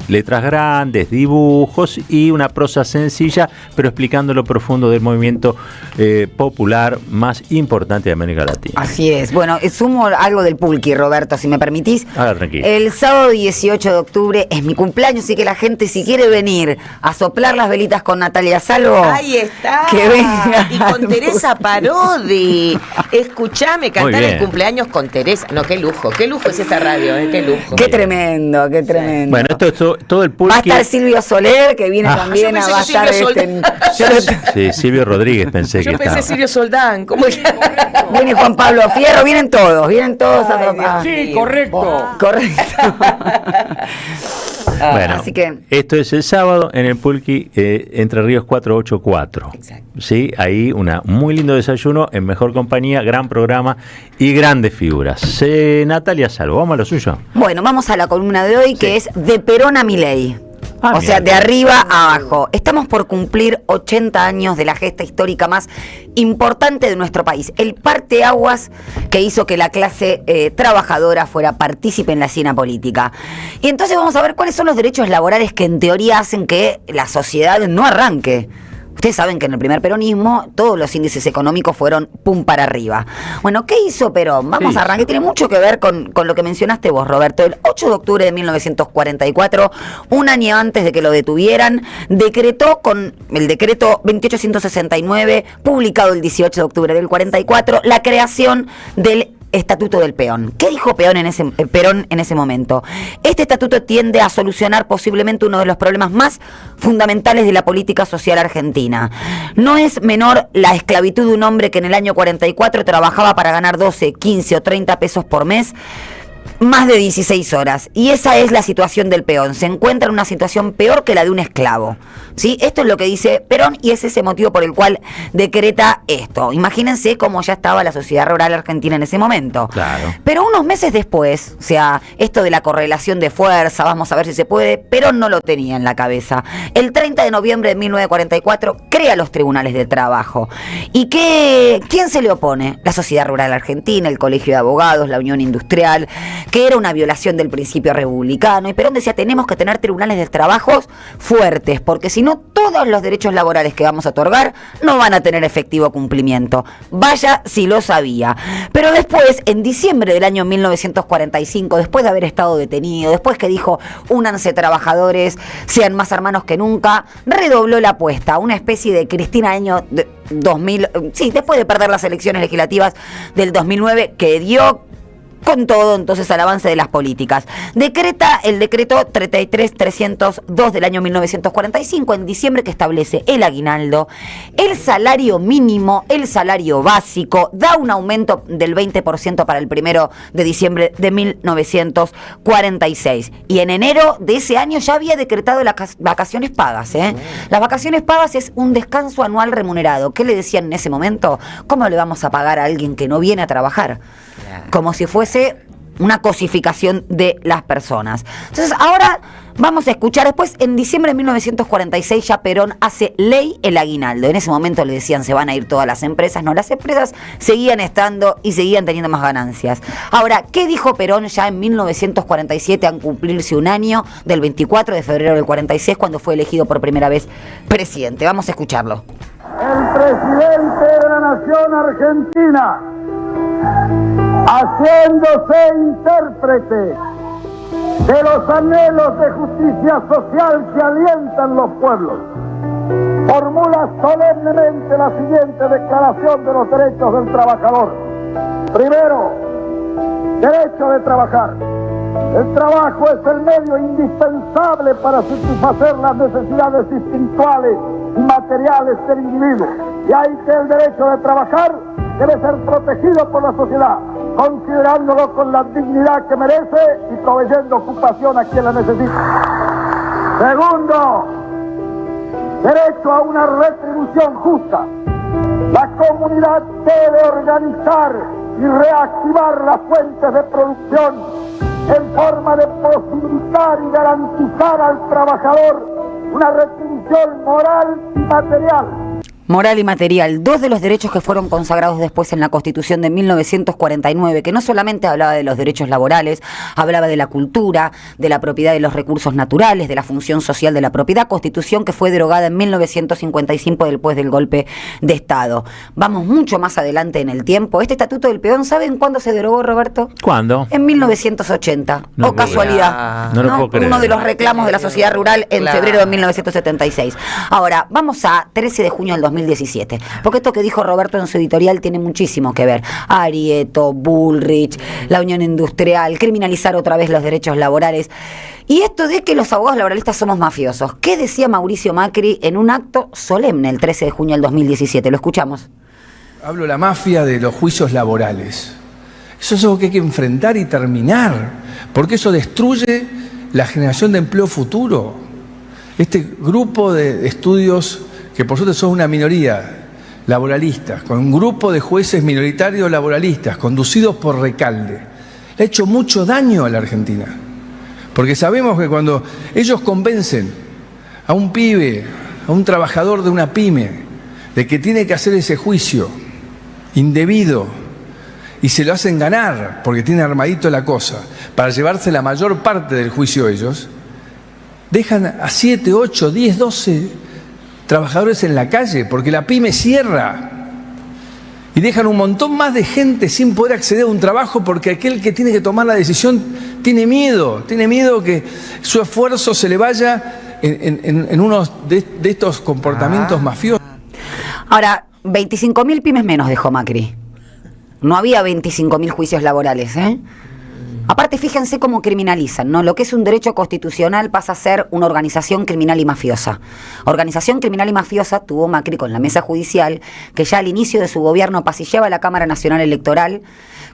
letras grandes, dibujos y una prosa sencilla, pero explicando lo profundo del movimiento popular más importante de América Latina. Así es. Bueno, sumo algo del Pulqui, Roberto, si me permitís. Tranquilo. El sábado 18 de octubre es mi cumpleaños, así que la gente, si quiere venir a soplar las velitas con Natalia Salvo, Ahí está. que venga. Y con Teresa Parodi. Escuchame cantar el cumpleaños con Teresa. No, qué lujo es esta radio, qué lujo. Qué tremendo, qué tremendo. Bueno, esto todo el Pulqui. Va a estar Silvio Soler, que viene también a estar Sí, Silvio Rodríguez pensé que Yo pensé estaba. Silvio Soldán. ¿Cómo que? Viene Juan Pablo Fierro, vienen todos a tocar. Sí, correcto. Correcto. Bueno, así que esto es el sábado en el Pulqui, Entre Ríos 484. Exacto. Sí, ahí un muy lindo desayuno, en mejor compañía, gran programa y grandes figuras. Natalia Salvo, vamos a lo suyo. bueno, vamos a la columna de hoy, que es de Perón a Milei. O sea, de arriba a abajo. Estamos por cumplir 80 años de la gesta histórica más importante de nuestro país. El parteaguas que hizo que la clase trabajadora fuera partícipe en la escena política. Y entonces vamos a ver cuáles son los derechos laborales que en teoría hacen que la sociedad no arranque. Ustedes saben que en el primer peronismo todos los índices económicos fueron pum para arriba. Bueno, ¿qué hizo Perón? Vamos a arrancar. Tiene mucho que ver con lo que mencionaste vos, Roberto. El 8 de octubre de 1944, un año antes de que lo detuvieran, decretó con el decreto 2869, publicado el 18 de octubre del 44, la creación del Estatuto del Peón. ¿Qué dijo Perón en ese momento? Este estatuto tiende a solucionar posiblemente uno de los problemas más fundamentales de la política social argentina. No es menor la esclavitud de un hombre que en el año 44 trabajaba para ganar 12, 15 o 30 pesos por mes, más de 16 horas. Y esa es la situación del peón. Se encuentra en una situación peor que la de un esclavo. ¿Sí? Esto es lo que dice Perón y es ese motivo por el cual decreta esto. Imagínense cómo ya estaba la sociedad rural argentina en ese momento. Claro. Pero unos meses después, o sea, esto de la correlación de fuerza, vamos a ver si se puede, Perón no lo tenía en la cabeza. El 30 de noviembre de 1944 crea los tribunales de trabajo. ¿Y quién se le opone? La sociedad rural argentina, el Colegio de Abogados, la Unión Industrial, que era una violación del principio republicano. Y Perón decía, tenemos que tener tribunales de trabajo fuertes, porque si no, todos los derechos laborales que vamos a otorgar no van a tener efectivo cumplimiento. Vaya si lo sabía. Pero después, en diciembre del año 1945, después de haber estado detenido, después que dijo, únanse trabajadores, sean más hermanos que nunca, redobló la apuesta, una especie de Cristina año 2000, sí, después de perder las elecciones legislativas del 2009, que dio con todo entonces al avance de las políticas. Decreta el decreto 33.302 del año 1945 en diciembre, que establece el aguinaldo, el salario mínimo, el salario básico, da un aumento del 20% para el 1 de diciembre de 1946. Y en enero de ese año ya había decretado las vacaciones pagas. Las vacaciones pagas es un descanso anual remunerado. ¿Qué le decían en ese momento? ¿Cómo le vamos a pagar a alguien que no viene a trabajar? Como si fuese una cosificación de las personas. Entonces ahora Vamos a escuchar después, en diciembre de 1946 ya Perón hace ley el aguinaldo. En ese momento le decían se van a ir todas las empresas. No, las empresas seguían estando y seguían teniendo más ganancias. Ahora, ¿qué dijo Perón ya en 1947 al cumplirse un año del 24 de febrero del 46 cuando fue elegido por primera vez presidente? Vamos a escucharlo. El presidente de la nación argentina, haciéndose intérprete de los anhelos de justicia social que alientan los pueblos, formula solemnemente la siguiente declaración de los derechos del trabajador. Primero, derecho de trabajar. El trabajo es el medio indispensable para satisfacer las necesidades instintuales y materiales del individuo. Y hay que el derecho de trabajar debe ser protegido por la sociedad, considerándolo con la dignidad que merece y proveyendo ocupación a quien la necesita. Segundo, derecho a una retribución justa. La comunidad debe organizar y reactivar las fuentes de producción en forma de posibilitar y garantizar al trabajador una retribución moral y material. Moral y material, dos de los derechos que fueron consagrados después en la Constitución de 1949, que no solamente hablaba de los derechos laborales, hablaba de la cultura, de la propiedad de los recursos naturales, de la función social de la propiedad, Constitución que fue derogada en 1955 después del golpe de Estado. Vamos mucho más adelante en el tiempo. Este Estatuto del Peón, ¿saben cuándo se derogó, Roberto? ¿Cuándo? En 1980. No casualidad. No lo puedo creer. Uno de los reclamos de la sociedad rural en febrero de 1976. Ahora, vamos a 13 de junio del 2017, porque esto que dijo Roberto en su editorial tiene muchísimo que ver. Arieto, Bullrich, la Unión Industrial, criminalizar otra vez los derechos laborales. Y esto de que los abogados laboralistas somos mafiosos. ¿Qué decía Mauricio Macri en un acto solemne el 13 de junio del 2017? Lo escuchamos. Hablo de la mafia de los juicios laborales. Eso es algo que hay que enfrentar y terminar, porque eso destruye la generación de empleo futuro. Este grupo de estudios, que por suerte son una minoría laboralistas, con un grupo de jueces minoritarios laboralistas, conducidos por Recalde, le ha hecho mucho daño a la Argentina. Porque sabemos que cuando ellos convencen a un pibe, a un trabajador de una pyme, de que tiene que hacer ese juicio indebido, y se lo hacen ganar, porque tiene armadito la cosa, para llevarse la mayor parte del juicio ellos, dejan a 7, 8, 10, 12... trabajadores en la calle, porque la pyme cierra y dejan un montón más de gente sin poder acceder a un trabajo porque aquel que tiene que tomar la decisión tiene miedo que su esfuerzo se le vaya en uno de estos comportamientos mafiosos. Ahora, 25.000 pymes menos dejó Macri. No había 25.000 juicios laborales, ¿eh? Aparte, fíjense cómo criminalizan, ¿no? Lo que es un derecho constitucional pasa a ser una organización criminal y mafiosa. Organización criminal y mafiosa tuvo Macri con la mesa judicial, que ya al inicio de su gobierno pasillaba la Cámara Nacional Electoral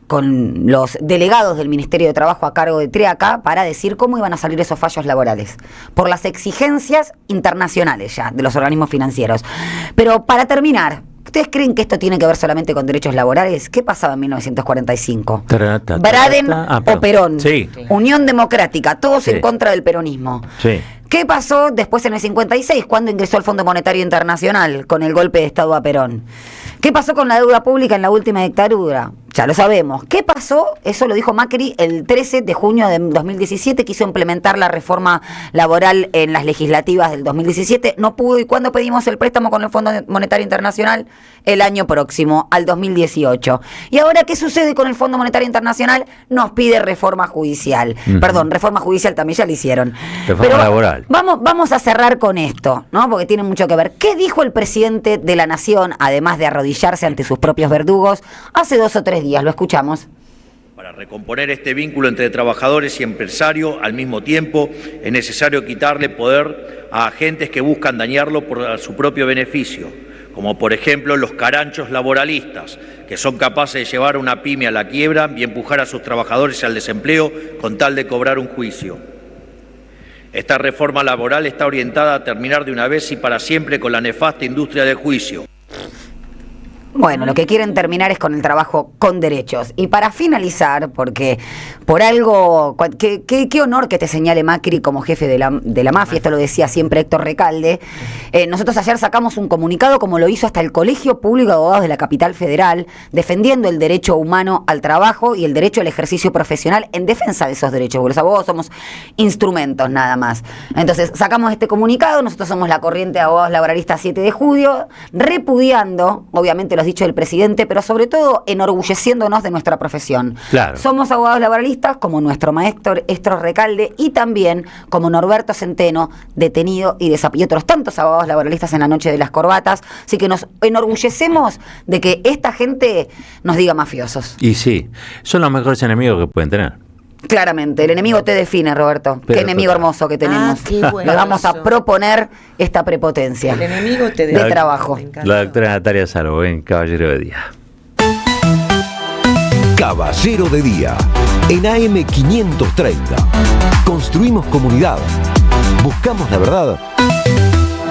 con los delegados del Ministerio de Trabajo a cargo de Triaca para decir cómo iban a salir esos fallos laborales, por las exigencias internacionales ya de los organismos financieros. Pero para terminar, ¿ustedes creen que esto tiene que ver solamente con derechos laborales? ¿Qué pasaba en 1945? Braden o Perón. Sí. Unión Democrática, todos en contra del peronismo. Sí. ¿Qué pasó después en el 56, cuando ingresó el Fondo Monetario Internacional con el golpe de Estado a Perón? ¿Qué pasó con la deuda pública en la última dictadura? Ya lo sabemos. ¿Qué pasó? Eso lo dijo Macri el 13 de junio de 2017, quiso implementar la reforma laboral en las legislativas del 2017, no pudo. ¿Y cuándo pedimos el préstamo con el Fondo Monetario Internacional? El año próximo, al 2018. ¿Y ahora qué sucede con el Fondo Monetario Internacional? Nos pide reforma judicial. Perdón, reforma judicial también ya la hicieron. Reforma laboral. Vamos a cerrar con esto, ¿no? Porque tiene mucho que ver. ¿Qué dijo el presidente de la Nación, además de arrodillarse ante sus propios verdugos, hace 2 o 3 días? Lo escuchamos. Para recomponer este vínculo entre trabajadores y empresarios al mismo tiempo, es necesario quitarle poder a agentes que buscan dañarlo por su propio beneficio, como por ejemplo los caranchos laboralistas, que son capaces de llevar a una pyme a la quiebra y empujar a sus trabajadores al desempleo con tal de cobrar un juicio. Esta reforma laboral está orientada a terminar de una vez y para siempre con la nefasta industria del juicio. Bueno, lo que quieren terminar es con el trabajo con derechos. Y para finalizar, porque por algo, qué honor que te señale Macri como jefe de la mafia, esto lo decía siempre Héctor Recalde. Nosotros ayer sacamos un comunicado, como lo hizo hasta el Colegio Público de Abogados de la Capital Federal, defendiendo el derecho humano al trabajo y el derecho al ejercicio profesional en defensa de esos derechos, porque los abogados somos instrumentos nada más. Entonces, sacamos este comunicado, nosotros somos la corriente de abogados laboralistas 7 de julio, repudiando, obviamente, los dichos del presidente, pero sobre todo enorgulleciéndonos de nuestra profesión. Claro. Somos abogados laboralistas como nuestro maestro Héctor Recalde y también como Norberto Centeno, detenido y otros tantos abogados laboralistas en la noche de las corbatas. Así que nos enorgullecemos de que esta gente nos diga mafiosos. Y sí, son los mejores enemigos que pueden tener. Claramente, el enemigo te define, Roberto. Pero qué enemigo hermoso que tenemos. qué bueno. Le vamos a proponer esta prepotencia. El enemigo te de trabajo. La doctora Natalia Salvo, en Caballero de Día. Caballero de Día, en AM 530. Construimos comunidad. Buscamos la verdad.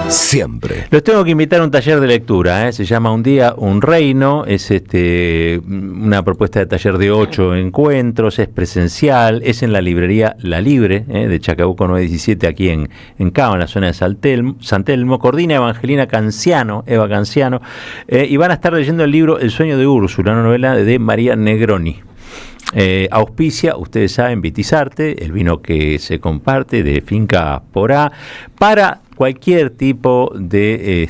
Siempre. Los tengo que invitar a un taller de lectura, se llama Un Día, Un Reino, es una propuesta de taller de 8 encuentros, es presencial, es en la librería La Libre, de Chacabuco 917, aquí en Cava, en la zona de San Telmo, coordina Eva Canciano, y van a estar leyendo el libro El sueño de Úrsula, una novela de María Negroni. Auspicia, ustedes saben, Vitizarte, el vino que se comparte de Finca Porá, para cualquier tipo de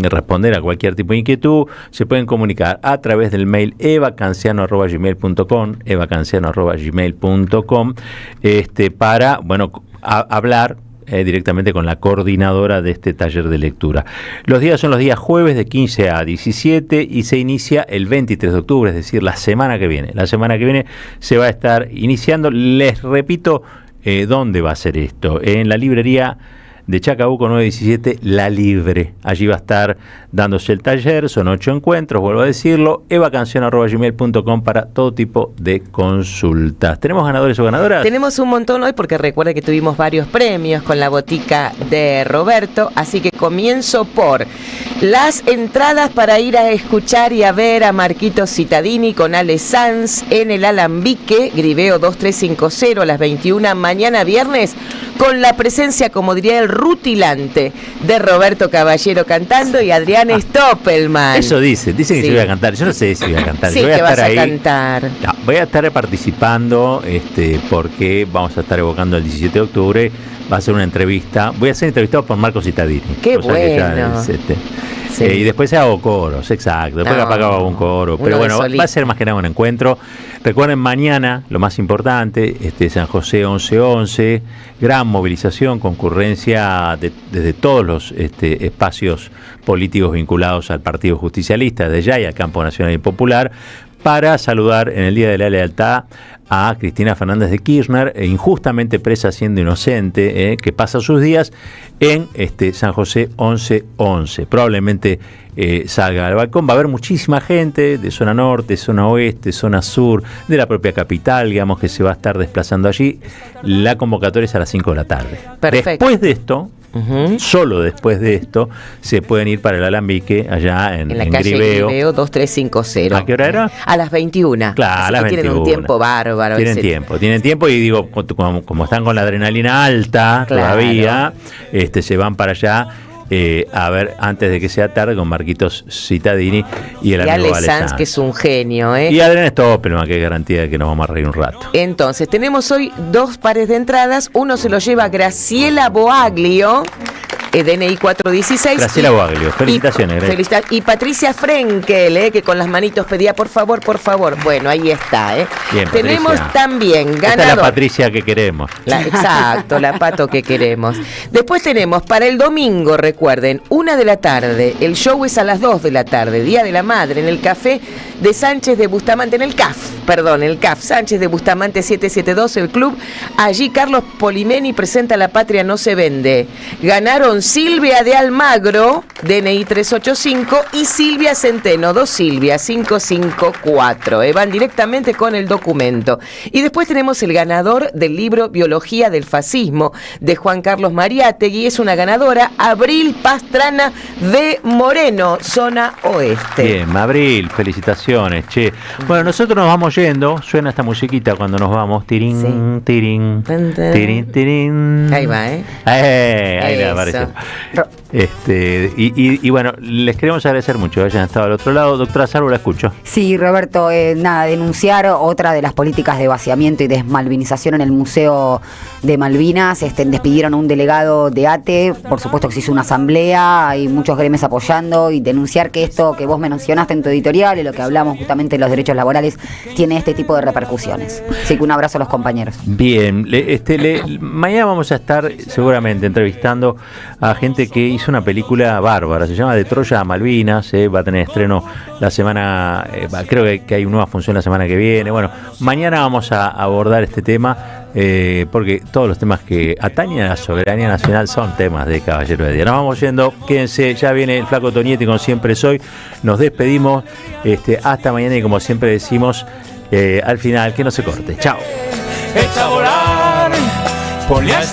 responder a cualquier tipo de inquietud. Se pueden comunicar a través del mail evacanciano@gmail.com, evacanciano@gmail.com, para, hablar directamente con la coordinadora de este taller de lectura. Los días son los días jueves de 15 a 17 y se inicia el 23 de octubre, es decir, la semana que viene. La semana que viene se va a estar iniciando. Les repito, ¿dónde va a ser esto? En la librería de Chacabuco 917, La Libre. Allí va a estar dándose el taller, son 8 encuentros, vuelvo a decirlo, evacancion@gmail.com para todo tipo de consultas. ¿Tenemos ganadores o ganadoras? Tenemos un montón hoy porque recuerda que tuvimos varios premios con la botica de Roberto, así que comienzo por las entradas para ir a escuchar y a ver a Marquito Cittadini con Ale Sanz en el Alambique, Griveo 2350 a las 21, mañana viernes, con la presencia, como diría el rutilante, de Roberto Caballero cantando y Adrián Stoppelman. Eso dicen que se iba a cantar. Yo no sé si voy a cantar. Sí, yo voy que a estar vas ahí. A cantar. No, voy a estar participando porque vamos a estar evocando el 17 de octubre. Va a ser una entrevista. Voy a ser entrevistado por Marco Cittadini. Qué bueno. Sí. Y después hago coros, exacto. Después apagaba un coro. Pero bueno, va a ser más que nada un encuentro. Recuerden, mañana, lo más importante, San José 1111, gran movilización, concurrencia desde todos los espacios políticos vinculados al Partido Justicialista, desde ya y al Campo Nacional y Popular, para saludar en el Día de la Lealtad a Cristina Fernández de Kirchner, injustamente presa siendo inocente, que pasa sus días en San José 1111. Probablemente salga al balcón. Va a haber muchísima gente de zona norte, zona oeste, zona sur, de la propia capital, digamos, que se va a estar desplazando allí. La convocatoria es a las 5 de la tarde. Perfecto. Después de esto, solo después de esto, se pueden ir para el Alambique, allá en la calle Griveo 2350. ¿A qué hora era? A las 21. Claro, a las 21. Tienen un tiempo bárbaro. Tienen tiempo y digo, como están con la adrenalina alta todavía, se van para allá. A ver, antes de que sea tarde, con Marquitos Cittadini y el amigo Ale Sanz, que es un genio, y Adrián Stoppelman, que es garantía de que nos vamos a reír un rato. Entonces, tenemos hoy 2 pares de entradas. Uno se lo lleva Graciela Boaglio, DNI 416. Graciela Boaglio, felicitaciones. Y Patricia Frenkel, que con las manitos pedía por favor. Bueno, ahí está. Bien, tenemos Patricia. También ganador. Esta es la Patricia que queremos. Exacto, la Pato que queremos. Después tenemos para el domingo, recuerden, 1 de la tarde. El show es a las 2 de la tarde, Día de la Madre, en el Café de Sánchez de Bustamante, en el CAF. el CAF, Sánchez de Bustamante 772, el club. Allí Carlos Polimeni presenta La Patria no se vende. Ganaron Silvia de Almagro, DNI 385, y Silvia Centeno, 2 Silvia 554. Van directamente con el documento. Y después tenemos el ganador del libro Biología del Fascismo, de Juan Carlos Mariátegui. Es una ganadora, Abril Pastrana de Moreno, zona oeste. Bien, Abril, felicitaciones, che. Bueno, nosotros nos vamos yendo, suena esta musiquita cuando nos vamos, tirín, sí. Tirín, tirín, tirín. Ahí va, ahí le apareció. Y bueno, les queremos agradecer mucho que hayan estado al otro lado. Doctora Salvo, la escucho. Sí, Roberto, denunciar otra de las políticas de vaciamiento y desmalvinización en el Museo de Malvinas. Despidieron a un delegado de ATE, por supuesto que se hizo una asamblea, hay muchos gremios apoyando, y denunciar que esto que vos mencionaste en tu editorial y lo que hablamos justamente de los derechos laborales tiene este tipo de repercusiones. Así que un abrazo a los compañeros. Bien, mañana vamos a estar seguramente entrevistando a gente que hizo una película bárbara, se llama De Troya a Malvinas, va a tener estreno la semana, creo que hay una nueva función la semana que viene. Bueno, mañana vamos a abordar este tema, porque todos los temas que atañen a la soberanía nacional son temas de Caballero de Día. Nos vamos yendo, quédense, ya viene el Flaco Tonietti con Siempre Soy, nos despedimos, hasta mañana, y como siempre decimos, al final, que no se corte. Chao. Echa a volar, poliéster.